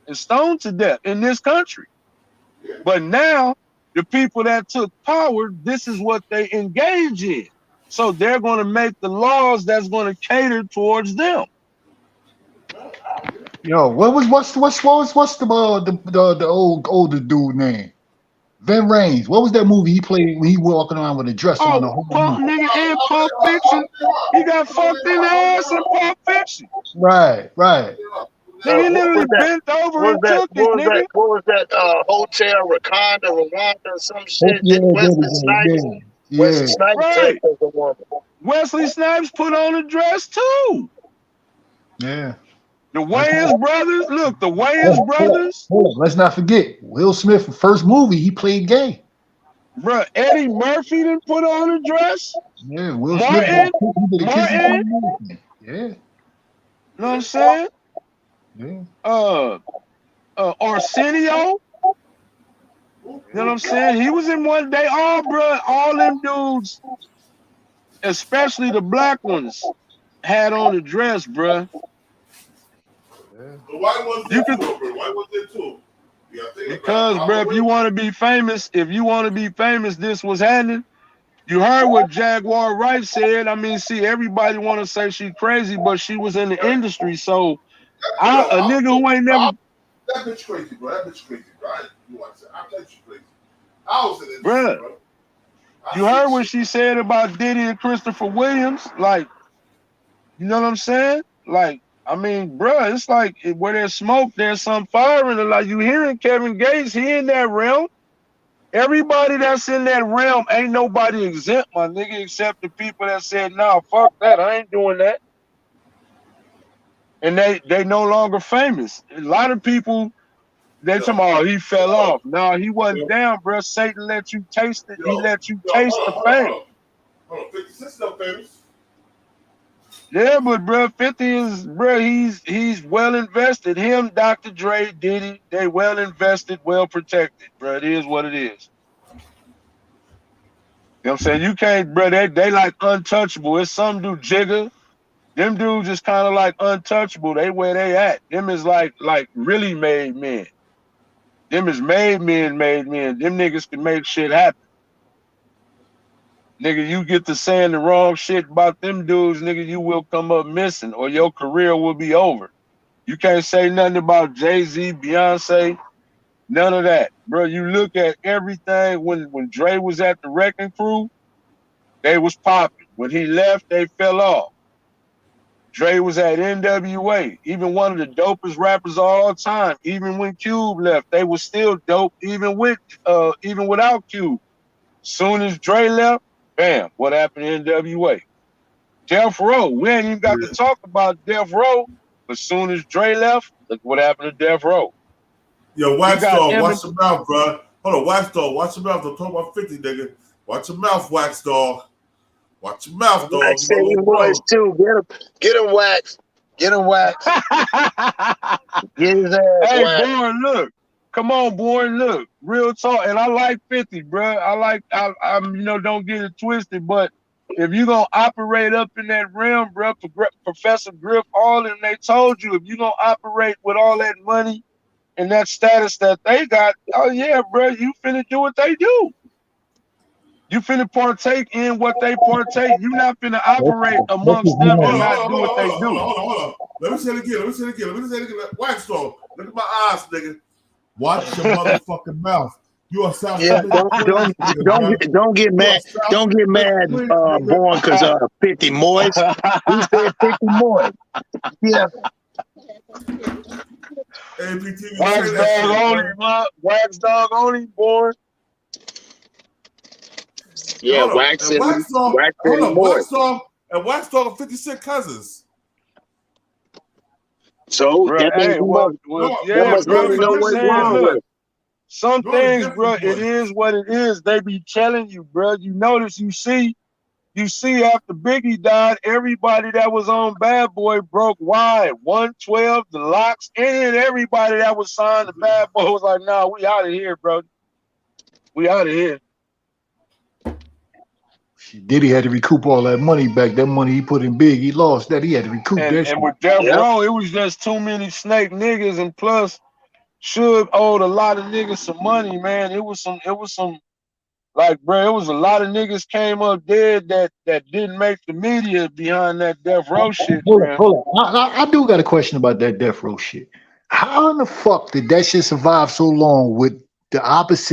and stoned to death in this country. But now, the people that took power, this is what they engage in. So they're going to make the laws that's going to cater towards them. Yo, what's the older dude name? Vin Rames. What was that movie he played when he walking around with a dress on the whole Pulp nigga and Pulp Fiction. He got fucked in the ass in Pulp Fiction. Right. Nigga, he literally bent over and took it, nigga. What was that? Hotel Rwanda or some shit? Wesley Snipes Right. Wesley Snipes put on a dress too. Yeah. The Wayans brothers, look, the Wayans brothers. Let's not forget Will Smith. First movie he played gay. Bruh, Eddie Murphy didn't put on a dress. Yeah, Will Martin. Smith. Yeah. You know what I'm saying? Yeah. Arsenio. You know what I'm saying? He was in one day. All bruh, all them dudes, especially the black ones, had on a dress, bruh. The white ones did too, bro. White ones did too. Because, bro, if you want to be famous, this was happening. You heard what Jaguar Wright said. I mean, see, everybody want to say she crazy, but she was in the industry. So, a nigga who ain't never. That bitch crazy, bro. That bitch crazy, bro. You want to say? I bet you crazy. I was in the industry, bro. You heard what she said about Diddy and Christopher Williams? Like, you know what I'm saying? Like, I mean, bruh, it's like where there's smoke, there's some fire, and like you hearing Kevin Gates, he in that realm. Everybody that's in that realm ain't nobody exempt, my nigga, except the people that said, nah, fuck that, I ain't doing that. And they no longer famous. A lot of people, they talking about, oh, he fell off. No, he wasn't down, bro. Satan let you taste it. He let you taste the fame. Hold on, 50 Cent's no famous. Yeah, but bro, 50 is, bro, he's well invested. Him, Dr. Dre, Diddy, they well invested, well protected, bro. It is what it is. You know what I'm saying? You can't, bro, they like untouchable. It's some dude, Jigga. Them dudes is kind of like untouchable. They where they at. Them is like really made men. Them is made men. Them niggas can make shit happen. Nigga, you get to saying the wrong shit about them dudes, nigga, you will come up missing or your career will be over. You can't say nothing about Jay-Z, Beyonce, none of that. Bro, you look at everything when Dre was at the Wrecking Crew, they was popping. When he left, they fell off. Dre was at NWA, even one of the dopest rappers of all time. Even when Cube left, they was still dope, even without Cube. Soon as Dre left, bam, what happened to NWA? Death Row. We ain't even got to talk about Death Row, but soon as Dre left, look what happened to Death Row. Yo, Wax Dog, watch your mouth, bro. Hold on, Wax Dog, watch your mouth. Don't talk about 50, nigga. Watch your mouth, Wax Dog. Watch your mouth, dog. Wax said he boys too. Get him, Wax. Get him, Wax. Get his ass, Hey, Wax. Born, look. Come on, Born, look. Real talk. And I like 50, bro. I'm, don't get it twisted, but if you're going to operate up in that realm, bro, Professor Griff, all of them, they told you, if you're going to operate with all that money and that status that they got, oh, yeah, bro, you finna do what they do. You finna partake in what they partake. You not finna operate amongst them and not do what they do. Hold on. Let me say it again. Wax Dog, look at my eyes, nigga. Watch your motherfucking mouth. You are South. Yeah, don't get mad. Don't get mad, Born, because 50 moist. He said 50 moist. Yeah. Wax Dog only, man. Wax Dog only, Born. Yeah, Wax and Wax Dog and Wax Dog are 50 Cent cousins. So bro, that means some things, bro, it is what it is. They be telling you, bro. You notice, you see after Biggie died, everybody that was on Bad Boy broke wide. 112, the Locks, and everybody that was signed to Bad Boy was like, nah, we out of here, bro. We out of here. Diddy had to recoup all that money back. That money he put in Big, he lost that. He had to recoup that. And with Death Row, it was just too many snake niggas, and plus, Suge owed a lot of niggas some money, man. It was some, like, bro, it was a lot of niggas came up dead that didn't make the media behind that Death Row shit, man. Hold on. I do got a question about that Death Row shit. How in the fuck did that shit survive so long with the ops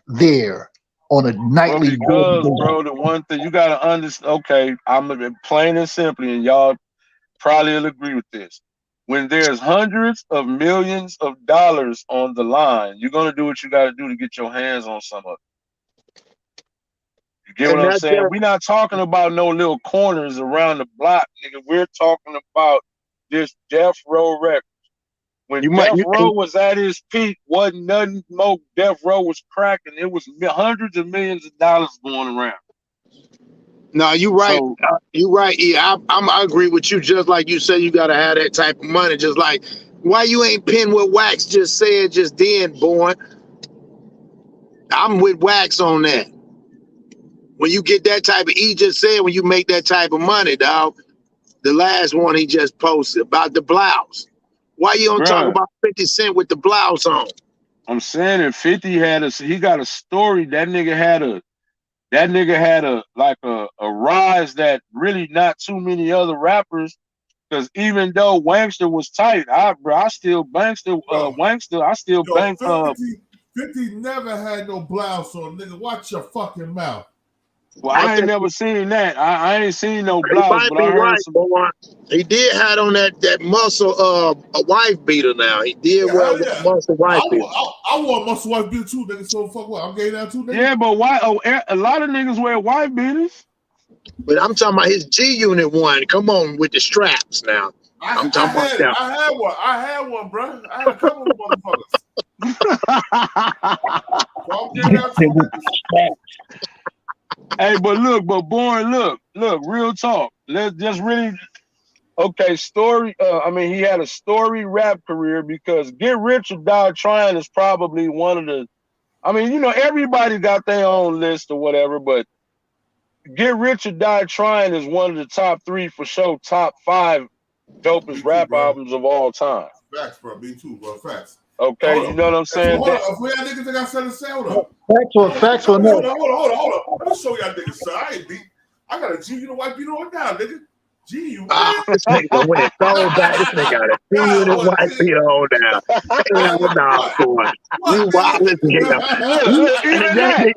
there on a nightly? Well, because, bro, the one thing you gotta understand. Okay, I'm plain and simply, and y'all probably will agree with this. When there's hundreds of millions of dollars on the line, you're gonna do what you gotta do to get your hands on some of it. You get what I'm saying? We're not talking about no little corners around the block, nigga. We're talking about this Death Row record. When Death Row was at his peak, wasn't nothing more. Death Row was cracking. It was hundreds of millions of dollars going around. No, you're right. You're right. Yeah, I agree with you. Just like you said, you got to have that type of money. Just like, why you ain't pin what Wax just said just then, Born? I'm with Wax on that. When you get that type of, he just said, when you make that type of money, dog, the last one he just posted about the blouse. Why you don't talk about 50 Cent with the blouse on? I'm saying if 50 he got a story. That nigga had a rise that really not too many other rappers. Because even though Wankster was tight, I still bankster. I still bank 50 never had no blouse on, nigga. Watch your fucking mouth. Well, I ain't never seen that. I ain't seen no He blouse, might but be I heard right, some. boy. He did have on that muscle a wife beater. Now he did wear Hell a yeah. muscle wife beater. I wore a muscle wife beater too, nigga. So fuck what? I'm gay now too, nigga. Yeah, but why? Oh, a lot of niggas wear wife beaters. But I'm talking about his G Unit one. Come on with the straps now. I'm talking about that. I had one, bro. I had a couple of motherfuckers. So I'm gay now too, nigga. Hey, but Born, look, real talk. Let's just really, okay, story. I mean, he had a story rap career because Get Rich or Die Trying is probably one of the, I mean, you know, everybody got their own list or whatever, but Get Rich or Die Trying is one of the top 3 for sure, top 5 dopest rap albums of all time. Facts, bro. Me too, bro. Facts. Okay, you know what I'm saying? So hold on. If we got niggas that got something to say, hold on. Facts or no? Hold on. Let me show y'all niggas, son. I ain't deep. I got a G Unit white beater on now, nigga. G Unit. This nigga went so bad. This nigga got a G Unit white beater on now. Hell no, boy. You wild as hell. Look, even that.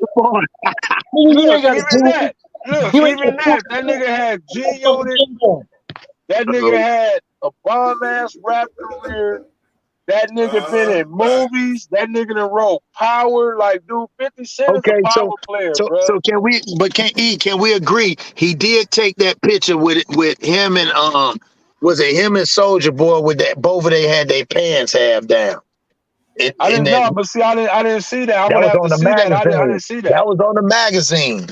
Look, even that. That nigga had G Unit. That nigga had a bomb ass rap career. That nigga been in movies. That nigga done wrote Power. Like, dude, 50 Cent is a power player, bro. So can we agree? He did take that picture with him and was it him and Soulja Boy with that both of they had their pants half down. I didn't know, but see, I didn't see that. I'm gonna have to see that. I didn't see that. That was on the magazine.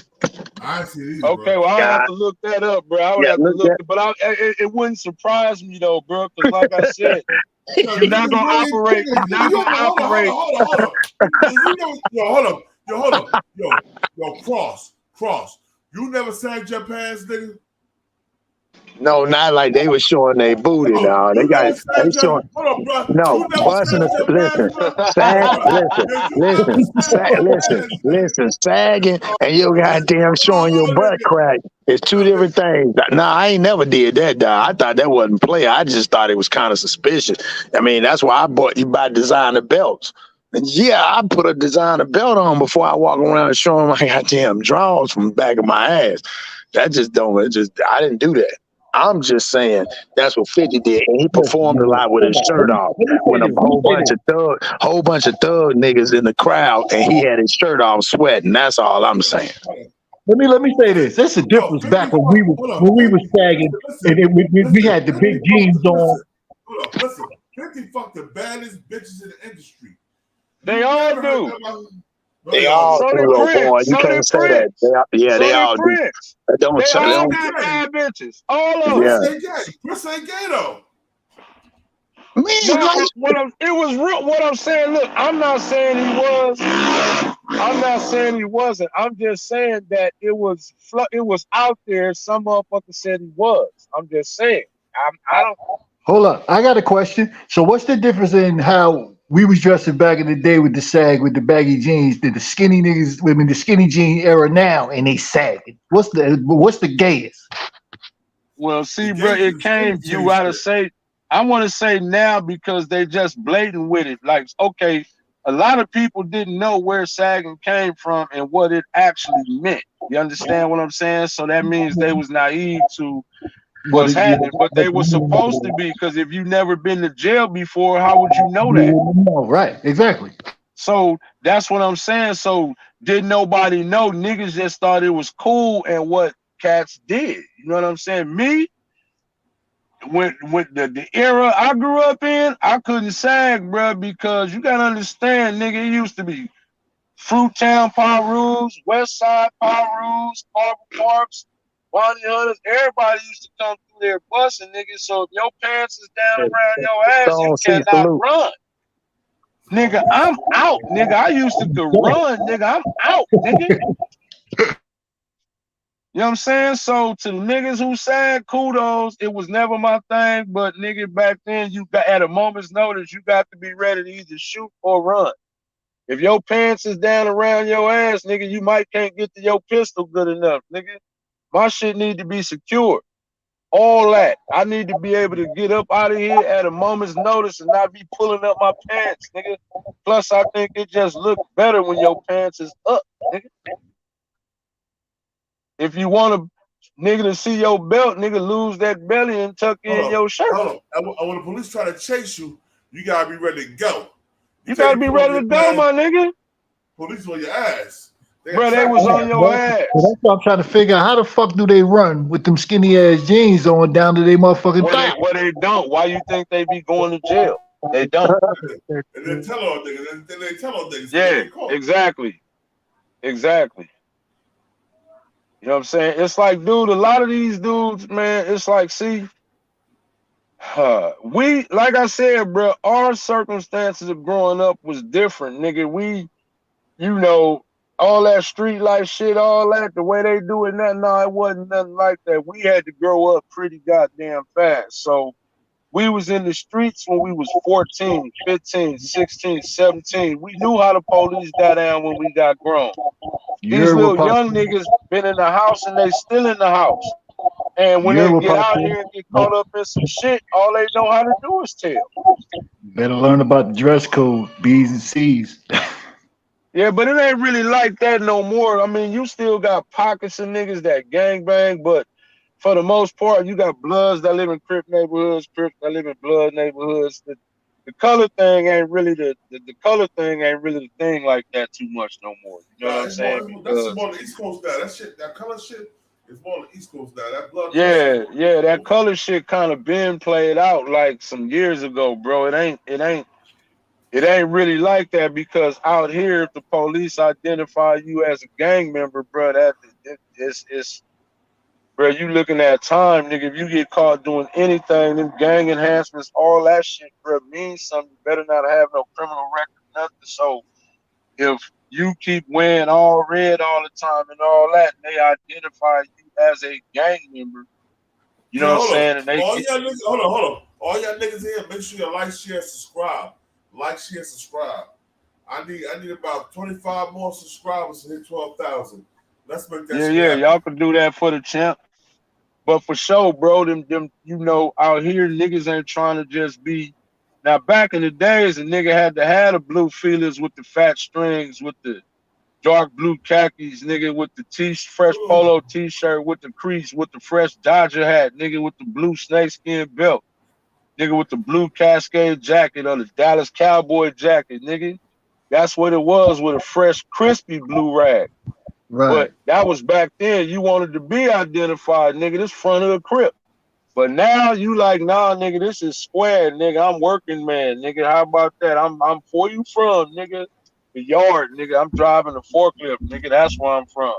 I see these. Okay, well, I have to look that up, bro. I would have to look it, but it wouldn't surprise me though, bro, because like I said, you're not gonna operate. You're not gonna operate. Hold on. Yo, Cross. You never sagged your pants, nigga? No, not like they were showing their booty now. They showing. Hold on, bro. No, busting listen, sagging and your goddamn showing your butt crack. It's two different things. Nah, I ain't never did that, dog. I thought that wasn't play. I just thought it was kind of suspicious. I mean, that's why I bought you by designer belts. And yeah, I put a designer belt on before I walk around showing my goddamn drawers from the back of my ass. That just don't. I didn't do that. I'm just saying that's what 50 did, and he performed a lot with his shirt off. When a whole bunch of thug niggas in the crowd, and he had his shirt off, sweating. That's all I'm saying. Let me say this. That's the difference back when we were sagging, and we had the big jeans on. Hold on, listen. 50 fuck the baddest bitches in the industry. They all do. They all do, boy. You can't say that. They all do. They all got bad bitches. All of them. Chris ain't gay though. What I'm saying, look, I'm not saying he was. I'm not saying he wasn't. I'm just saying that it was out there. Some motherfucker said he was. I'm just saying. I don't. Hold up, I got a question. So what's the difference in how we was dressing back in the day with the sag, with the baggy jeans, the skinny niggas, the skinny jean era now, and they sagging? What's the gayest? Well, see, bro, it came. You gotta say. I want to say now because they just blatant with it. Like, okay, a lot of people didn't know where sagging came from and what it actually meant. You understand what I'm saying? So that means they was naive to what's happening, but they were supposed to be, because if you never been to jail before, how would you know that? Right, exactly. So that's what I'm saying. So didn't nobody know? Niggas just thought it was cool and what cats did. You know what I'm saying? Me, with the era I grew up in, I couldn't sag, bro, because you gotta understand, nigga, it used to be Fruittown Power Rules, West Side Power Rules, Carver Parks, Bonnie Hunters. Everybody used to come through there busting, nigga. So if your pants is down around your ass, you cannot run. Nigga, I'm out, nigga. I used to run, nigga. I'm out, nigga. You know what I'm saying? So to the niggas who said kudos, it was never my thing, but nigga, back then you got at a moment's notice, you got to be ready to either shoot or run. If your pants is down around your ass, nigga, you might can't get to your pistol good enough, nigga. My shit need to be secure. all that. I need to be able to get up out of here at a moment's notice and not be pulling up my pants, nigga. Plus, I think it just looks better when your pants is up, nigga. If you want a nigga to see your belt, nigga, lose that belly and tuck in your shirt. Hold on. And when the police try to chase you, you gotta be ready to go. You gotta be ready to go, my nigga. Police on your ass. Bro, they was on your ass. That's what I'm trying to figure out. How the fuck do they run with them skinny ass jeans on down to their motherfucking thigh? Well, they don't. Why you think they be going to jail? They don't. And then tell on niggas. Then they tell on niggas. Yeah, exactly. Exactly. You know what I'm saying? It's like, dude, a lot of these dudes, man, it's like, see, we, like I said, bro, our circumstances of growing up was different, nigga. We, you know, all that street life shit, all that, the way they do it now, no, it wasn't nothing like that. We had to grow up pretty goddamn fast. So we was in the streets when we was 14, 15, 16, 17. We knew how the police got down when we got grown. These little young niggas been in the house and they still in the house. And when they get out here and get caught up in some shit, all they know how to do is tell. Better learn about the dress code, B's and C's. Yeah, but it ain't really like that no more. I mean, you still got pockets of niggas that gangbang, but for the most part, you got Bloods that live in Crip neighborhoods, Crips that live in Blood neighborhoods. The color thing ain't really the color thing ain't really the thing like that too much no more. You know what I'm saying? That's more the East Coast now. That shit, that color shit is more the East Coast now. That blood. Yeah, that color shit kind of been played out like some years ago, bro. It ain't really like that, because out here, if the police identify you as a gang member, bro, it's bro, you looking at time, nigga. If you get caught doing anything, them gang enhancements, all that shit, bro, means something. You better not have no criminal record, nothing. So if you keep wearing all red all the time and all that, and they identify you as a gang member, you know what I'm saying? And they all y'all niggas, hold on. All y'all niggas here, make sure you like, share, subscribe. Like, share, subscribe. I need about 25 more subscribers to hit 12,000. Let's make that shit happen. y'all can do that for the champ. But for sure, bro, them, you know, out here, niggas ain't trying to just be. Now, back in the days, a nigga had to have the blue feelers with the fat strings, with the dark blue khakis, nigga, with the fresh polo t-shirt, with the crease, with the fresh Dodger hat, nigga, with the blue snakeskin belt, nigga, with the blue Cascade jacket or the Dallas Cowboy jacket, nigga. That's what it was, with a fresh, crispy blue rag. Right. But that was back then. You wanted to be identified, nigga. This front of the Crip. But now you like, nah, nigga, this is square, nigga. I'm working man, nigga. How about that? I'm where you from, nigga? The yard, nigga. I'm driving a forklift, nigga. That's where I'm from. You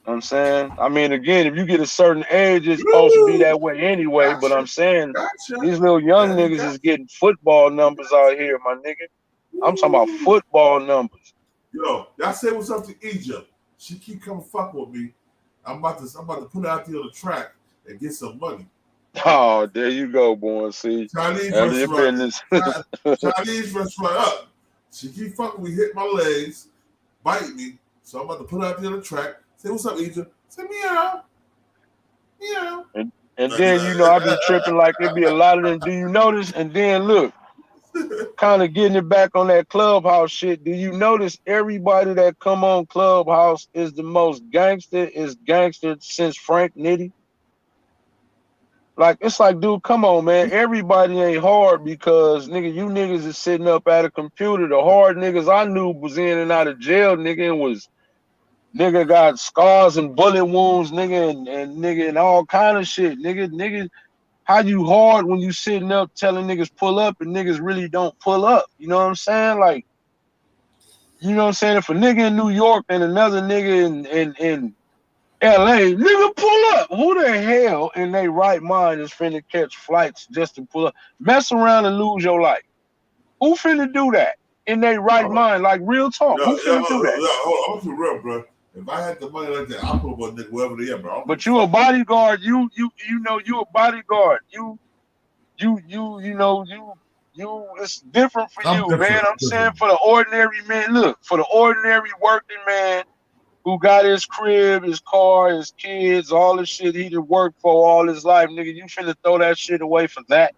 know what I'm saying? I mean, again, if you get a certain age, it's supposed to be that way anyway. But I'm saying these little young niggas is getting football numbers out here, my nigga. I'm talking about football numbers. Yo, y'all say what's up to Egypt. She keep coming fuck with me. I'm about to put her out there on the track and get some money. Oh, there you go, boy. See, Chinese restaurant. Chinese restaurant up. She keep fucking me, hit my legs, bite me. So I'm about to put her out there on the track. Say what's up, Egypt. Say meow, meow. And then you know I be tripping like it be a lot of them. Do you notice? And then look. Kind of getting it back on that Clubhouse shit. Do you notice everybody that come on Clubhouse is the most gangster since Frank Nitty? Like, it's like, dude, come on, man. Everybody ain't hard because, nigga, you niggas is sitting up at a computer. The hard niggas I knew was in and out of jail, nigga, and was, nigga, got scars and bullet wounds, nigga, and nigga, and all kind of shit, nigga. How you hard when you sitting up telling niggas pull up and niggas really don't pull up? You know what I'm saying? Like, you know what I'm saying? If a nigga in New York and another nigga in LA, nigga pull up. Who the hell in their right mind is finna catch flights just to pull up? Mess around and lose your life. Who finna do that in their right mind? Like, real talk. Who finna do that? I'm too real, bro. If I had the money like that, I'll put one nigga wherever they are, bro. But you a bodyguard. You know you a bodyguard. You know it's different for you, man. I'm saying for the ordinary man. Look, for the ordinary working man, who got his crib, his car, his kids, all the shit he done worked for all his life, nigga. You finna throw that shit away for that?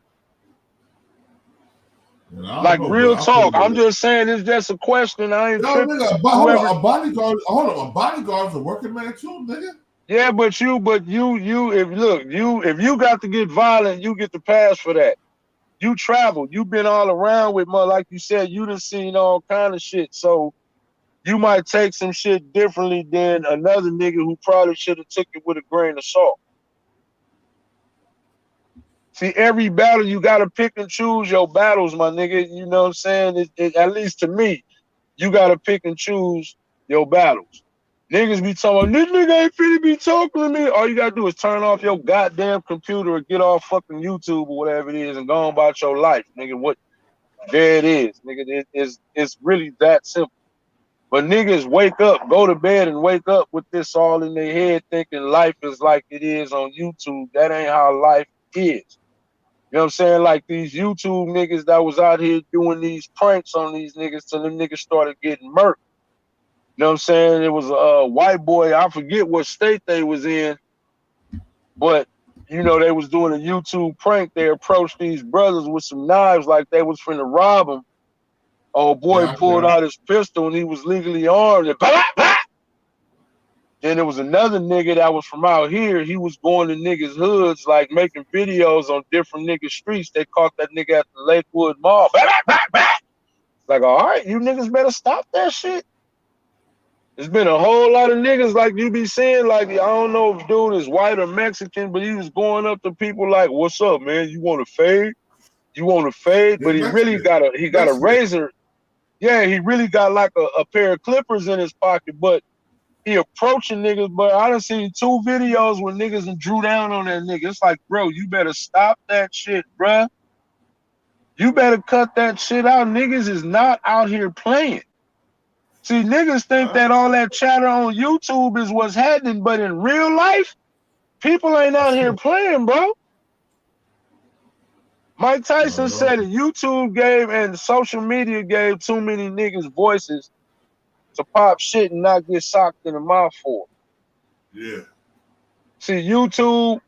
Like real talk. I'm just saying it's just a question. I ain't tripping. Nigga, a bodyguard. Hold on, a bodyguard's a working man too, nigga. Yeah, if you got to get violent, you get the pass for that. You traveled, you been all around with like you said, you done seen all kind of shit. So you might take some shit differently than another nigga who probably should have took it with a grain of salt. See, every battle you gotta pick and choose your battles, my nigga. You know what I'm saying? At least to me, you gotta pick and choose your battles. Niggas be talking, this nigga ain't finna be talking to me. All you gotta do is turn off your goddamn computer or get off fucking YouTube or whatever it is and go on about your life, nigga. What? There it is, nigga. It's really that simple. But niggas wake up, go to bed and wake up with this all in their head thinking life is like it is on YouTube. That ain't how life is. You know what I'm saying? Like these YouTube niggas that was out here doing these pranks on these niggas till them niggas started getting murked. You know what I'm saying? It was a white boy, I forget what state they was in, but you know, they was doing a YouTube prank. They approached these brothers with some knives like they was finna rob them. Oh boy pulled out his pistol and he was legally armed. And blah, blah. Then there was another nigga that was from out here. He was going to niggas' hoods, like making videos on different niggas' streets. They caught that nigga at the Lakewood Mall. Blah, blah, blah, blah. Like, all right, you niggas better stop that shit. There's been a whole lot of niggas like you be seeing, like, I don't know if dude is white or Mexican, but he was going up to people like, what's up, man? You want to fade? You want to fade? But he really got a razor. Yeah, he really got like a pair of clippers in his pocket, but he approaching niggas. But I done seen 2 videos where niggas and drew down on that nigga. It's like, bro, you better stop that shit, bruh. You better cut that shit out. Niggas is not out here playing. See, niggas think that all that chatter on YouTube is what's happening, but in real life, people ain't out here playing, bro. Mike Tyson said it. YouTube gave and social media gave too many niggas voices to pop shit and not get socked in the mouth for it. Yeah. See, YouTube,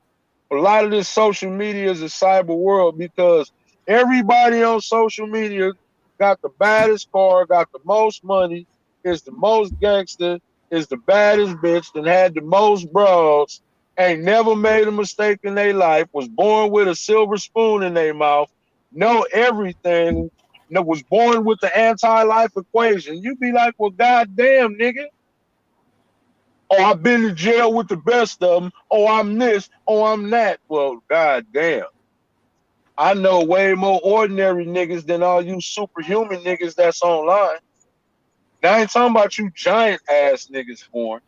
a lot of this social media is a cyber world because everybody on social media got the baddest car, got the most money, is the most gangster, is the baddest bitch, that had the most broads, ain't never made a mistake in their life, was born with a silver spoon in their mouth, know everything, was born with the anti-life equation. You be like, well, goddamn, nigga. Oh, I've been to jail with the best of them. Oh, I'm this. Oh, I'm that. Well, goddamn. I know way more ordinary niggas than all you superhuman niggas that's online. Now, I ain't talking about you giant ass niggas, Born.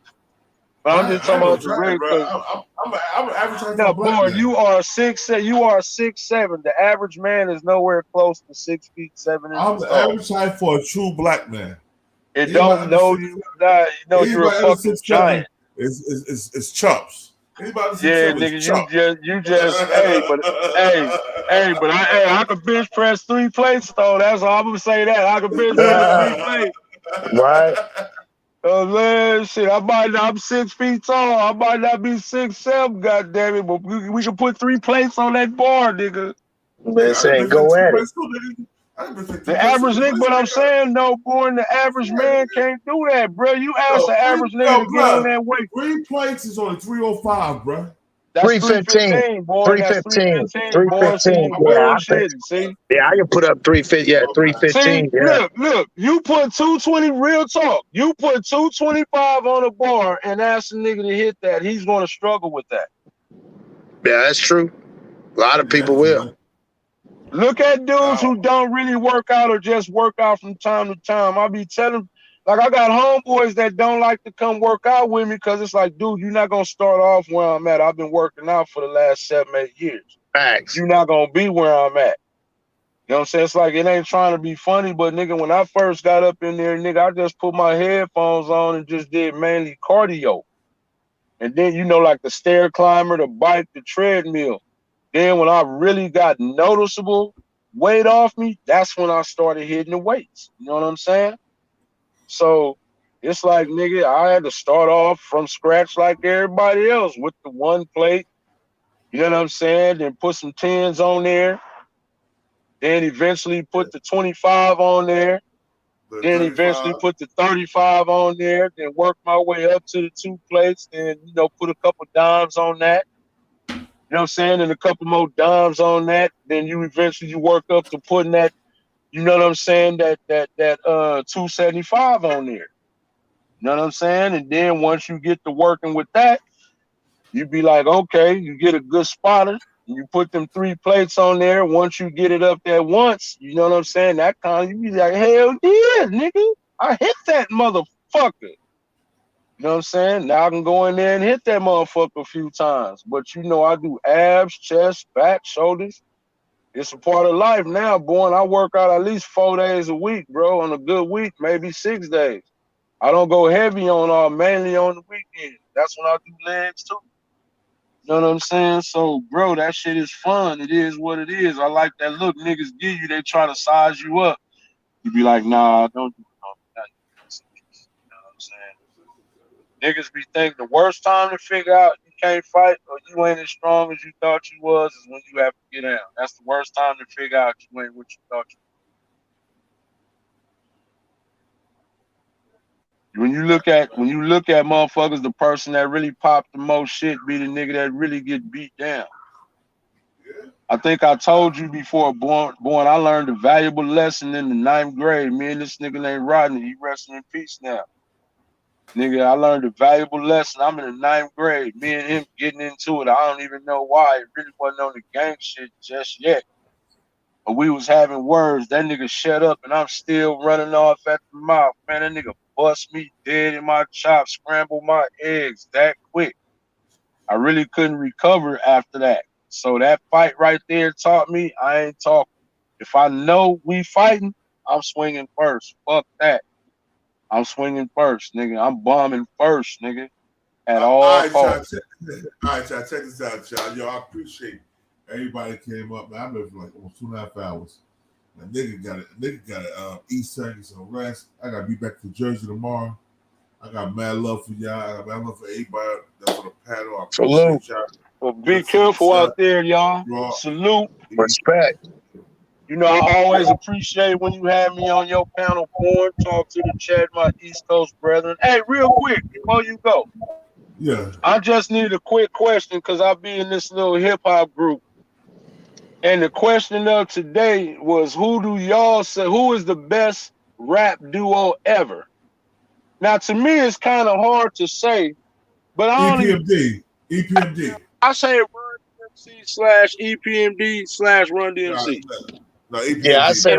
But I'm just talking about the regular. I'm an average height No, for a black Born, man. you are 6'7". You are 6'7". The average man is nowhere close to 6 feet 7 inches. I'm the average height for a true black man. It don't know you not. You know you're a fucking giant. It's chumps. Anybody Yeah, nigga, you just hey, but I could bench press 3 plates though. That's all I'm gonna say. That I could bench press 3 plates. Right. Oh man, shit! I'm 6 feet tall. I might not be 6'7", goddamn it, but we can put 3 plates on that bar, nigga. Man, saying go at it. The average nigga, but I'm saying no, Born. The average man can't do that, bro. You ask the average nigga to get on that weight. 3 plates is only 305, bro. That's 315, boy. That's 315, boy. See, you bullshitting, see? Yeah, I can put up 350. Yeah, 315. See, Yeah. look. You put 220. Real talk. You put 225 on a bar and ask a nigga to hit that. He's going to struggle with that. Yeah, that's true. A lot of people will. Look at dudes who don't really work out or just work out from time to time. I be telling, like, I got homeboys that don't like to come work out with me because it's like, dude, you're not going to start off where I'm at. I've been working out for the last 7-8 years. Facts. You're not going to be where I'm at. You know what I'm saying? It's like, it ain't trying to be funny, but nigga, when I first got up in there, nigga, I just put my headphones on and just did mainly cardio. And then, you know, like the stair climber, the bike, the treadmill. Then when I really got noticeable weight off me, that's when I started hitting the weights. You know what I'm saying? So It's like, nigga, I had to start off from scratch like everybody else with the one plate. You know what I'm saying? Then put some 10s on there. Then eventually put the 25 on there. Then eventually put the 35 on there. Then work my way up to the 2 plates. Then, you know, put a couple dimes on that. You know what I'm saying? And a couple more dimes on that. Then you eventually work up to putting that, you know what I'm saying, that 275 on there. You know what I'm saying? And then once you get to working with that, you be like, okay, you get a good spotter. You put them 3 plates on there. Once you get it up there once, you know what I'm saying? That kind of, you be like, hell yeah, nigga. I hit that motherfucker. You know what I'm saying? Now I can go in there and hit that motherfucker a few times. But you know, I do abs, chest, back, shoulders. It's a part of life now, boy. And I work out at least 4 days a week, bro. On a good week, maybe 6 days. I don't go heavy on mainly on the weekend. That's when I do legs too. You know what I'm saying? So, bro, that shit is fun. It is what it is. I like that look niggas give you. They try to size you up. You be like, nah, don't do that. You know what I'm saying? Niggas be thinking the worst time to figure out you can't fight or you ain't as strong as you thought you was is when you have to get down. That's the worst time to figure out you ain't what you thought you were. When you look at motherfuckers, the person that really popped the most shit be the nigga that really get beat down. I think I told you before, born, I learned a valuable lesson in the 9th grade. Me and this nigga named Rodney, he resting in peace now. Nigga, I learned a valuable lesson. I'm in the 9th grade. Me and him getting into it. I don't even know why. It really wasn't on the gang shit just yet. But we was having words. That nigga shut up and I'm still running off at the mouth. Man, that nigga bust me dead in my chops, scrambled my eggs that quick. I really couldn't recover after that. So that fight right there taught me I ain't talking. If I know we fighting, I'm swinging first. Fuck that. I'm swinging first, nigga. I'm bombing first, nigga. At all costs. All right, y'all. Check this out, y'all. Yo, I appreciate everybody came up. Man, I've been for like almost 2.5 hours. And nigga got to eat something, some rest. I got to be back to Jersey tomorrow. I got mad love for y'all. I got mad love for everybody that's on the panel. I appreciate y'all. Well, be careful out there, y'all. Salute. Respect. You know, I always appreciate when you have me on your panel, Born. Talk to the chat, my East Coast brethren. Hey, real quick, before you go. Yeah. I just need a quick question because I'll be in this little hip-hop group. And the question of today was, who do y'all say, who is the best rap duo ever? Now, to me, it's kind of hard to say, but I don't EPMD. I say Run DMC / EPMD / Run DMC. No, EPMD. Yeah, I say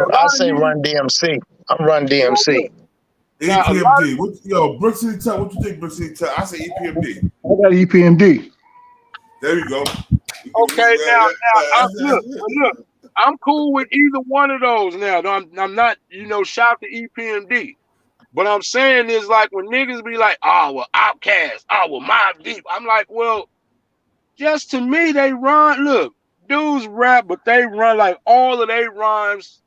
Run DMC. I'm Run DMC. EPMD. Yo, Brick City Tech, what you think, Brick City Tech? I say EPMD. I got EPMD. There you go. Okay, now look, I'm cool with either one of those now. I'm not, you know, shout to EPMD. But I'm saying is like when niggas be like, oh, well, Outkast, oh, well, Mobb Deep. I'm like, well, just to me, they rhyme. Look, dudes rap, but they run like all of their rhymes,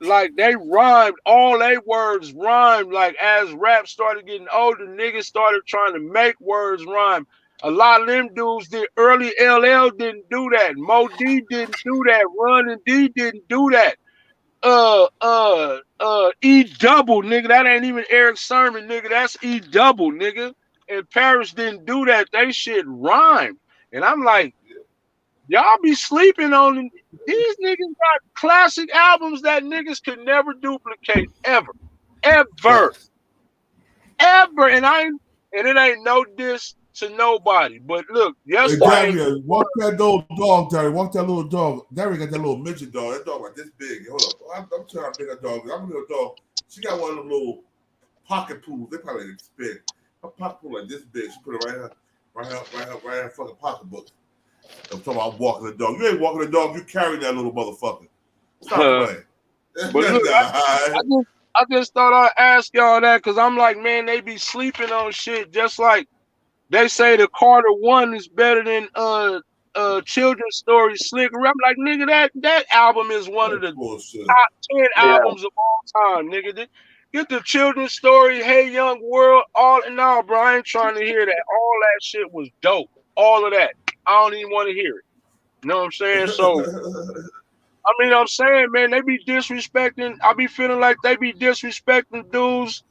like they rhymed, all their words rhymed. Like as rap started getting older, niggas started trying to make words rhyme. A lot of them dudes did. Early LL didn't do that. Mo D didn't do that. Run and D didn't do that. E double, nigga. That ain't even Eric Sermon, nigga. That's E double, nigga. And Paris didn't do that. They shit rhymed. And I'm like, y'all be sleeping on these niggas got classic albums that niggas could never duplicate ever. Ever. And it ain't no diss to nobody. But look, yesterday. Hey, walk that little dog, Derry. Walk that little dog. Derry got that little midget dog. That dog like this big. Hold up. I'm trying to pick a dog. I'm a little dog. She got one of them little pocket pools. They probably like this big. A pocket pool like this big. She put it right here, fucking pocketbook. I'm talking about walking the dog. You ain't walking the dog. You carrying that little motherfucker. Stop playing. But look, I just thought I'd ask y'all that because I'm like, man, they be sleeping on shit just like they say the Carter 1 is better than Children's Story Slicker. I'm like, nigga, that album is one of the top 10 albums of all time, nigga. Get the children's story, Hey Young World, all in all, bro. I ain't trying to hear that. All that shit was dope. All of that. I don't even want to hear it. You know what I'm saying? So, I mean, I'm saying, man, they be disrespecting. I be feeling like they be disrespecting dudes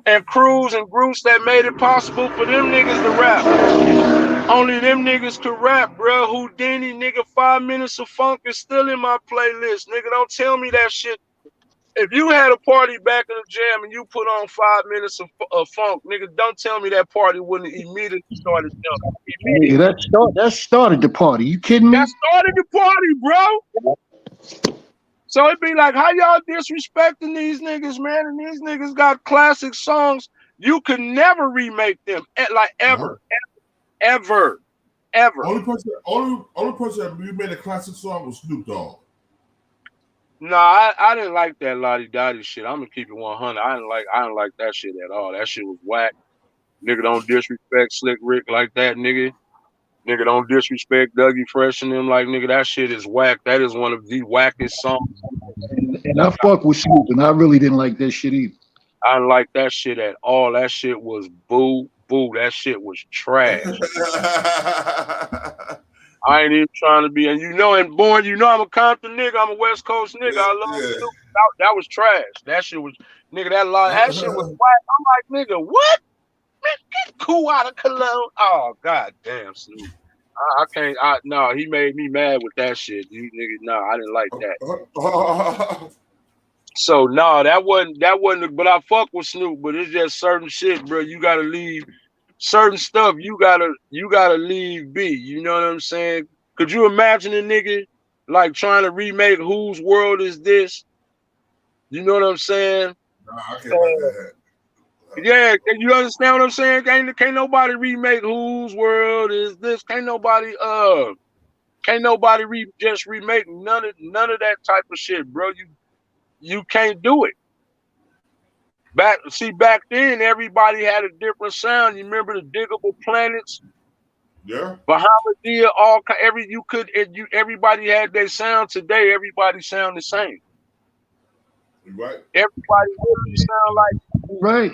and crews and groups that made it possible for them niggas to rap. Only them niggas could rap, bro. Houdini, nigga, 5 minutes of funk is still in my playlist. Nigga, don't tell me that shit. If you had a party back in the jam and you put on 5 minutes of funk, nigga, don't tell me that party wouldn't immediately started jumping. Nigga, that started the party. You kidding me? That started the party, bro. So it'd be like, how y'all disrespecting these niggas, man? And these niggas got classic songs. You could never remake them, like ever. Only person that remade a classic song was Snoop Dogg. Nah, I didn't like that Lottie Dottie shit. I'm gonna keep it 100. I didn't like that shit at all. That shit was whack. Nigga, don't disrespect Slick Rick like that, nigga. Nigga, don't disrespect Dougie Fresh and them like, nigga, that shit is whack. That is one of the wackest songs. And I fuck with Snoop, and I really didn't like that shit either. I didn't like that shit at all. That shit was boo. That shit was trash. I ain't even trying to be, and Born, I'm a Compton nigga. I'm a West Coast nigga. I love Snoop. That was trash. That shit was, nigga, that shit was whack. I'm like, nigga, what? Man, get cool out of Cologne. Oh, god damn, Snoop. I can't. No, he made me mad with that shit. You nigga, no, I didn't like that. So no, that wasn't. But I fuck with Snoop. But it's just certain shit, bro. You gotta leave certain stuff. You gotta leave be. You know what I'm saying? Could you imagine a nigga like trying to remake Whose World Is This? You know what I'm saying? Nah, I can't like that. Yeah, you understand what I'm saying? Can't nobody remake Whose World Is This? Can't nobody just remake none of that type of shit, bro. You can't do it. Back then everybody had a different sound. You remember the Diggable Planets? Yeah. Bahamadia, everybody had their sound. Today everybody sound the same. Right. Everybody really sound like right.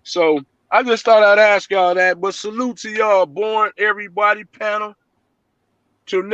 So I just thought I'd ask y'all that. But salute to y'all, Born Everybody panel. Till next.